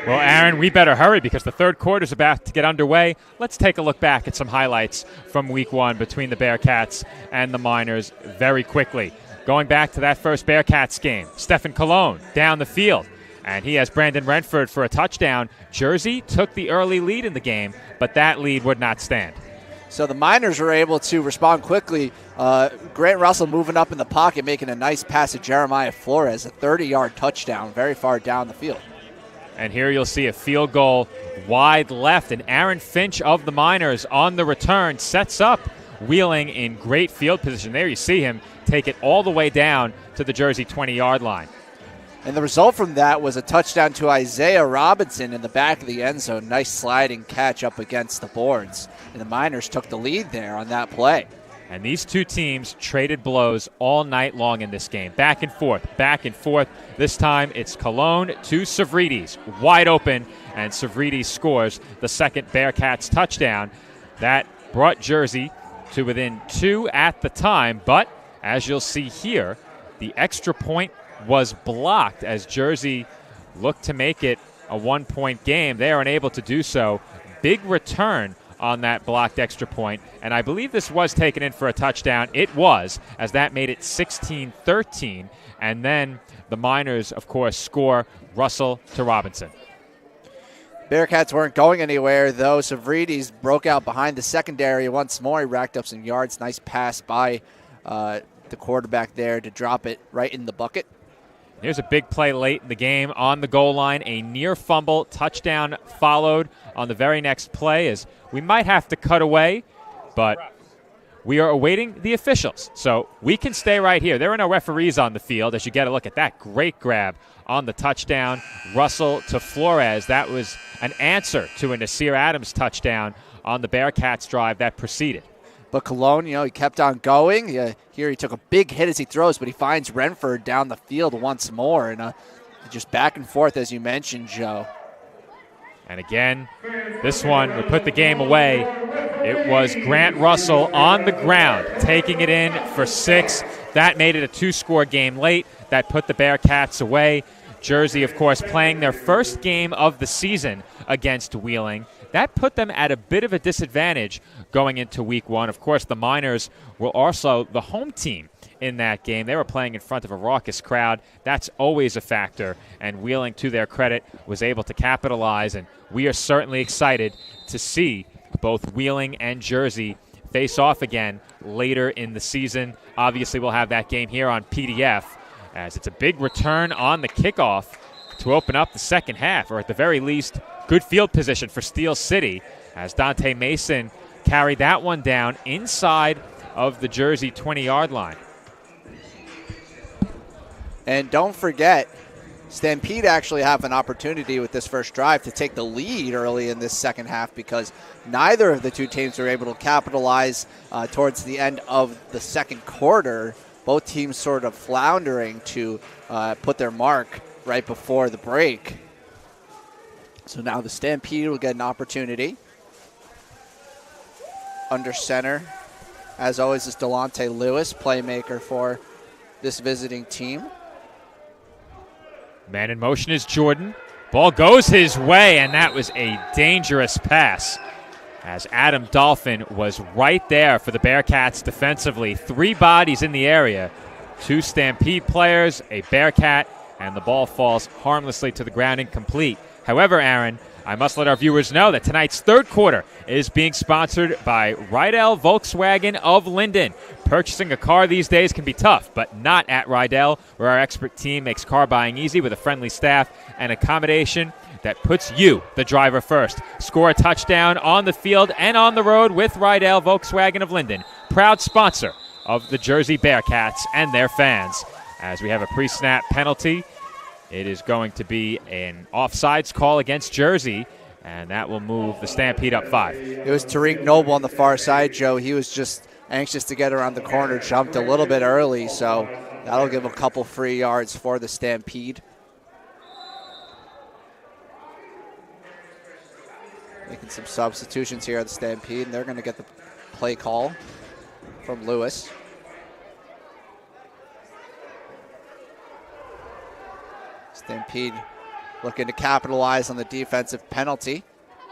Well, Aaron, we better hurry because the third quarter is about to get underway. Let's take a look back at some highlights from week one between the Bearcats and the Miners very quickly. Going back to that first Bearcats game, Stephen Colon down the field, and he has Brandon Renford for a touchdown. Jersey took the early lead in the game, but that lead would not stand. So the Miners were able to respond quickly. Grant Russell moving up in the pocket, making a nice pass to Jeremiah Flores, a 30-yard touchdown, very far down the field. And here you'll see a field goal wide left, and Aaron Finch of the Miners on the return sets up Wheeling in great field position. There you see him take it all the way down to the Jersey 20-yard line. And the result from that was a touchdown to Isaiah Robinson in the back of the end zone. Nice sliding catch up against the boards. And the Miners took the lead there on that play. And these two teams traded blows all night long in this game. Back and forth, back and forth. This time it's Cologne to Savridis. Wide open, and Savridis scores the second Bearcats touchdown. That brought Jersey to within 2 at the time. But as you'll see here, the extra point was blocked as Jersey looked to make it a 1-point game. They are unable to do so. Big return on that blocked extra point, and I believe this was taken in for a touchdown. It was, as that made it 16-13, and then the Miners, of course, score Russell to Robinson. Bearcats weren't going anywhere, though. Savridis broke out behind the secondary once more. He racked up some yards. Nice pass by the quarterback there to drop it right in the bucket. Here's a big play late in the game on the goal line. A near fumble touchdown followed on the very next play, as we might have to cut away, but we are awaiting the officials. So we can stay right here. There are no referees on the field as you get a look at that great grab on the touchdown. Russell to Flores. That was an answer to a Nasir Adams touchdown on the Bearcats drive that preceded. But Cologne, he kept on going. Here he took a big hit as he throws, but he finds Renford down the field once more. And just back and forth, as you mentioned, Joe. And again, this one would put the game away. It was Grant Russell on the ground, taking it in for 6. That made it a 2-score game late. That put the Bearcats away. Jersey, of course, playing their first game of the season against Wheeling. That put them at a bit of a disadvantage going into week 1. Of course, the Miners were also the home team in that game. They were playing in front of a raucous crowd. That's always a factor, and Wheeling, to their credit, was able to capitalize, and we are certainly excited to see both Wheeling and Jersey face off again later in the season. Obviously, we'll have that game here on PDF, as it's a big return on the kickoff to open up the second half, or at the very least, good field position for Steel City, as Dante Mason carried that one down inside of the Jersey 20-yard line. And don't forget, Stampede actually have an opportunity with this first drive to take the lead early in this second half, because neither of the two teams were able to capitalize towards the end of the second quarter. Both teams sort of floundering to put their mark right before the break. So now the Stampede will get an opportunity. Under center, as always, is Delonte Lewis, playmaker for this visiting team. Man in motion is Jordan. Ball goes his way, and that was a dangerous pass, as Adam Dolphin was right there for the Bearcats defensively. 3 bodies in the area, 2 Stampede players, a Bearcat, and the ball falls harmlessly to the ground incomplete. However, Aaron, I must let our viewers know that tonight's third quarter is being sponsored by Rydell Volkswagen of Linden. Purchasing a car these days can be tough, but not at Rydell, where our expert team makes car buying easy with a friendly staff and accommodation that puts you, the driver, first. Score a touchdown on the field and on the road with Rydell Volkswagen of Linden, proud sponsor of the Jersey Bearcats and their fans. As we have a pre-snap penalty, it is going to be an offsides call against Jersey, and that will move the Stampede up 5. It was Tariq Noble on the far side, Joe. He was just anxious to get around the corner, jumped a little bit early, so that'll give a couple free yards for the Stampede. Making some substitutions here at the Stampede, and they're going to get the play call from Lewis. Stampede looking to capitalize on the defensive penalty.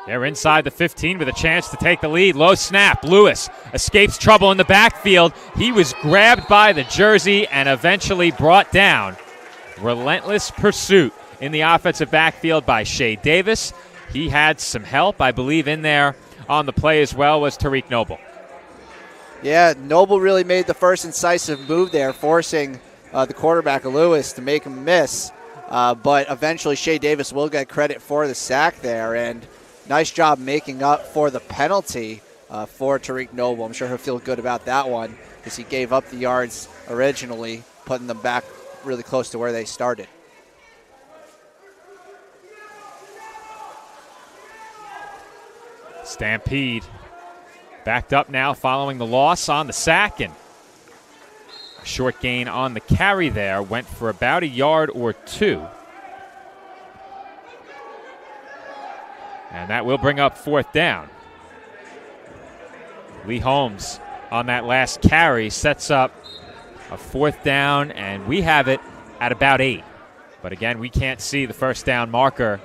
They're inside the 15 with a chance to take the lead. Low snap. Lewis escapes trouble in the backfield. He was grabbed by the jersey and eventually brought down. Relentless pursuit in the offensive backfield by Shea Davis. He had some help, I believe, in there on the play as well was Tariq Noble. Yeah, Noble really made the first incisive move there, forcing the quarterback, Lewis, to make him miss. But eventually Shea Davis will get credit for the sack there, and nice job making up for the penalty for Tariq Noble. I'm sure he'll feel good about that one because he gave up the yards originally, putting them back really close to where they started. Stampede backed up now following the loss on the sack, and a short gain on the carry there. Went for about a yard or two. And that will bring up fourth down. Lee Holmes on that last carry sets up a fourth down, and we have it at about 8. But again, we can't see the first down marker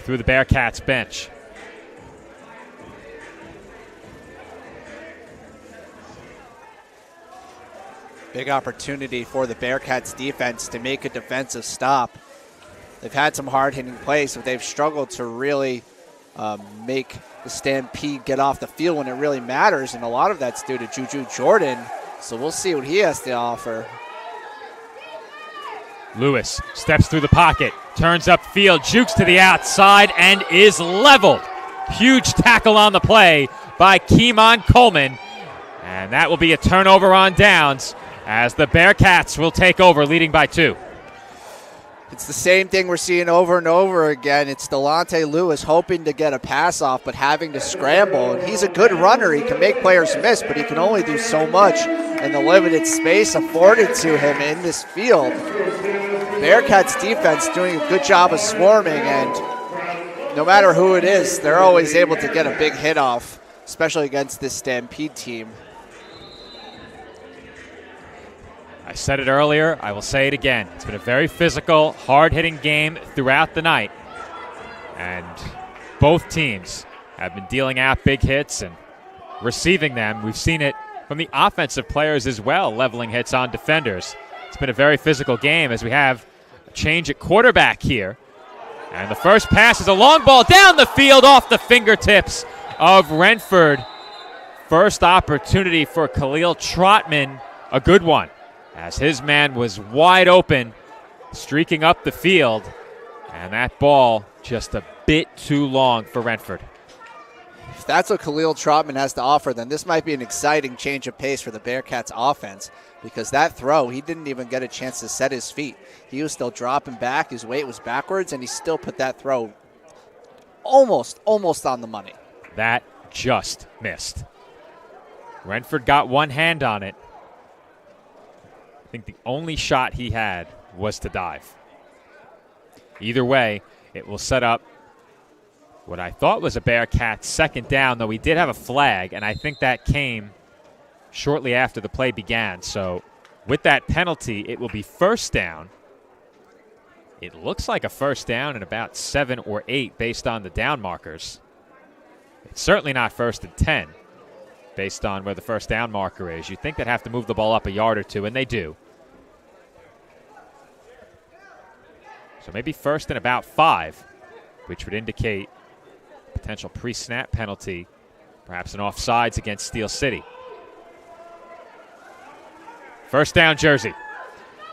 through the Bearcats bench. Big opportunity for the Bearcats defense to make a defensive stop. They've had some hard-hitting plays, but they've struggled to really make the Stampede get off the field when it really matters, and a lot of that's due to Juju Jordan, so we'll see what he has to offer. Lewis steps through the pocket, turns upfield, jukes to the outside, and is leveled. Huge tackle on the play by Keemon Coleman, and that will be a turnover on downs as the Bearcats will take over, leading by 2. It's the same thing we're seeing over and over again. It's Delonte Lewis hoping to get a pass off, but having to scramble. And he's a good runner. He can make players miss, but he can only do so much in the limited space afforded to him in this field. Bearcats defense doing a good job of swarming, and no matter who it is, they're always able to get a big hit off, especially against this Stampede team. I said it earlier, I will say it again. It's been a very physical, hard-hitting game throughout the night. And both teams have been dealing out big hits and receiving them. We've seen it from the offensive players as well, leveling hits on defenders. It's been a very physical game as we have a change at quarterback here. And the first pass is a long ball down the field off the fingertips of Renford. First opportunity for Khalil Trotman, a good one, as his man was wide open, streaking up the field, and that ball just a bit too long for Renford. If that's what Khalil Trotman has to offer, then this might be an exciting change of pace for the Bearcats offense, because that throw, he didn't even get a chance to set his feet. He was still dropping back, his weight was backwards, and he still put that throw almost on the money. That just missed. Renford got one hand on it. I think the only shot he had was to dive. Either way, it will set up what I thought was a Bearcats second down, though he did have a flag, and I think that came shortly after the play began. So with that penalty, it will be first down. It looks like a first down in about 7 or 8 based on the down markers. It's certainly not first and 10. Based on where the first down marker is. You'd think they'd have to move the ball up a yard or two, and they do. So maybe first and about 5, which would indicate potential pre-snap penalty, perhaps an offsides against Steel City. First down, Jersey.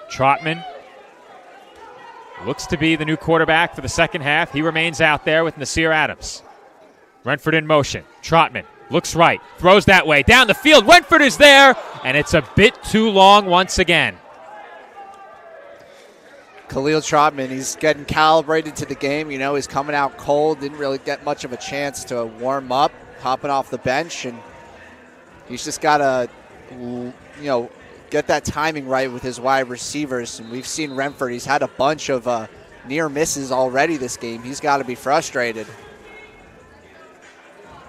Trotman looks to be the new quarterback for the second half. He remains out there with Nasir Adams. Renford in motion. Trotman looks right, throws that way, down the field. Renford is there, and it's a bit too long once again. Khalil Trotman, he's getting calibrated to the game. You know, he's coming out cold, didn't really get much of a chance to warm up, hopping off the bench, and he's just got to, get that timing right with his wide receivers. And we've seen Renford, he's had a bunch of near misses already this game. He's got to be frustrated.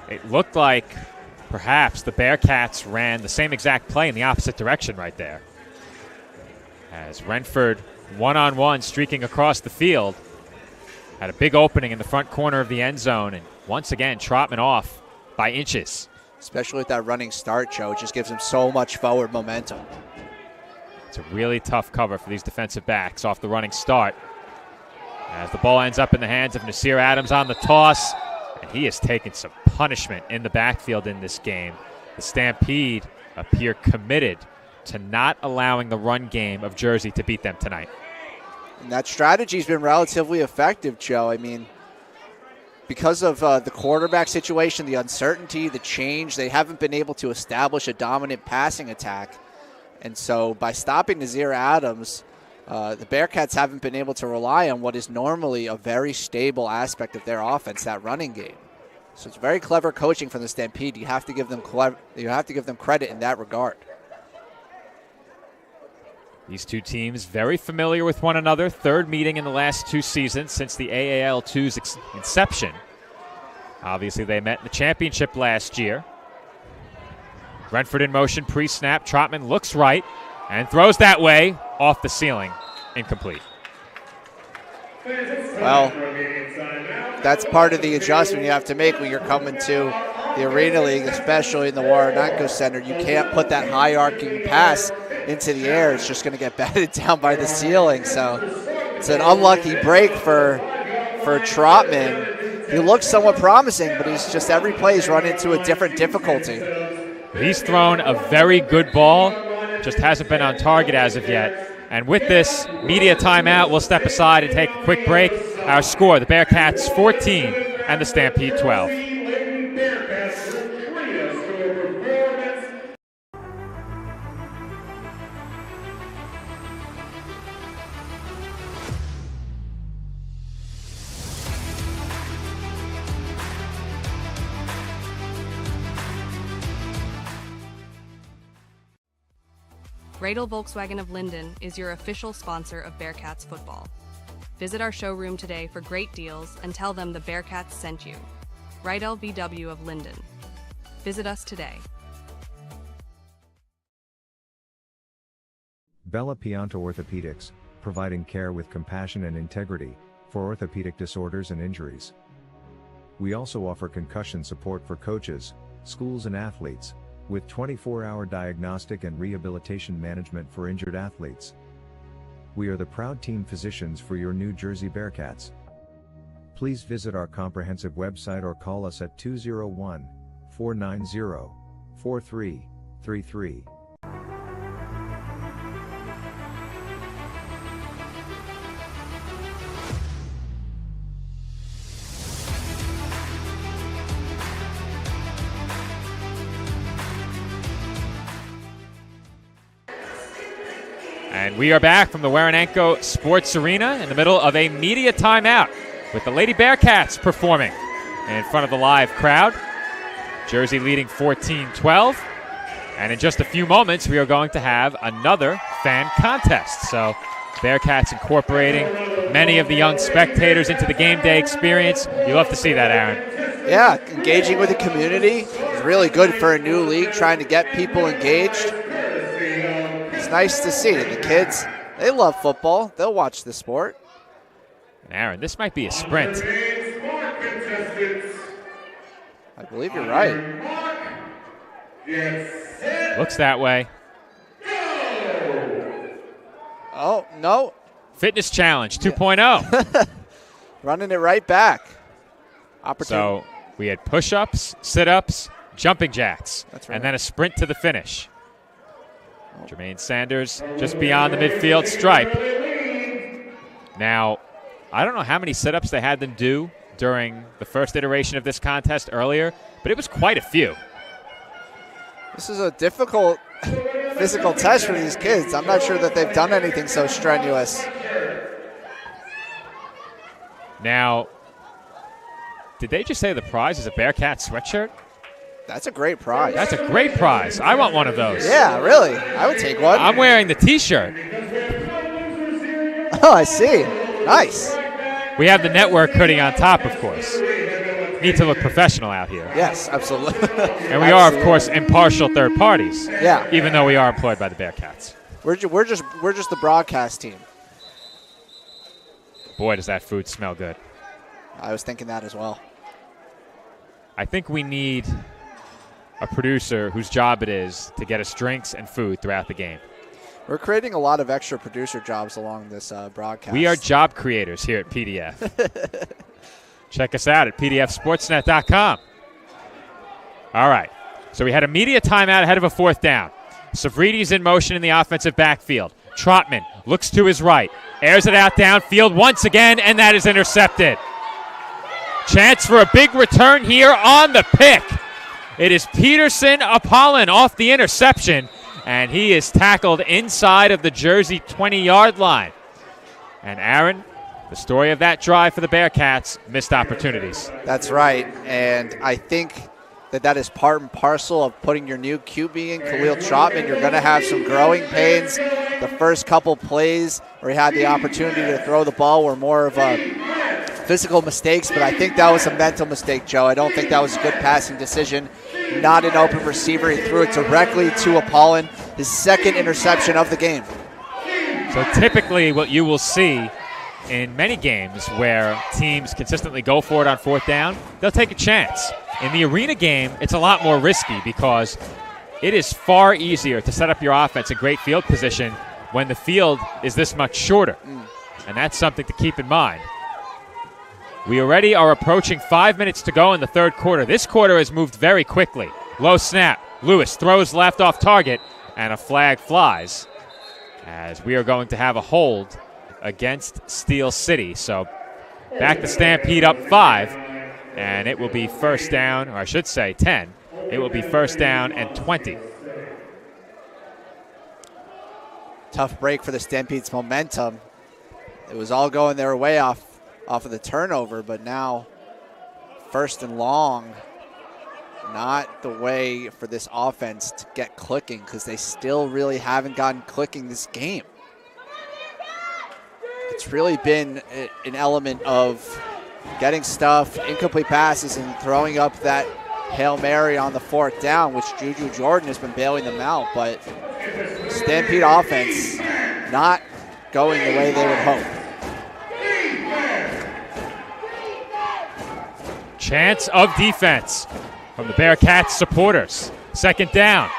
It looked like perhaps the Bearcats ran the same exact play in the opposite direction right there. As Renford, one-on-one, streaking across the field, had a big opening in the front corner of the end zone, and once again, Trotman off by inches. Especially with that running start, Joe, it just gives him so much forward momentum. It's a really tough cover for these defensive backs off the running start. As the ball ends up in the hands of Nasir Adams on the toss, and he has taken some punishment in the backfield in this game. The Stampede appear committed to not allowing the run game of Jersey to beat them tonight. And that strategy's been relatively effective, Joe. I mean, because of the quarterback situation, the uncertainty, the change, they haven't been able to establish a dominant passing attack. And so by stopping Nasir Adams, the Bearcats haven't been able to rely on what is normally a very stable aspect of their offense, that running game. So it's very clever coaching from the Stampede. You have to give them credit in that regard. These two teams very familiar with one another. Third meeting in the last 2 seasons since the AAL2's inception. Obviously, they met in the championship last year. Brentford in motion, pre-snap. Trotman looks right and throws that way, off the ceiling, incomplete. Well, that's part of the adjustment you have to make when you're coming to the Arena League, especially in the Waranenko Center. You can't put that high arcing pass into the air. It's just going to get batted down by the ceiling. So it's an unlucky break for Trotman. He looks somewhat promising, but he's just every play he's run into a different difficulty. He's thrown a very good ball, just hasn't been on target as of yet. And with this media timeout, we'll step aside and take a quick break. Our score, the Bearcats 14 and the Stampede 12. Radel Volkswagen of Linden is your official sponsor of Bearcats football. Visit our showroom today for great deals and tell them the Bearcats sent you. Radel VW of Linden. Visit us today. Bella Pianto Orthopedics, providing care with compassion and integrity for orthopedic disorders and injuries. We also offer concussion support for coaches, schools and athletes, with 24-hour diagnostic and rehabilitation management for injured athletes. We are the proud team physicians for your New Jersey Bearcats. Please visit our comprehensive website or call us at 201-490-4333. And we are back from the Waranenko Sports Arena in the middle of a media timeout with the Lady Bearcats performing in front of the live crowd. Jersey leading 14-12. And in just a few moments, we are going to have another fan contest. So Bearcats incorporating many of the young spectators into the game day experience. You love to see that, Aaron. Yeah, engaging with the community is really good for a new league, trying to get people engaged. It's nice to see. The kids, they love football. They'll watch the sport. And Aaron, this might be a sprint. I believe you're right. Looks that way. Oh, no. Fitness challenge 2.0. Running it right back. So we had push-ups, sit-ups, jumping jacks, That's right. and then a sprint to the finish. Jermaine Sanders just beyond the midfield stripe. Now, I don't know how many sit-ups they had them do during the first iteration of this contest earlier, but it was quite a few. This is a difficult physical test for these kids. I'm not sure that they've done anything so strenuous. Now, did they just say the prize is a Bearcat sweatshirt? That's a great prize. That's a great prize. I want one of those. Yeah, really. I would take one. I'm wearing the T-shirt. Oh, I see. Nice. We have the network hoodie on top, of course. Need to look professional out here. Yes, absolutely. And we are, of course, impartial third parties. Yeah. Even though we are employed by the Bearcats. We're just the broadcast team. Boy, does that food smell good. I was thinking that as well. I think we need a producer whose job it is to get us drinks and food throughout the game. We're creating a lot of extra producer jobs along this broadcast. We are job creators here at PDF. Check us out at pdfsportsnet.com. All right. So we had a media timeout ahead of a fourth down. Savrides in motion in the offensive backfield. Trotman looks to his right, airs it out downfield once again, and that is intercepted. Chance for a big return here on the pick. It is Peterson Apollon off the interception, and he is tackled inside of the Jersey 20-yard line. And Aaron, The story of that drive for the Bearcats, missed opportunities. That's right, and I think that is part and parcel of putting your new QB in, Khalil Trotman. You're going to have some growing pains. The first couple plays where he had the opportunity to throw the ball were more of physical mistakes, but I think that was a mental mistake, Joe. I don't think that was a good passing decision. Not an open receiver. He threw it directly to Apollon, his second interception of the game. So typically what you will see in many games where teams consistently go for it on fourth down, they'll take a chance. In the arena game, it's a lot more risky because it is far easier to set up your offense in great field position when the field is this much shorter. And that's something to keep in mind. We already are approaching 5 minutes to go in the third quarter. This quarter has moved very quickly. Low snap. Lewis throws left off target, and a flag flies as we are going to have a hold against Steel City. So back to Stampede up 5. And it will be first down, or I should say 10. It will be first down and 20. Tough break for the Stampede's momentum. It was all going their way off of the turnover, but now first and long, not the way for this offense to get clicking because they still really haven't gotten clicking this game. It's really been an element of getting stuff, incomplete passes, and throwing up that Hail Mary on the fourth down, which Juju Jordan has been bailing them out. But Stampede offense not going the way they would hope. Chance of defense from the Bearcats supporters. Second down.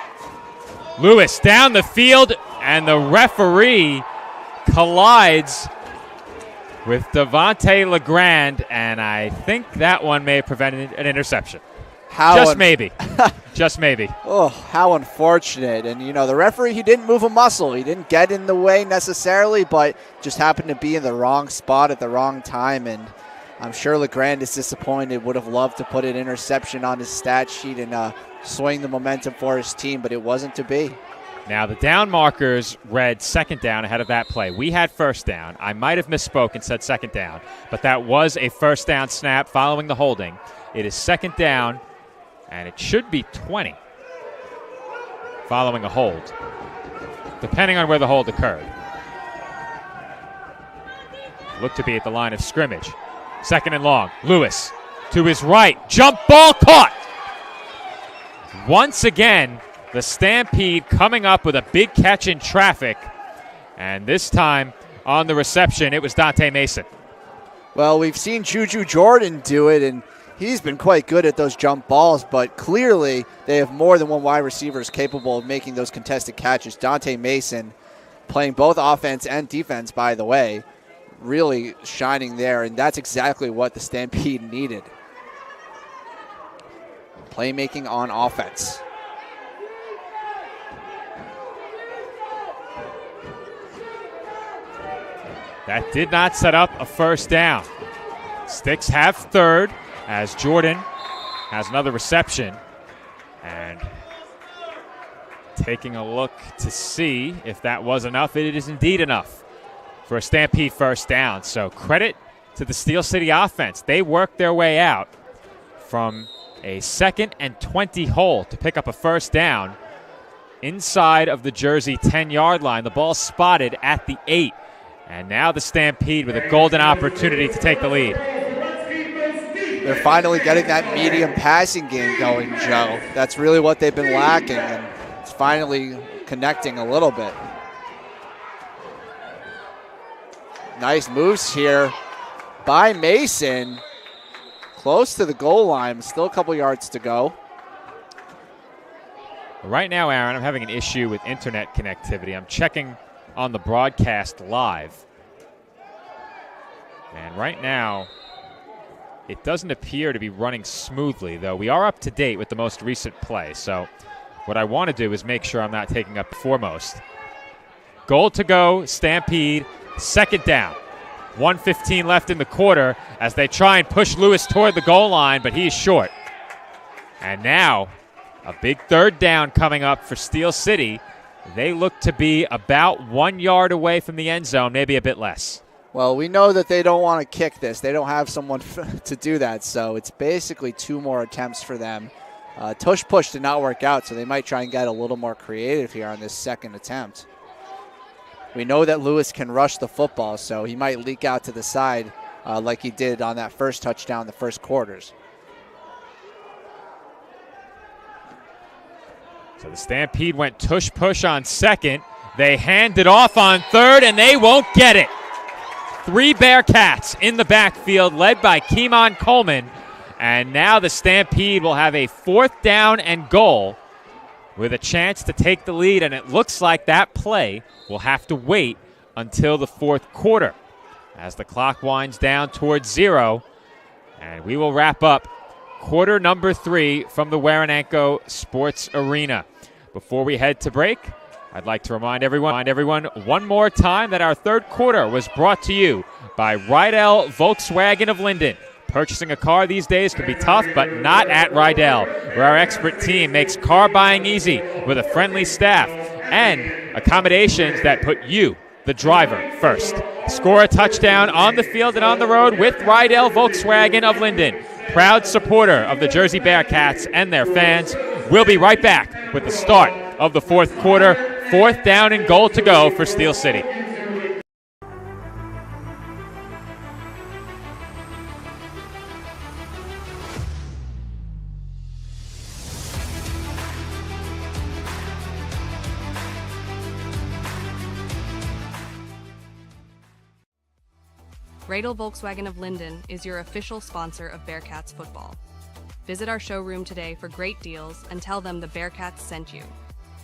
Lewis down the field, and the referee collides with Devontae LeGrand, and I think that one may have prevented an interception. Just maybe. Just maybe. Oh, how unfortunate. And, you know, the referee, he didn't move a muscle. He didn't get in the way necessarily, but just happened to be in the wrong spot at the wrong time. And I'm sure LeGrand is disappointed, would have loved to put an interception on his stat sheet and swing the momentum for his team, but it wasn't to be. Now, the down markers read second down ahead of that play. We had first down. I might have misspoke and said second down, but that was a first down snap following the holding. It is second down, and it should be 20 following a hold, depending on where the hold occurred. Looked to be at the line of scrimmage. Second and long. Lewis to his right. Jump ball caught. Once again, the Stampede coming up with a big catch in traffic. And this time on the reception, it was Dante Mason. Well, we've seen Juju Jordan do it, and he's been quite good at those jump balls, but clearly they have more than one wide receiver capable of making those contested catches. Dante Mason playing both offense and defense, by the way, really shining there, and that's exactly what the Stampede needed. Playmaking on offense. That did not set up a first down. Sticks have third as Jordan has another reception. And taking a look to see if that was enough. It is indeed enough for a Stampede first down. So credit to the Steel City offense. They worked their way out from a 2nd and 20 hole to pick up a first down inside of the Jersey 10-yard line. The ball spotted at the 8. And now the Stampede with a golden opportunity to take the lead. They're finally getting that medium passing game going, Joe. That's really what they've been lacking, and it's finally connecting a little bit. Nice moves here by Mason. Close to the goal line. Still a couple yards to go. Right now, Aaron, I'm having an issue with internet connectivity. I'm checking on the broadcast live. And right now, it doesn't appear to be running smoothly, though. We are up to date with the most recent play. So what I want to do is make sure I'm not taking up the foremost. Goal to go, Stampede, second down. 1:15 left in the quarter as they try and push Lewis toward the goal line, but he's short. And now a big third down coming up for Steel City. They look to be about 1 yard away from the end zone, maybe a bit less. Well, we know that they don't want to kick this. They don't have someone to do that, so it's basically 2 more attempts for them. Tush push did not work out, so they might try and get a little more creative here on this second attempt. We know that Lewis can rush the football, so he might leak out to the side like he did on that first touchdown in the first quarters. So the Stampede went tush push on second. They hand it off on third, and they won't get it. 3 Bearcats in the backfield, led by Keemon Coleman. And now the Stampede will have a 4th down and goal with a chance to take the lead, and it looks like that play will have to wait until the 4th quarter as the clock winds down towards 0. And we will wrap up quarter number 3 from the Waranenko Sports Arena. Before we head to break, I'd like to remind everyone one more time that our 3rd quarter was brought to you by Rydell Volkswagen of Linden. Purchasing a car these days can be tough, but not at Rydell, where our expert team makes car buying easy with a friendly staff and accommodations that put you, the driver, first. Score a touchdown on the field and on the road with Rydell Volkswagen of Linden, proud supporter of the Jersey Bearcats and their fans. We'll be right back with the start of the 4th quarter. 4th down and goal to go for Steel City. Rydell Volkswagen of Linden is your official sponsor of Bearcats football. Visit our showroom today for great deals and tell them the Bearcats sent you.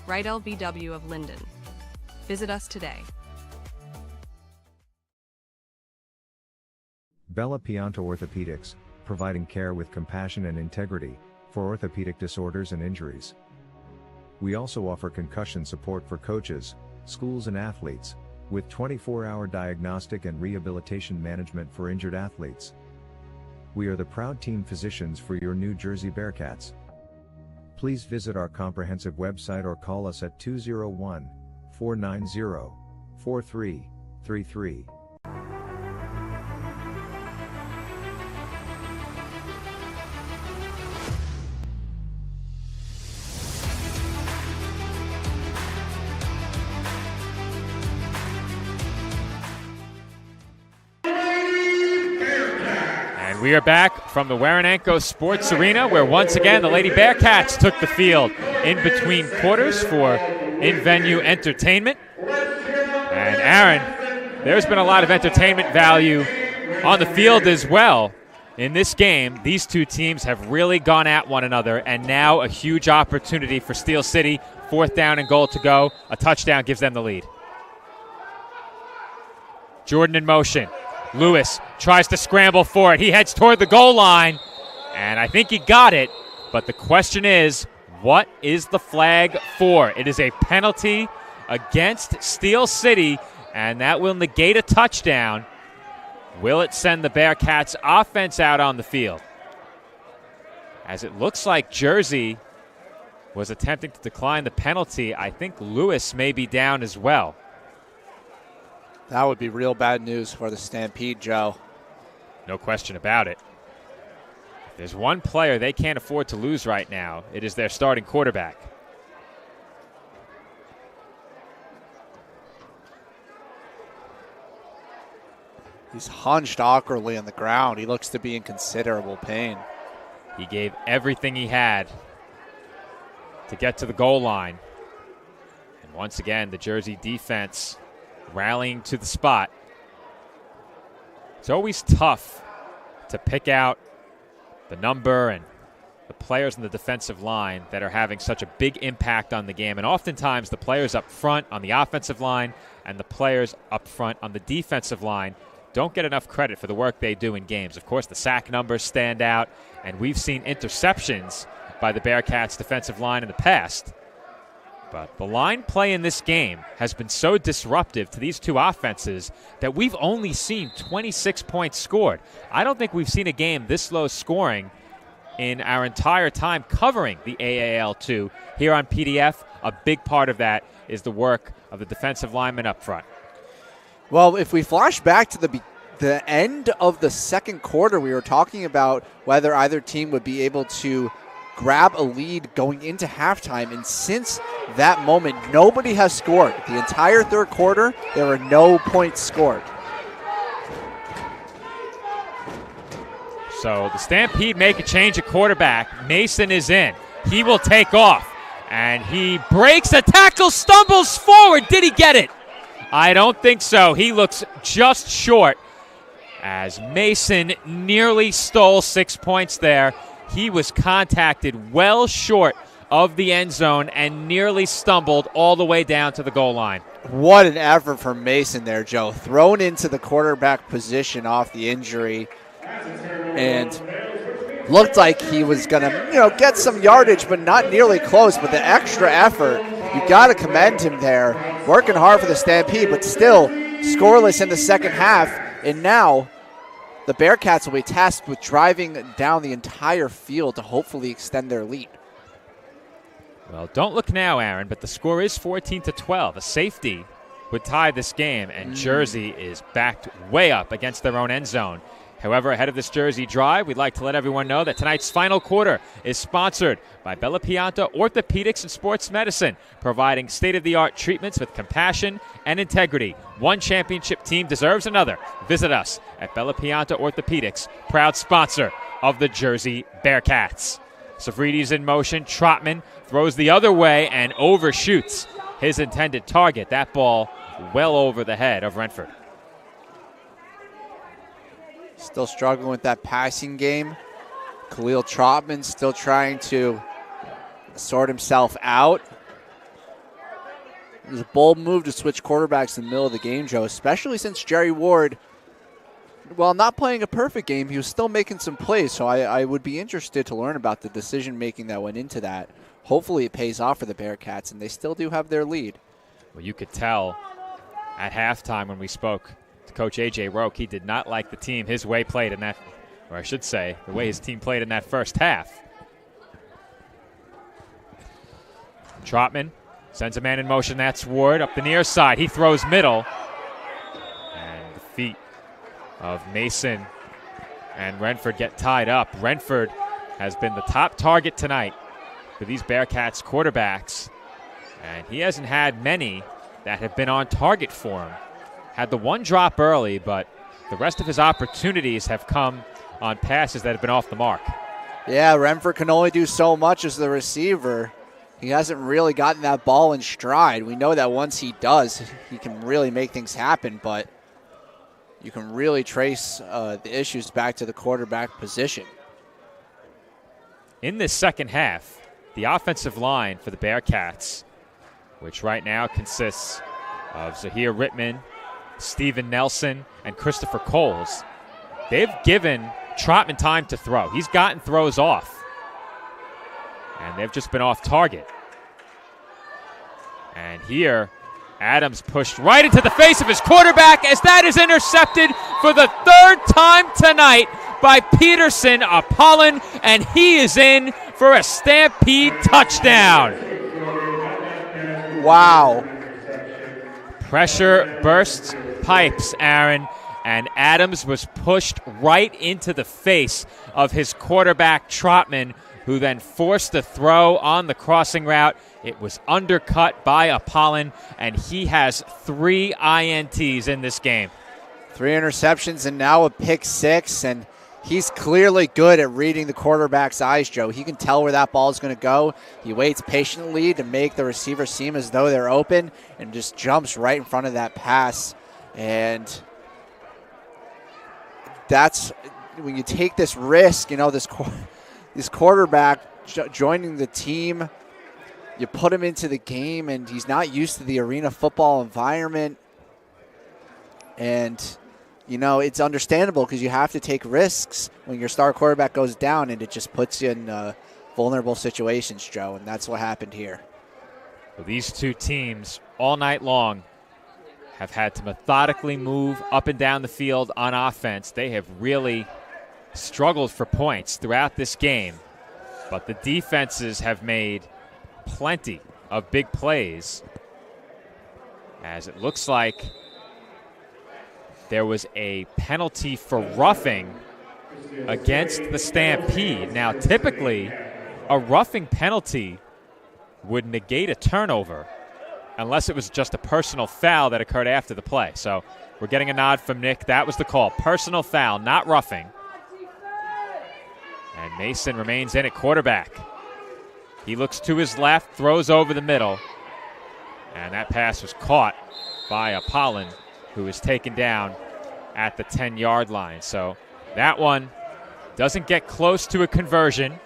Rydell VW of Linden. Visit us today. Bella Pianto Orthopedics, providing care with compassion and integrity for orthopedic disorders and injuries. We also offer concussion support for coaches, schools and athletes, with 24-hour diagnostic and rehabilitation management for injured athletes. We are the proud team physicians for your New Jersey Bearcats. Please visit our comprehensive website or call us at 201-490-4333. We are back from the Waranenko Sports Arena, where once again the Lady Bearcats took the field in between quarters for in-venue entertainment. And Aaron, there's been a lot of entertainment value on the field as well. In this game, these 2 teams have really gone at one another, and now a huge opportunity for Steel City. 4th down and goal to go. A touchdown gives them the lead. Jordan in motion. Lewis tries to scramble for it. He heads toward the goal line, and I think he got it. But the question is, what is the flag for? It is a penalty against Steel City, and that will negate a touchdown. Will it send the Bearcats offense out on the field? As it looks like Jersey was attempting to decline the penalty, I think Lewis may be down as well. That would be real bad news for the Stampede, Joe. No question about it. If there's one player they can't afford to lose right now, it is their starting quarterback. He's hunched awkwardly on the ground. He looks to be in considerable pain. He gave everything he had to get to the goal line. And once again, the Jersey defense rallying to the spot. It's always tough to pick out the number and the players in the defensive line that are having such a big impact on the game. And oftentimes the players up front on the offensive line and the players up front on the defensive line don't get enough credit for the work they do in games. Of course, the sack numbers stand out, and we've seen interceptions by the Bearcats defensive line in the past. But the line play in this game has been so disruptive to these 2 offenses that we've only seen 26 points scored. I don't think we've seen a game this low scoring in our entire time covering the AAL2 here on PDF. A big part of that is the work of the defensive linemen up front. Well, if we flash back to the end of the second quarter, we were talking about whether either team would be able to grab a lead going into halftime, and since that moment, nobody has scored. The entire third quarter, there were no points scored. So the Stampede make a change at quarterback. Mason is in. He will take off, and he breaks a tackle, stumbles forward. Did he get it? I don't think so. He looks just short as Mason nearly stole 6 points there. He was contacted well short of the end zone and nearly stumbled all the way down to the goal line. What an effort from Mason there, Joe. Thrown into the quarterback position off the injury, and looked like he was going to, get some yardage, but not nearly close. But the extra effort, you got to commend him there. Working hard for the Stampede, but still scoreless in the second half. And now the Bearcats will be tasked with driving down the entire field to hopefully extend their lead. Well, don't look now, Aaron, but the score is 14-12. A safety would tie this game, and Jersey is backed way up against their own end zone. However, ahead of this Jersey drive, we'd like to let everyone know that tonight's final quarter is sponsored by Bella Pianta Orthopedics and Sports Medicine, providing state-of-the-art treatments with compassion and integrity. One championship team deserves another. Visit us at Bella Pianta Orthopedics, proud sponsor of the Jersey Bearcats. Savrides in motion. Trotman throws the other way and overshoots his intended target. That ball well over the head of Renford. Still struggling with that passing game. Khalil Trotman still trying to sort himself out. It was a bold move to switch quarterbacks in the middle of the game, Joe, especially since Jerry Ward, while not playing a perfect game, he was still making some plays. So I would be interested to learn about the decision-making that went into that. Hopefully it pays off for the Bearcats, and they still do have their lead. Well, you could tell at halftime when we spoke to Coach A.J. Roque, he did not like the team his way played in that, or I should say, the way his team played in that first half. Trotman sends a man in motion. That's Ward up the near side. He throws middle. And the feet of Mason and Renford get tied up. Renford has been the top target tonight for these Bearcats quarterbacks, and he hasn't had many that have been on target for him. Had the one drop early, but the rest of his opportunities have come on passes that have been off the mark. Yeah, Renford can only do so much as the receiver. He hasn't really gotten that ball in stride. We know that once he does, he can really make things happen, but you can really trace the issues back to the quarterback position. In this second half, the offensive line for the Bearcats, which right now consists of Zahir Rittman, Steven Nelson, and Christopher Coles, they've given Trotman time to throw. He's gotten throws off, and they've just been off target. And here, Adams pushed right into the face of his quarterback as that is intercepted for the third time tonight by Peterson Apollon, and he is in for a Stampede touchdown. Wow. Pressure bursts pipes, Aaron, and Adams was pushed right into the face of his quarterback, Trotman, who then forced a throw on the crossing route. It was undercut by Apollon, and he has 3 INTs in this game. 3 interceptions and now a pick 6, and he's clearly good at reading the quarterback's eyes, Joe. He can tell where that ball is going to go. He waits patiently to make the receiver seem as though they're open and just jumps right in front of that pass. And that's when you take this risk, this quarterback joining the team, you put him into the game, and he's not used to the arena football environment. And it's understandable because you have to take risks when your star quarterback goes down, and it just puts you in vulnerable situations, Joe, and that's what happened here. Well, these two teams all night long have had to methodically move up and down the field on offense. They have really struggled for points throughout this game, but the defenses have made plenty of big plays, as it looks like there was a penalty for roughing against the Stampede. Now, typically, a roughing penalty would negate a turnover unless it was just a personal foul that occurred after the play. So we're getting a nod from Nick. That was the call. Personal foul, not roughing. And Mason remains in at quarterback. He looks to his left, throws over the middle. And that pass was caught by Apollon, who is taken down at the 10-yard line. So that one doesn't get close to a conversion.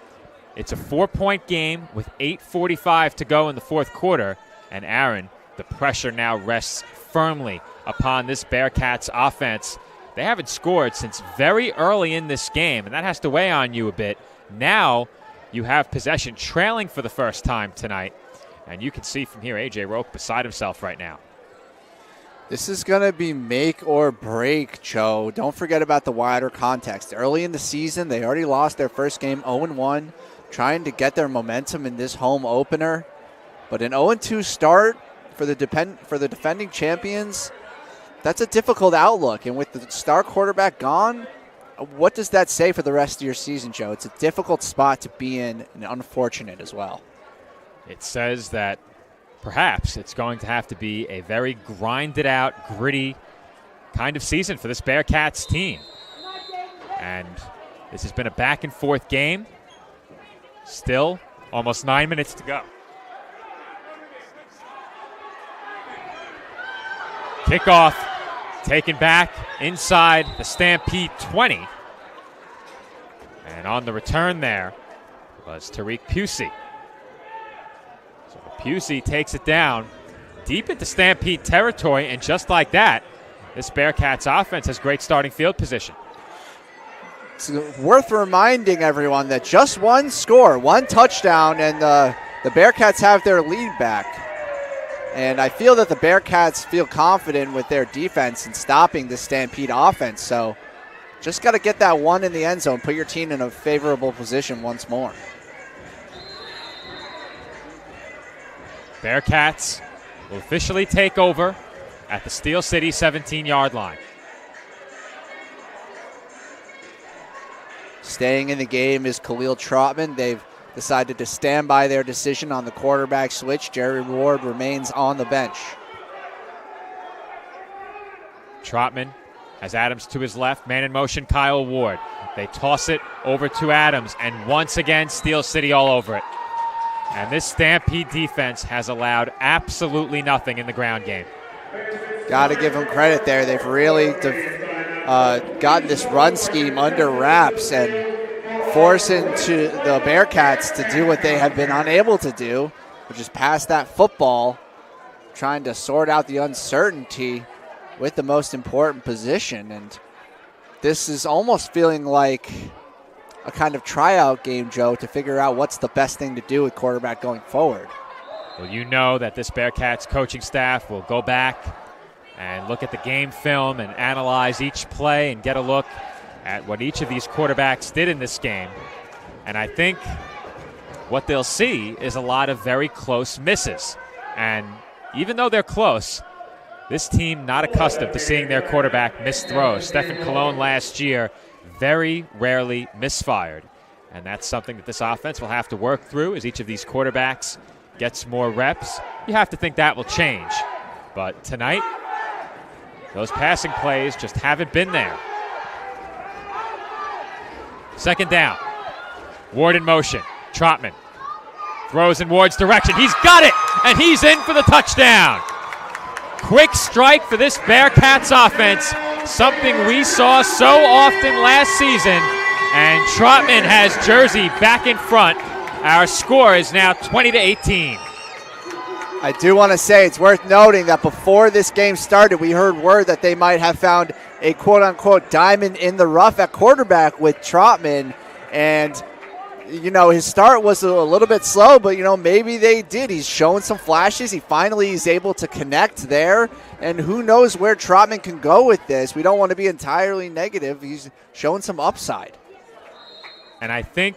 It's a 4-point game with 8:45 to go in the fourth quarter. And Aaron, the pressure now rests firmly upon this Bearcats offense. They haven't scored since very early in this game, and that has to weigh on you a bit. Now you have possession, trailing for the first time tonight. And you can see from here A.J. Roque beside himself right now. This is going to be make or break, Joe. Don't forget about the wider context. Early in the season, they already lost their first game 0-1, trying to get their momentum in this home opener. But an 0-2 start for the defending champions, that's a difficult outlook. And with the star quarterback gone, what does that say for the rest of your season, Joe? It's a difficult spot to be in and unfortunate as well. It says that perhaps it's going to have to be a very grinded-out, gritty kind of season for this Bearcats team. And this has been a back-and-forth game. Still almost 9 minutes to go. Kickoff taken back inside the Stampede 20. And on the return there was Tariq Pusey. So Pusey takes it down deep into Stampede territory, and just like that, this Bearcats offense has great starting field position. It's worth reminding everyone that just one score, one touchdown, and the Bearcats have their lead back. And I feel that the Bearcats feel confident with their defense in stopping the Stampede offense. So just got to get that one in the end zone, put your team in a favorable position once more. Bearcats will officially take over at the Steel City 17-yard line. Staying in the game is Khalil Trotman. They've decided to stand by their decision on the quarterback switch. Jerry Ward remains on the bench. Trotman has Adams to his left. Man in motion, Kyle Ward. They toss it over to Adams, and once again, Steel City all over it. And this Stampede defense has allowed absolutely nothing in the ground game. Got to give them credit there. They've really gotten this run scheme under wraps and forcing the Bearcats to do what they have been unable to do, which is pass that football, trying to sort out the uncertainty with the most important position. And this is almost feeling like a kind of tryout game, Joe, to figure out what's the best thing to do with quarterback going forward. Well, you know that this Bearcats coaching staff will go back and look at the game film and analyze each play and get a look at what each of these quarterbacks did in this game. And I think what they'll see is a lot of very close misses. And even though they're close, this team not accustomed to seeing their quarterback miss throws. Stephen Colon last year very rarely misfired. And that's something that this offense will have to work through as each of these quarterbacks gets more reps. You have to think that will change. But tonight, those passing plays just haven't been there. Second down. Ward in motion. Trotman throws in Ward's direction. He's got it, and he's in for the touchdown. Quick strike for this Bearcats offense, something we saw so often last season. And Trotman has Jersey back in front. Our score is now 20-18. I do want to say it's worth noting that before this game started, we heard word that they might have found a quote-unquote diamond in the rough at quarterback with Trotman. And, you know, his start was a little bit slow, but, you know, maybe they did. He's showing some flashes. He finally is able to connect there. And who knows where Trotman can go with this. We don't want to be entirely negative. He's showing some upside. And I think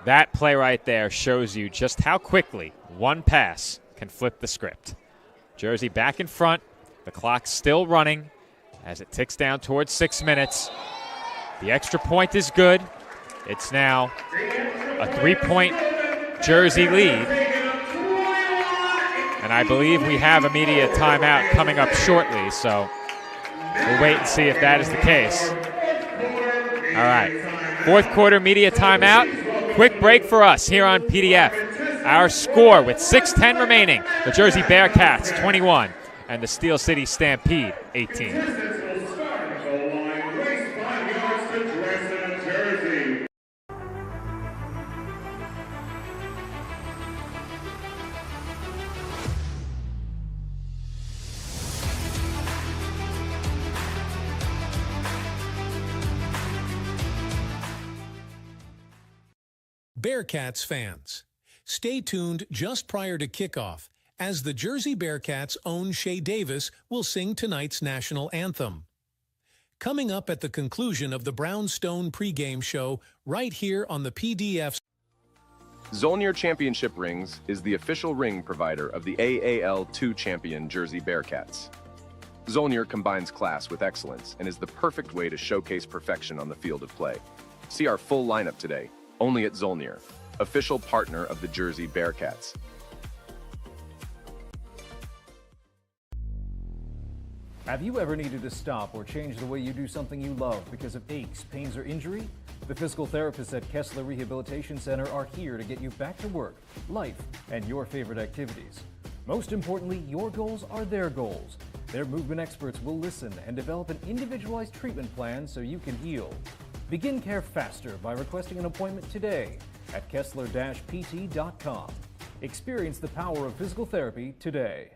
that play right there shows you just how quickly one pass can flip the script. Jersey back in front. The clock's still running. as it ticks down towards 6 minutes. The extra point is good. It's now a 3-point Jersey lead. And I believe we have a media timeout coming up shortly, so we'll wait and see if that is the case. All right, fourth quarter media timeout. Quick break for us here on PDF. Our score with 6:10 remaining, the Jersey Bearcats 21 and the Steel City Stampede 18. Bearcats fans, stay tuned just prior to kickoff as the Jersey Bearcats' own Shay Davis will sing tonight's national anthem. Coming up at the conclusion of the Brownstone pregame show right here on the PDF. Zolnir Championship Rings is the official ring provider of the AAL2 champion Jersey Bearcats. Zolnir combines class with excellence and is the perfect way to showcase perfection on the field of play. See our full lineup today, only at Zolnir, official partner of the Jersey Bearcats. Have you ever needed to stop or change the way you do something you love because of aches, pains, or injury? The physical therapists at Kessler Rehabilitation Center are here to get you back to work, life, and your favorite activities. Most importantly, your goals are their goals. Their movement experts will listen and develop an individualized treatment plan so you can heal. Begin care faster by requesting an appointment today at Kessler-PT.com. Experience the power of physical therapy today.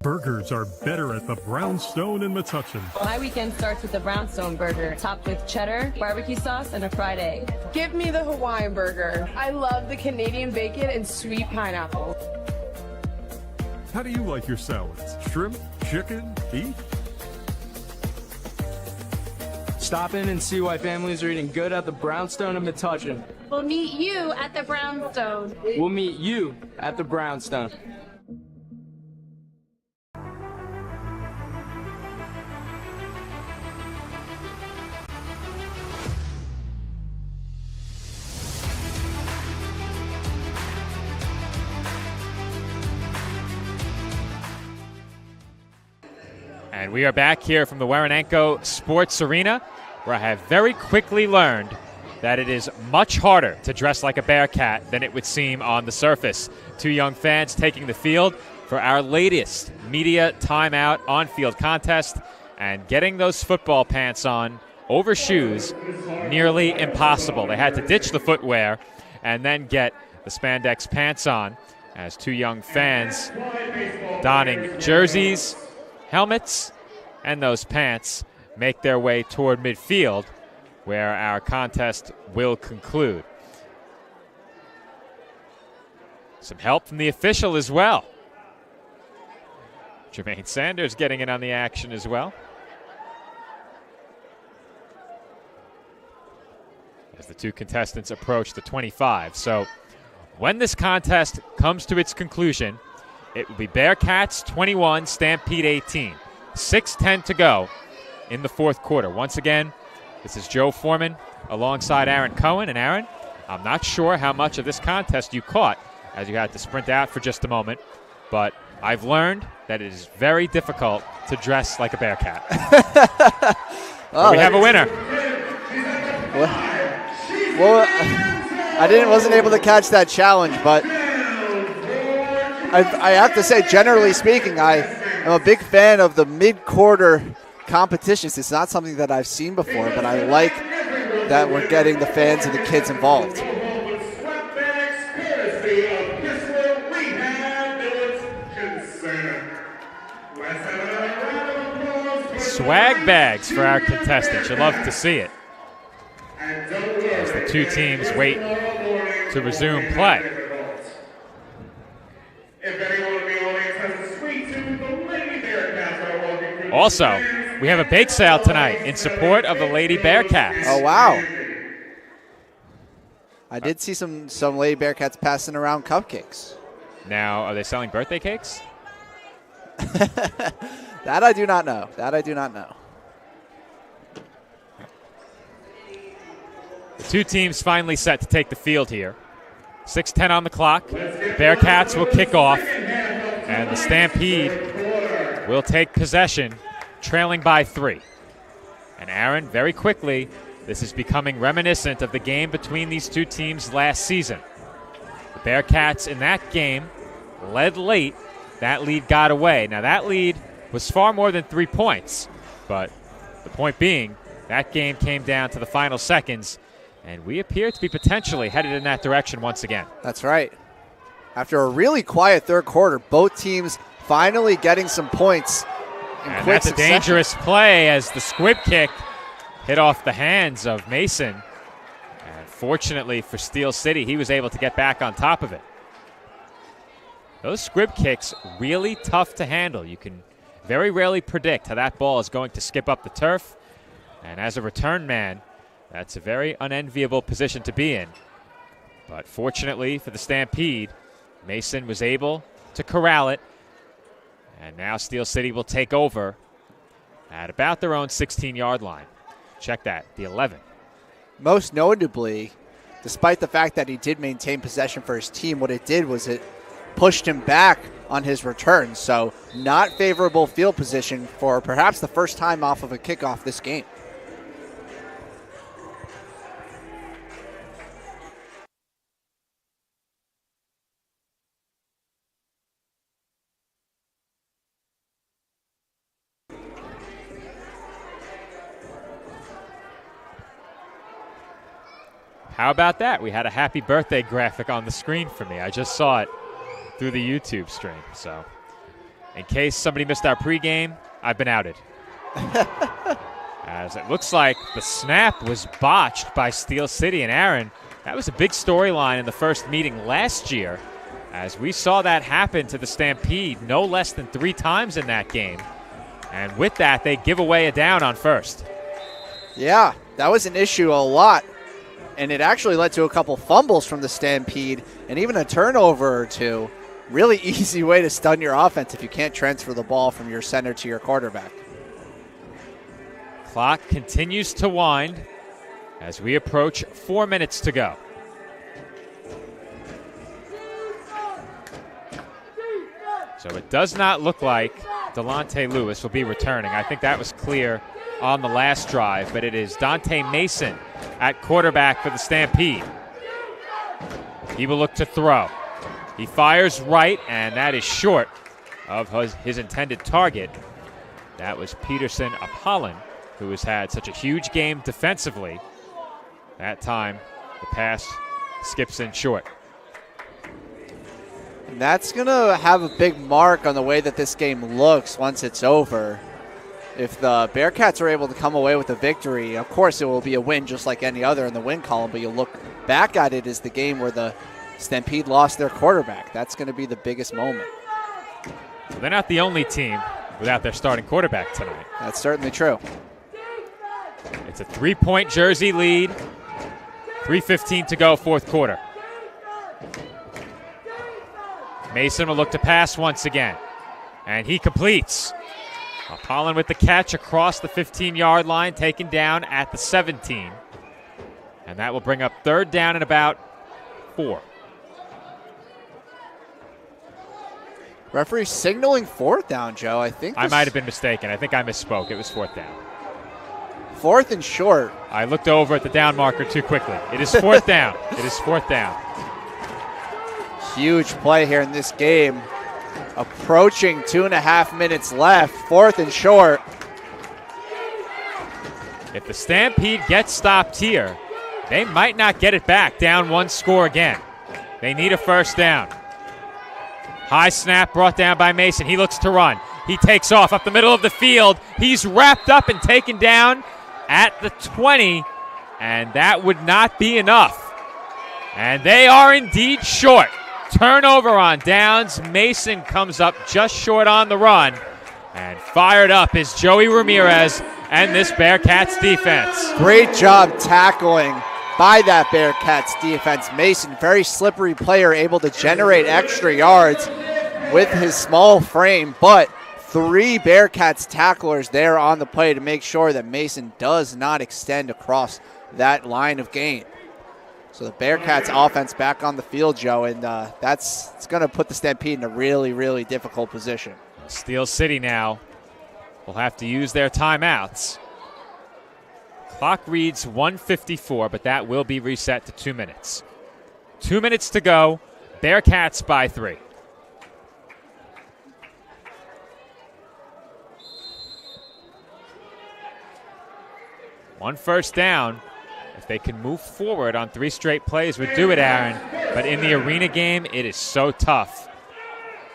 Burgers are better at the Brownstone in Metuchen. My weekend starts with the Brownstone burger, topped with cheddar, barbecue sauce, and a fried egg. Give me the Hawaiian burger. I love the Canadian bacon and sweet pineapple. How do you like your salads? Shrimp, chicken, beef? Stop in and see why families are eating good at the Brownstone in Metuchen. We'll meet you at the Brownstone. We'll meet you at the Brownstone. And we are back here from the Waranenko Sports Arena, where I have very quickly learned that it is much harder to dress like a Bearcat than it would seem on the surface. Two young fans taking the field for our latest media timeout on-field contest, and getting those football pants on over shoes, nearly impossible. They had to ditch the footwear and then get the spandex pants on, as two young fans donning jerseys, helmets, and those pants make their way toward midfield, where our contest will conclude. Some help from the official as well. Jermaine Sanders getting in on the action as well. As the two contestants approach the 25. So when this contest comes to its conclusion, it will be Bearcats 21, Stampede 18. 6:10 to go in the fourth quarter. Once again, this is Joe Foreman alongside Aaron Cohen. And Aaron, I'm not sure how much of this contest you caught, as you had to sprint out for just a moment, but I've learned that it is very difficult to dress like a Bearcat. We have a winner. Well, I wasn't able to catch that challenge, but I have to say, generally speaking, I am a big fan of the mid-quarter competitions. It's not something that I've seen before, but I like that we're getting the fans and the kids involved. Swag bags for our contestants. You love to see it. As the two teams wait to resume play. Also, we have a bake sale tonight in support of the Lady Bearcats. Oh, wow. I did see some Lady Bearcats passing around cupcakes. Now, are they selling birthday cakes? That I do not know. That I do not know. The two teams finally set to take the field here. 6:10 on the clock. The Bearcats will kick off, and the Stampede will take possession, trailing by 3. And Aaron, very quickly, this is becoming reminiscent of the game between these two teams last season. The Bearcats in that game led late. That lead got away. Now, that lead was far more than 3 points, but the point being, that game came down to the final seconds, and we appear to be potentially headed in that direction once again. That's right. After a really quiet third quarter, both teams finally getting some points in and quick that's succession. a dangerous play as the squib kick hit off the hands of Mason. And fortunately for Steel City, he was able to get back on top of it. Those squib kicks, really tough to handle. You can very rarely predict how that ball is going to skip up the turf. And as a return man, that's a very unenviable position to be in. But fortunately for the Stampede, Mason was able to corral it. And now Steel City will take over at about their own 16-yard line. Check that, the 11. Most notably, despite the fact that he did maintain possession for his team, what it did was it pushed him back on his return. So not favorable field position for perhaps the first time off of a kickoff this game. How about that? We had a happy birthday graphic on the screen for me. I just saw it through the YouTube stream. So in case somebody missed our pregame, I've been outed. As it looks like the snap was botched by Steel City. And Aaron, that was a big storyline in the first meeting last year, as we saw that happen to the Stampede no less than 3 times in that game. And with that, they give away a down on first. Yeah, that was an issue a lot. And it actually led to a couple fumbles from the Stampede and even a turnover or two. Really easy way to stun your offense if you can't transfer the ball from your center to your quarterback. Clock continues to wind as we approach 4 minutes to go. So it does not look like Delonte Lewis will be returning. I think that was clear on the last drive, but it is Dante Mason at quarterback for the Stampede. He will look to throw. He fires right, and that is short of his intended target. That was Peterson Apollon, who has had such a huge game defensively. That time, the pass skips in short. And that's going to have a big mark on the way that this game looks once it's over. If the Bearcats are able to come away with a victory, of course it will be a win just like any other in the win column, but you'll look back at it as the game where the Stampede lost their quarterback. That's going to be the biggest moment. So they're not the only team without their starting quarterback tonight. That's certainly true. It's a 3-point Jersey lead. 3:15 to go, fourth quarter. Mason will look to pass once again, and he completes. Apollon with the catch across the 15-yard line, taken down at the 17. And that will bring up third down and about 4. Referee signaling fourth down, Joe. I think I might have been mistaken. I think I misspoke. It was fourth down. Fourth and short. I looked over at the down marker too quickly. It is fourth down. It is fourth down. Huge play here in this game. Approaching 2.5 minutes left. Fourth and short. If the Stampede gets stopped here, they might not get it back down 1 score again. They need a first down. High snap brought down by Mason. He looks to run. He takes off up the middle of the field. He's wrapped up and taken down at the 20, and that would not be enough. And they are indeed short. Turnover on downs. Mason comes up just short on the run. And fired up is Joey Ramirez and this Bearcats defense. Great job tackling by that Bearcats defense. Mason, very slippery player, able to generate extra yards with his small frame, but 3 Bearcats tacklers there on the play to make sure that Mason does not extend across that line of game. So the Bearcats offense back on the field, Joe, and it's going to put the Stampede in a really, really difficult position. Steel City now will have to use their timeouts. Clock reads 1:54, but that will be reset to 2 minutes. 2 minutes to go. Bearcats by 3. One first down. If they can move forward on 3 straight plays, would do it, Aaron. But in the arena game, it is so tough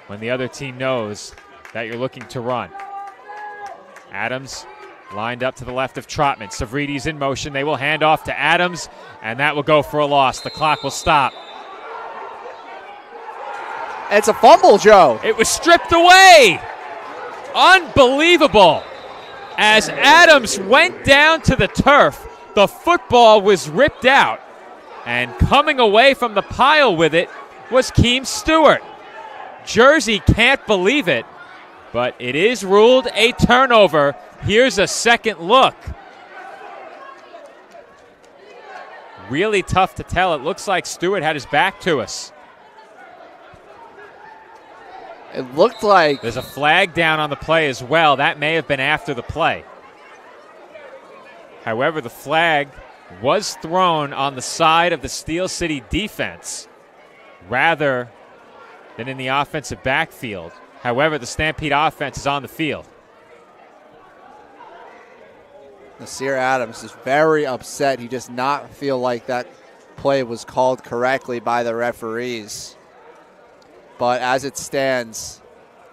when the other team knows that you're looking to run. Adams lined up to the left of Trotman. Savrides in motion. They will hand off to Adams, and that will go for a loss. The clock will stop. It's a fumble, Joe. It was stripped away. Unbelievable. As Adams went down to the turf, the football was ripped out, and coming away from the pile with it was Keem Stewart. Jersey can't believe it, but it is ruled a turnover. Here's a second look. Really tough to tell. It looks like Stewart had his back to us. It looked like there's a flag down on the play as well. That may have been after the play. However, the flag was thrown on the side of the Steel City defense rather than in the offensive backfield. However, the Stampede offense is on the field. Nasir Adams is very upset. He does not feel like that play was called correctly by the referees. But as it stands,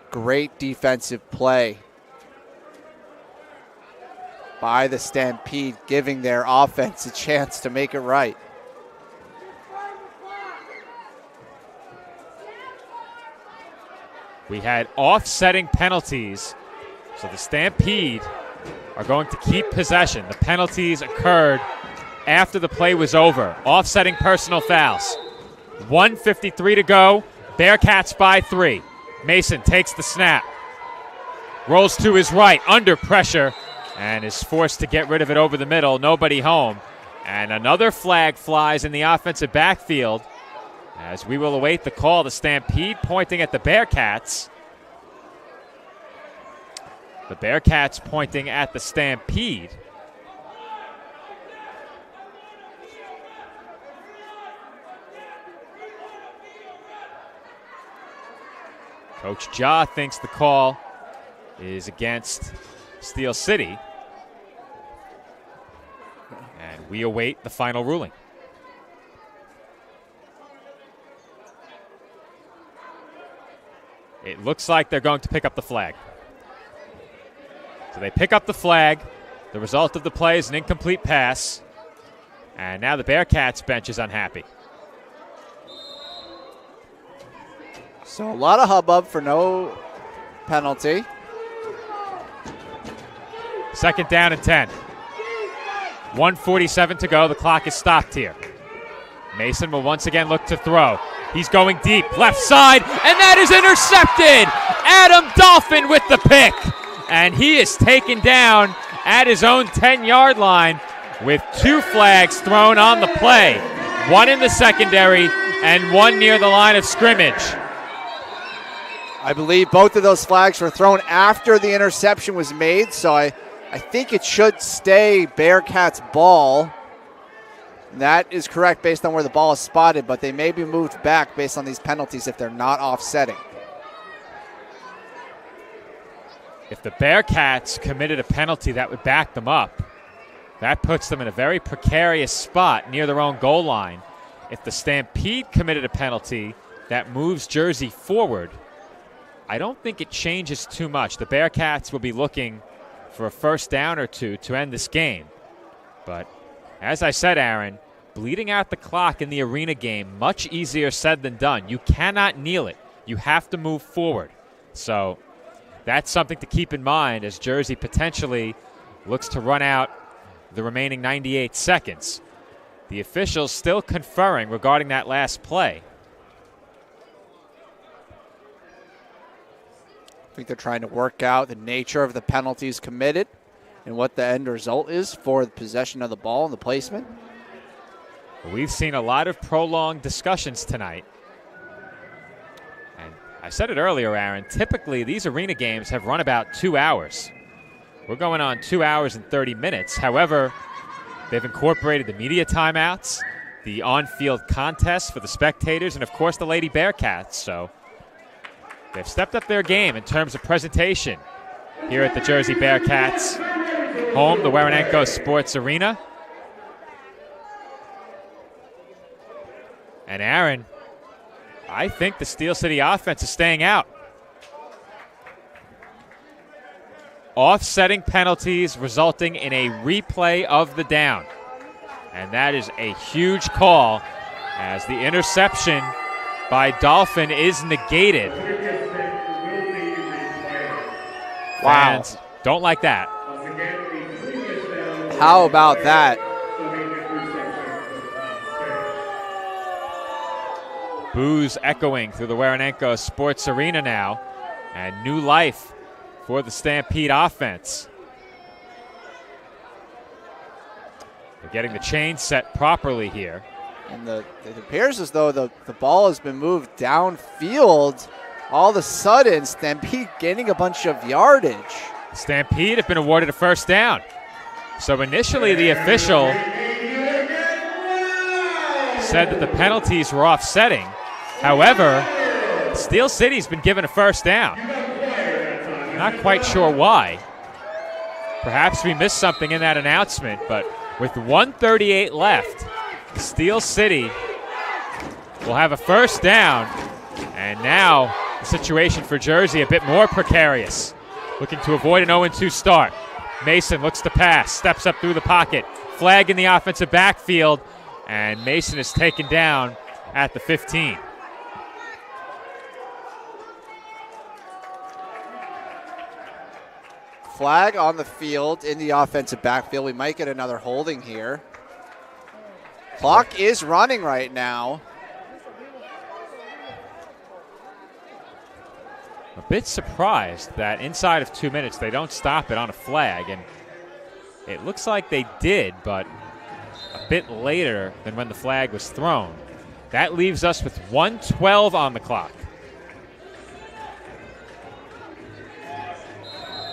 great defensive play by the Stampede, giving their offense a chance to make it right. We had offsetting penalties, so the Stampede are going to keep possession. The penalties occurred after the play was over. Offsetting personal fouls. 1:53 to go. Bearcats by 3. Mason takes the snap. Rolls to his right, under pressure, and is forced to get rid of it over the middle. Nobody home. And another flag flies in the offensive backfield as we will await the call. The Stampede pointing at the Bearcats. The Bearcats pointing at the Stampede. Coach Ja thinks the call is against Steel City. And we await the final ruling. It looks like they're going to pick up the flag. So they pick up the flag. The result of the play is an incomplete pass. And now the Bearcats bench is unhappy. So a lot of hubbub for no penalty. Second down and 10. 1:47 to go. The clock is stopped here. Mason will once again look to throw. He's going deep, left side, and that is intercepted. Adam Dolphin with the pick. And he is taken down at his own 10-yard line with 2 flags thrown on the play. One in the secondary and one near the line of scrimmage. I believe both of those flags were thrown after the interception was made, so I think it should stay Bearcats' ball. That is correct based on where the ball is spotted, but they may be moved back based on these penalties if they're not offsetting. If the Bearcats committed a penalty that would back them up, that puts them in a very precarious spot near their own goal line. If the Stampede committed a penalty that moves Jersey forward, I don't think it changes too much. The Bearcats will be looking for a first down or two to end this game. But as I said, Aaron, bleeding out the clock in the arena game, much easier said than done. You cannot kneel it. You have to move forward. So that's something to keep in mind as Jersey potentially looks to run out the remaining 98 seconds. The officials still conferring regarding that last play. I think they're trying to work out the nature of the penalties committed and what the end result is for the possession of the ball and the placement. We've seen a lot of prolonged discussions tonight. And I said it earlier, Aaron, typically these arena games have run about 2 hours. We're going on 2 hours and 30 minutes. However, they've incorporated the media timeouts, the on-field contests for the spectators, and of course the Lady Bearcats. So they've stepped up their game in terms of presentation here at the Jersey Bearcats home, the Werenenko Sports Arena. And Aaron, I think the Steel City offense is staying out. Offsetting penalties resulting in a replay of the down. And that is a huge call as the interception by Dolphin is negated. Wow. Fans don't like that. How about that? Boos echoing through the Werenenko Sports Arena now, and new life for the Stampede offense. They're getting the chain set properly here. And it appears as though the ball has been moved downfield. All of a sudden, Stampede gaining a bunch of yardage. Stampede have been awarded a first down. So initially the official said that the penalties were offsetting. However, Steel City's been given a first down. Not quite sure why. Perhaps we missed something in that announcement, but with 1:38 left, Steel City will have a first down. And now the situation for Jersey a bit more precarious. Looking to avoid an 0-2 start. Mason looks to pass, steps up through the pocket. Flag in the offensive backfield, and Mason is taken down at the 15. Flag on the field in the offensive backfield. We might get another holding here. Clock is running right now. A bit surprised that inside of 2 minutes they don't stop it on a flag, and it looks like they did, but a bit later than when the flag was thrown. That leaves us with 1:12 on the clock.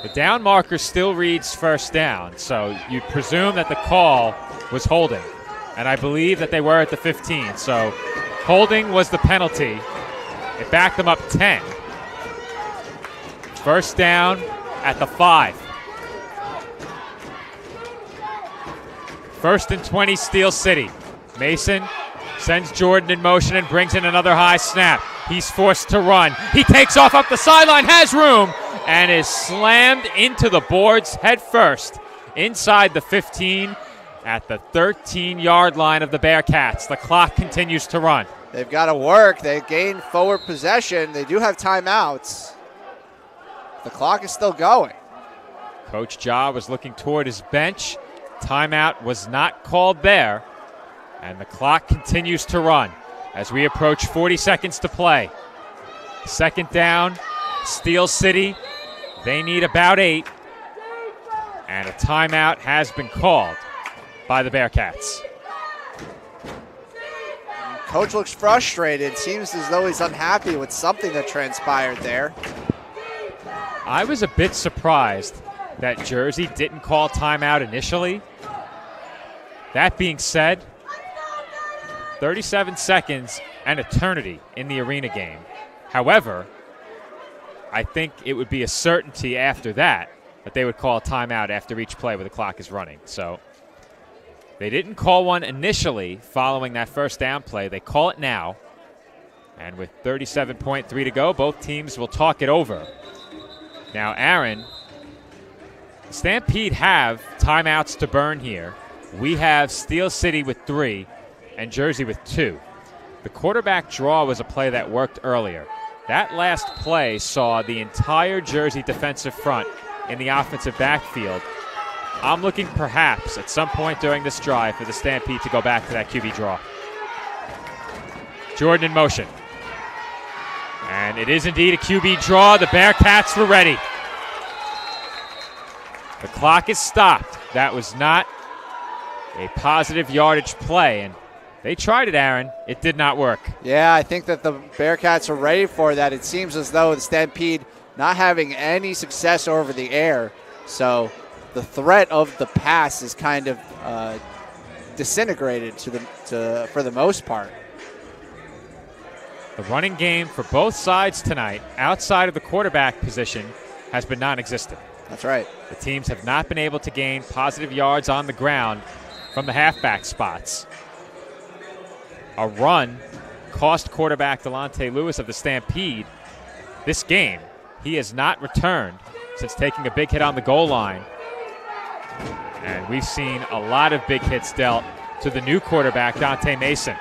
The down marker still reads first down, so you'd presume that the call was holding, and I believe that they were at the 15, so holding was the penalty. It backed them up 10. First down at the 5. First and 20, Steel City. Mason sends Jordan in motion and brings in another high snap. He's forced to run. He takes off up the sideline, has room, and is slammed into the boards head first inside the 15 at the 13-yard line of the Bearcats. The clock continues to run. They've got to work. They gain forward possession. They do have timeouts. The clock is still going. Coach Ja was looking toward his bench. Timeout was not called there. And the clock continues to run as we approach 40 seconds to play. Second down, Steel City. They need about 8. And a timeout has been called by the Bearcats. Coach looks frustrated. Seems as though he's unhappy with something that transpired there. I was a bit surprised that Jersey didn't call timeout initially. That being said, 37 seconds, an eternity in the arena game. However, I think it would be a certainty after that they would call a timeout after each play where the clock is running. So they didn't call one initially following that first down play. They call it now. And with 37.3 to go, both teams will talk it over. Now, Aaron, Stampede have timeouts to burn here. We have Steel City with 3 and Jersey with 2. The quarterback draw was a play that worked earlier. That last play saw the entire Jersey defensive front in the offensive backfield. I'm looking perhaps at some point during this drive for the Stampede to go back to that QB draw. Jordan in motion. And And it is indeed a QB draw. The Bearcats were ready. The clock is stopped. That was not a positive yardage play, and they tried it, Aaron. It did not work. Yeah, I think that the Bearcats are ready for that. It seems as though the Stampede not having any success over the air, so the threat of the pass is kind of disintegrated for the most part. The running game for both sides tonight, outside of the quarterback position, has been non-existent. That's right. The teams have not been able to gain positive yards on the ground from the halfback spots. A run cost quarterback Delonte Lewis of the Stampede this game. He has not returned since taking a big hit on the goal line. And we've seen a lot of big hits dealt to the new quarterback, Dante Mason.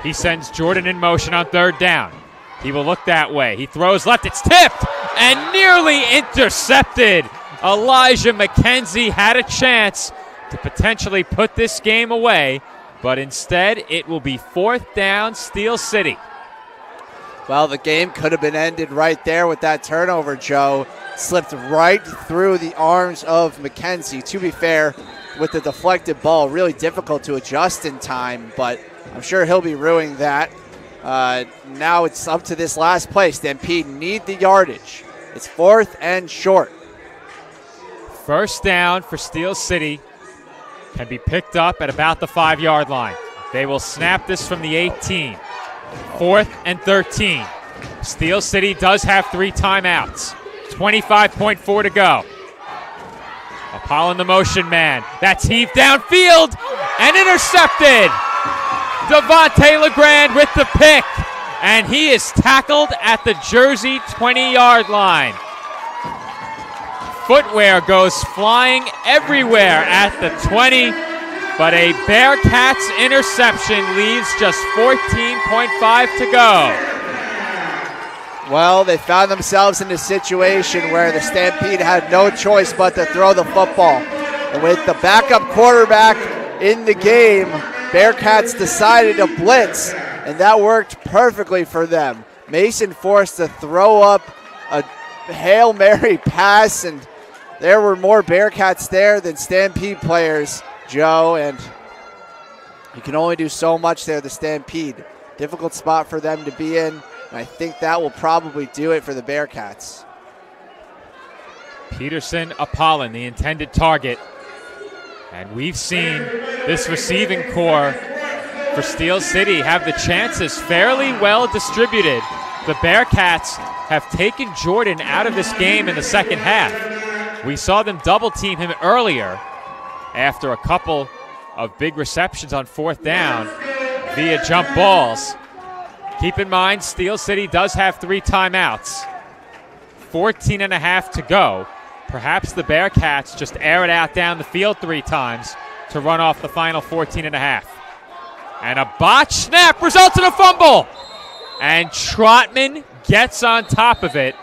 He sends Jordan in motion on third down. He will look that way. He throws left. It's tipped and nearly intercepted. Elijah McKenzie had a chance to potentially put this game away, but instead it will be fourth down, Steel City. Well, the game could have been ended right there with that turnover, Joe. Slipped right through the arms of McKenzie. To be fair, with the deflected ball, really difficult to adjust in time, but I'm sure he'll be ruining that. Now it's up to this last play. Stampede need the yardage. It's fourth and short. First down for Steel City can be picked up at about the 5-yard line. They will snap this from the 18. Fourth and 13. Steel City does have 3 timeouts. 25.4 to go. Apollon the motion man. That's heaved downfield and intercepted. Devontae LeGrand with the pick, and he is tackled at the Jersey 20-yard line. Footwear goes flying everywhere at the 20, but a Bearcats interception leaves just 14.5 to go. Well, they found themselves in a situation where the Stampede had no choice but to throw the football. And with the backup quarterback in the game, Bearcats decided to blitz, and that worked perfectly for them. Mason forced to throw up a Hail Mary pass, and there were more Bearcats there than Stampede players, Joe, and you can only do so much there, the Stampede. Difficult spot for them to be in, and I think that will probably do it for the Bearcats. Peterson Apollon, the intended target. And we've seen this receiving core for Steel City have the chances fairly well distributed. The Bearcats have taken Jordan out of this game in the second half. We saw them double team him earlier after a couple of big receptions on fourth down via jump balls. Keep in mind, Steel City does have 3 timeouts. 14.5 to go. Perhaps the Bearcats just air it out down the field 3 times to run off the final 14.5. And a botched snap results in a fumble. And Trotman gets on top of it,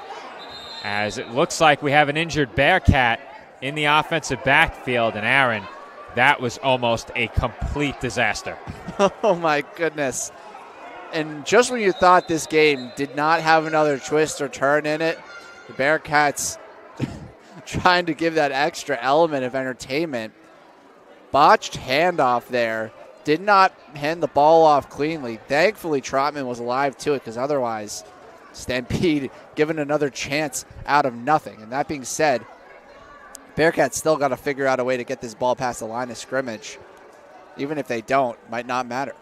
as it looks like we have an injured Bearcat in the offensive backfield. And Aaron, that was almost a complete disaster. Oh my goodness. And just when you thought this game did not have another twist or turn in it, the Bearcats trying to give that extra element of entertainment. Botched handoff there. Did not hand the ball off cleanly. Thankfully, Trotman was alive to it, because otherwise, Stampede given another chance out of nothing. And that being said, Bearcats still got to figure out a way to get this ball past the line of scrimmage. Even if they don't, might not matter.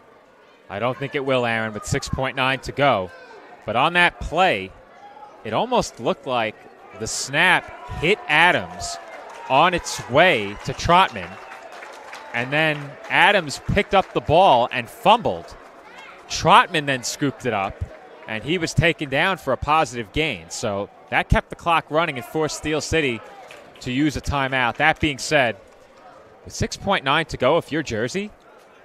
I don't think it will, Aaron, with 6.9 to go. But on that play, it almost looked like the snap hit Adams on its way to Trotman, and then Adams picked up the ball and fumbled. Trotman then scooped it up, and he was taken down for a positive gain. So that kept the clock running and forced Steel City to use a timeout. That being said, with 6.9 to go, if you're Jersey,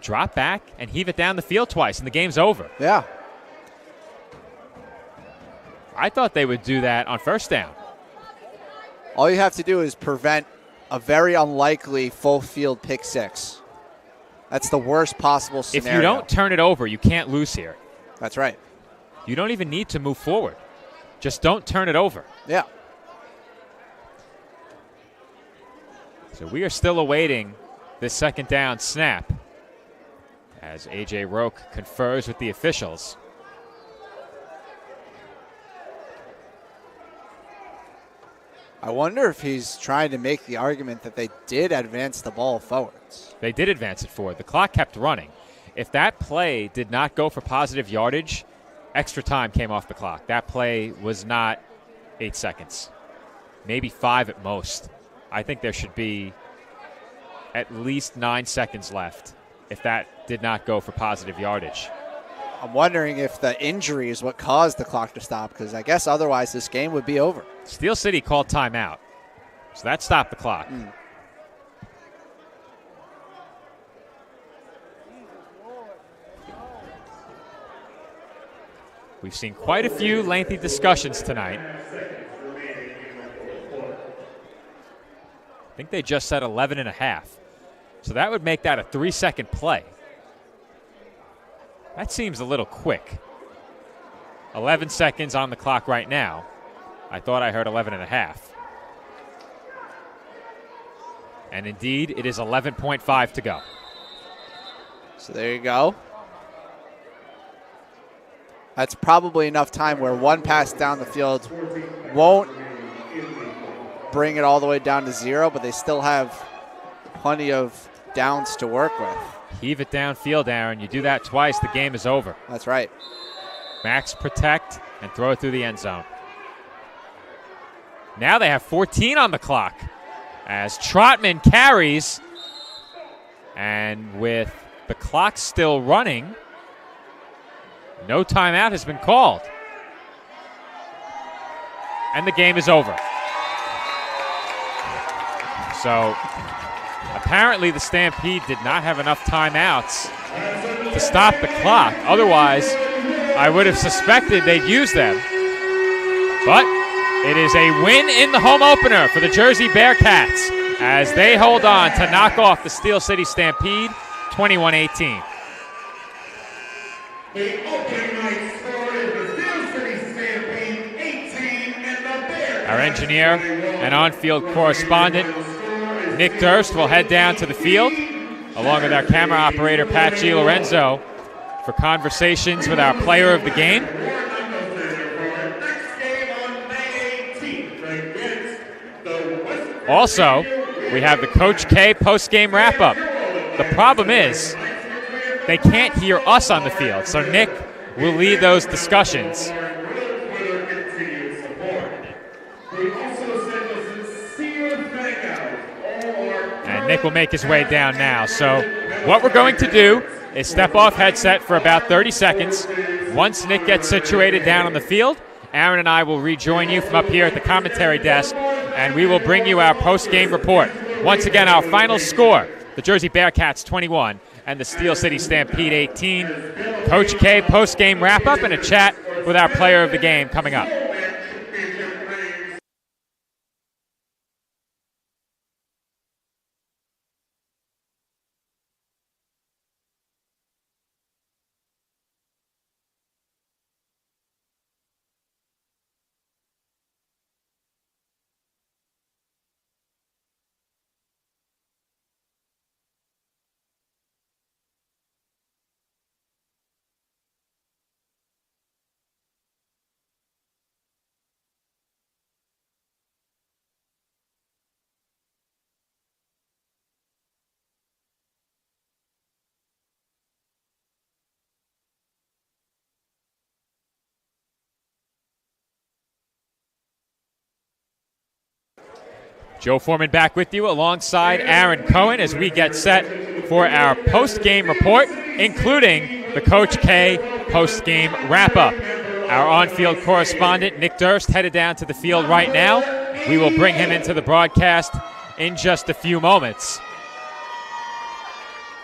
drop back and heave it down the field twice, and the game's over. Yeah. I thought they would do that on first down. All you have to do is prevent a very unlikely full field pick six. That's the worst possible scenario. If you don't turn it over, you can't lose here. That's right. You don't even need to move forward. Just don't turn it over. Yeah. So we are still awaiting this second down snap as A.J. Roque confers with the officials. I wonder if he's trying to make the argument that they did advance the ball forwards. They did advance it forward. The clock kept running. If that play did not go for positive yardage, extra time came off the clock. That play was not 8 seconds, maybe 5 at most. I think there should be at least 9 seconds left if that did not go for positive yardage. I'm wondering if the injury is what caused the clock to stop, because I guess otherwise this game would be over. Steel City called timeout, so that stopped the clock. We've seen quite a few lengthy discussions tonight. I think they just said 11 and a half. So that would make that a 3-second play. That seems a little quick. 11 seconds on the clock right now. I thought I heard 11 and a half. And indeed, it is 11.5 to go. So there you go. That's probably enough time where one pass down the field won't bring it all the way down to 0, but they still have plenty of downs to work with. Heave it downfield, Aaron. You do that twice, the game is over. That's right. Max protect and throw it through the end zone. Now they have 14 on the clock as Trotman carries. And with the clock still running, no timeout has been called. And the game is over. So apparently the Stampede did not have enough timeouts to stop the clock. Otherwise, I would have suspected they'd use them. But it is a win in the home opener for the Jersey Bearcats as they hold on to knock off the Steel City Stampede 21-18. The opening night score is the Steel City Stampede 18 and the Bearcats. Our engineer and on-field correspondent, Nick Durst, will head down to the field, along with our camera operator, Pat Lorenzo, for conversations with our player of the game. Also, we have the Coach K post-game wrap-up. The problem is they can't hear us on the field, so Nick will lead those discussions. And Nick will make his way down now. So what we're going to do is step off headset for about 30 seconds. Once Nick gets situated down on the field, Aaron and I will rejoin you from up here at the commentary desk, and we will bring you our post-game report. Once again, our final score, the Jersey Bearcats 21 and the Steel City Stampede 18. Coach K post-game wrap-up and a chat with our player of the game coming up. Joe Foreman back with you alongside Aaron Cohen as we get set for our post-game report, including the Coach K post-game wrap-up. Our on-field correspondent, Nick Durst, headed down to the field right now. We will bring him into the broadcast in just a few moments,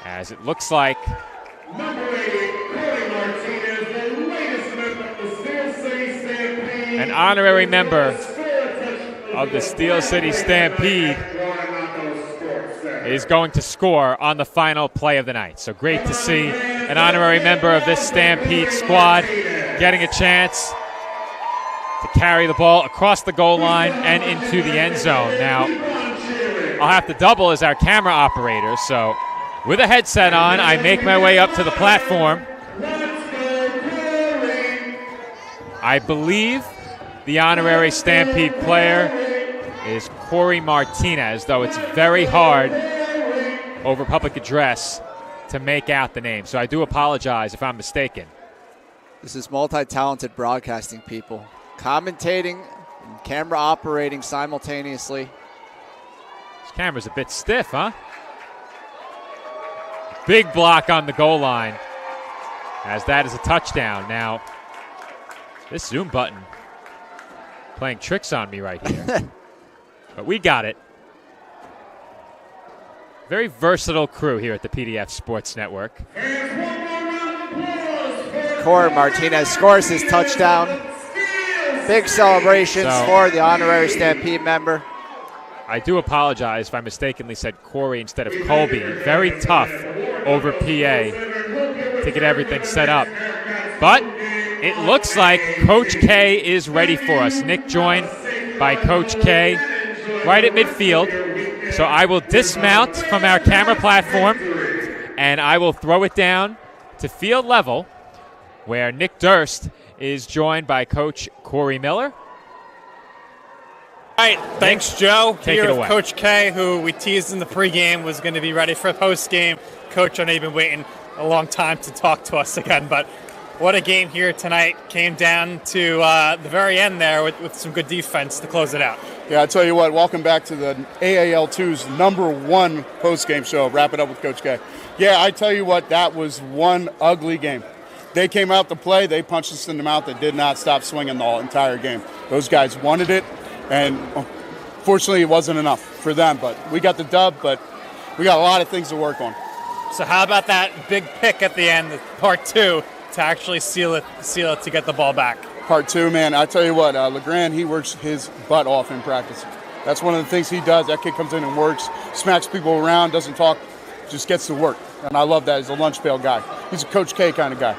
as it looks like an honorary member of the Steel City Stampede is going to score on the final play of the night. So great to see an honorary member of this Stampede squad getting a chance to carry the ball across the goal line and into the end zone. Now, I'll have to double as our camera operator, so with a headset on, I make my way up to the platform. I believe the honorary Stampede player is Corey Martinez, though it's very hard over public address to make out the name. So I do apologize if I'm mistaken. This is multi-talented broadcasting people. Commentating and camera operating simultaneously. This camera's a bit stiff, huh? Big block on the goal line, as that is a touchdown. Now, this zoom button playing tricks on me right here. But we got it. Very versatile crew here at the PDF Sports Network. Corey Martinez scores his touchdown. Big celebrations for the honorary Stampede member. I do apologize if I mistakenly said Corey instead of Colby. Very tough over PA to get everything set up. But it looks like Coach K is ready for us. Nick joined by Coach K right at midfield. So I will dismount from our camera platform and I will throw it down to field level, where Nick Durst is joined by Coach Corey Miller. All right, thanks, Joe. Take Here it with away. Coach K, who we teased in the pregame was going to be ready for postgame. Coach, I know you've been waiting a long time to talk to us again, but what a game here tonight. Came down to the very end there with some good defense to close it out. Yeah, I tell you what, welcome back to the AAL2's #1 postgame show. Wrap it up with Coach K. Yeah, I tell you what, that was one ugly game. They came out to play. They punched us in the mouth. They did not stop swinging the entire game. Those guys wanted it, and fortunately it wasn't enough for them. But we got the dub, but we got a lot of things to work on. So how about that big pick at the end, part two, to actually seal it to get the ball back? Part two, man, I tell you what, LeGrand, he works his butt off in practice. That's one of the things he does. That kid comes in and works, smacks people around, doesn't talk, just gets to work. And I love that. He's a lunch pail guy. He's a Coach K kind of guy.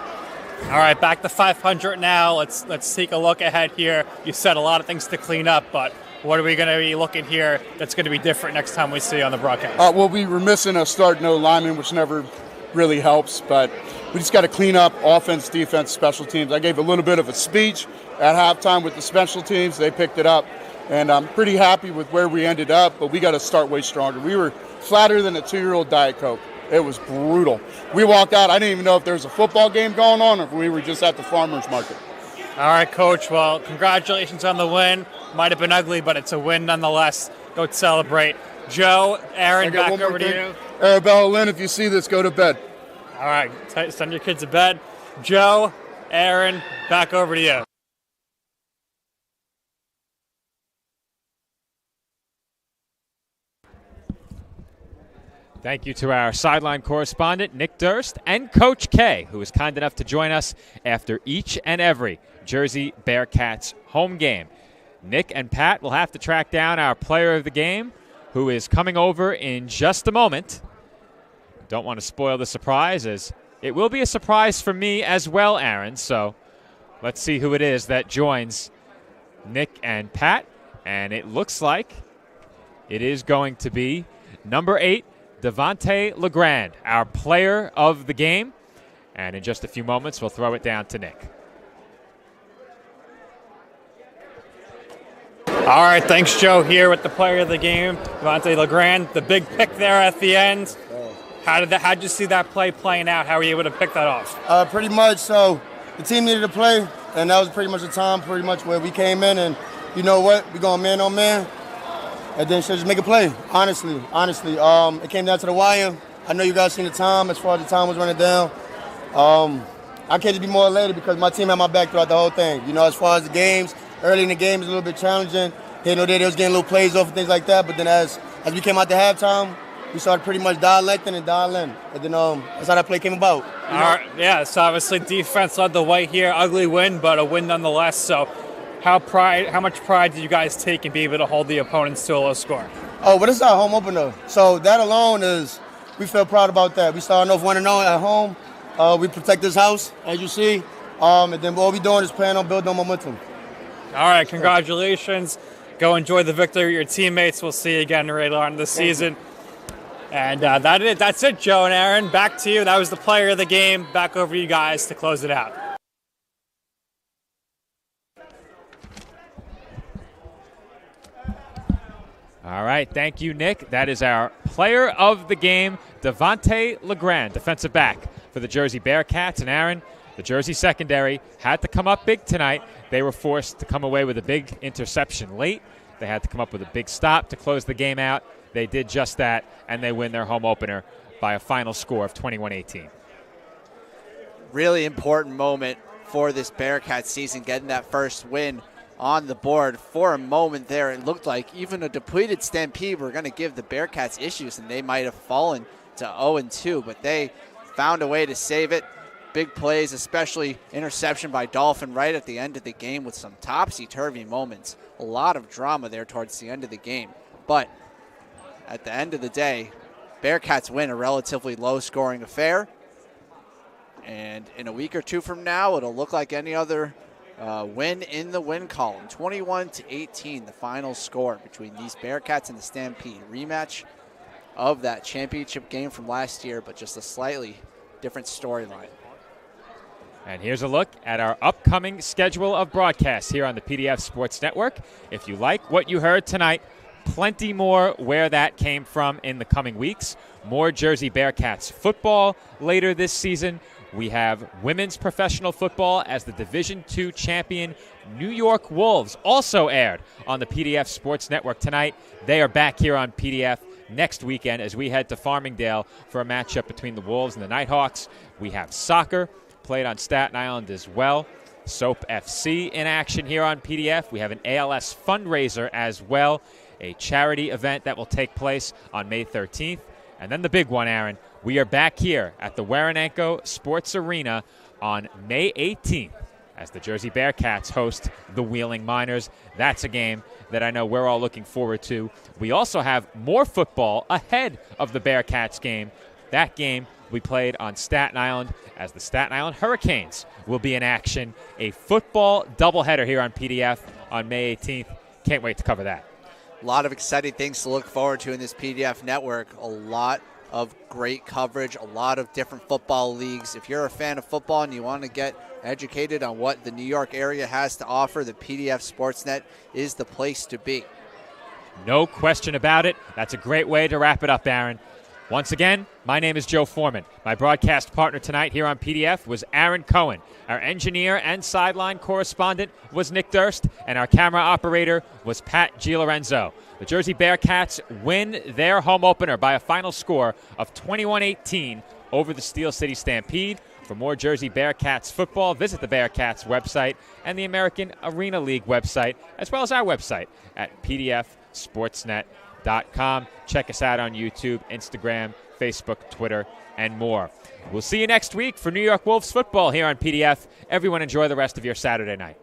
All right, back to 500 now. Let's take a look ahead here. You said a lot of things to clean up, but what are we going to be looking here that's going to be different next time we see you on the broadcast? Well, we were missing a start no lineman, which never really helps, but we just got to clean up offense, defense, special teams. I gave a little bit of a speech at halftime with the special teams. They picked it up, and I'm pretty happy with where we ended up, but we got to start way stronger. We were flatter than a 2-year-old Diet Coke. It was brutal. We walked out, I didn't even know if there was a football game going on or if we were just at the farmer's market. All right, Coach. Well, congratulations on the win. Might have been ugly, but it's a win nonetheless. Go celebrate. Joe, Aaron, back over to you. Arabella Lynn, if you see this, go to bed. All right, send your kids to bed. Joe, Aaron, back over to you. Thank you to our sideline correspondent, Nick Durst, and Coach K, who was kind enough to join us after each and every Jersey Bearcats home game. Nick and Pat will have to track down our player of the game, who is coming over in just a moment. Don't want to spoil the surprise, as it will be a surprise for me as well, Aaron. So let's see who it is that joins Nick and Pat. And it looks like it is going to be number 8, Devontae LeGrand, our player of the game. And in just a few moments, we'll throw it down to Nick. All right, thanks, Joe, here with the player of the game, Devontae LeGrand. The big pick there at the end. How'd you see that play playing out? How were you able to pick that off? Pretty much, so the team needed to play, and that was pretty much the time, pretty much where we came in, and you know what? We're going man on man. And then just make a play, honestly. It came down to the wire. I know you guys seen the time as far as the time was running down. I can't just be more elated because my team had my back throughout the whole thing. You know, as far as the games, early in the game is a little bit challenging. Here and there, they was getting little plays off and things like that. But then as we came out to halftime, we started pretty much dialecting and dialing. And then that's how that play came about. All right, yeah, so obviously defense led the way here. Ugly win, but a win nonetheless. So how much pride did you guys take in being able to hold the opponents to a low score? Oh, but it's our home opener. So that alone we feel proud about that. We started off 1-0 at home. We protect this house, as you see. And then all we're doing is planning on building on momentum. All right, congratulations. Go enjoy the victory with your teammates. We'll see you again later on in the season. And that's it, Joe and Aaron. Back to you. That was the player of the game. Back over to you guys to close it out. All right, thank you, Nick. That is our player of the game, Devontae Legrand, defensive back for the Jersey Bearcats. And Aaron, the Jersey secondary had to come up big tonight. They were forced to come away with a big interception late. They had to come up with a big stop to close the game out. They did just that, and they win their home opener by a final score of 21-18. Really important moment for this Bearcats season, getting that first win on the board. For a moment there, it looked like even a depleted Stampede were going to give the Bearcats issues, and they might have fallen to 0-2, but they found a way to save it. Big plays, especially interception by Dolphin right at the end of the game with some topsy-turvy moments. A lot of drama there towards the end of the game. But at the end of the day, Bearcats win a relatively low-scoring affair. And in a week or two from now, it'll look like any other win in the win column. 21-18, the final score between these Bearcats and the Stampede. Rematch of that championship game from last year, but just a slightly different storyline. And here's a look at our upcoming schedule of broadcasts here on the PDF Sports Network. If you like what you heard tonight, plenty more where that came from in the coming weeks. More Jersey Bearcats football later this season. We have women's professional football as the Division II champion New York Wolves also aired on the PDF Sports Network tonight. They are back here on PDF next weekend as we head to Farmingdale for a matchup between the Wolves and the Nighthawks. We have soccer played on Staten Island as well. Soap FC in action here on PDF. We have an ALS fundraiser as well, a charity event that will take place on May 13th. And then the big one, Aaron, we are back here at the Waranenko Sports Arena on May 18th as the Jersey Bearcats host the Wheeling Miners. That's a game that I know we're all looking forward to. We also have more football ahead of the Bearcats game. That game we played on Staten Island as the Staten Island Hurricanes will be in action. A football doubleheader here on PDF on May 18th. Can't wait to cover that. A lot of exciting things to look forward to in this PDF network. A lot of great coverage, a lot of different football leagues. If you're a fan of football and you want to get educated on what the New York area has to offer, the PDF Sportsnet is the place to be. No question about it. That's a great way to wrap it up, Aaron. Once again, my name is Joe Foreman. My broadcast partner tonight here on PDF was Aaron Cohen. Our engineer and sideline correspondent was Nick Durst, and our camera operator was Pat Gilorenzo. The Jersey Bearcats win their home opener by a final score of 21-18 over the Steel City Stampede. For more Jersey Bearcats football, visit the Bearcats website and the American Arena League website, as well as our website at pdfsportsnet.com. Check us out on YouTube, Instagram, Facebook, Twitter, and more. We'll see you next week for New York Wolves football here on PDF. Everyone enjoy the rest of your Saturday night.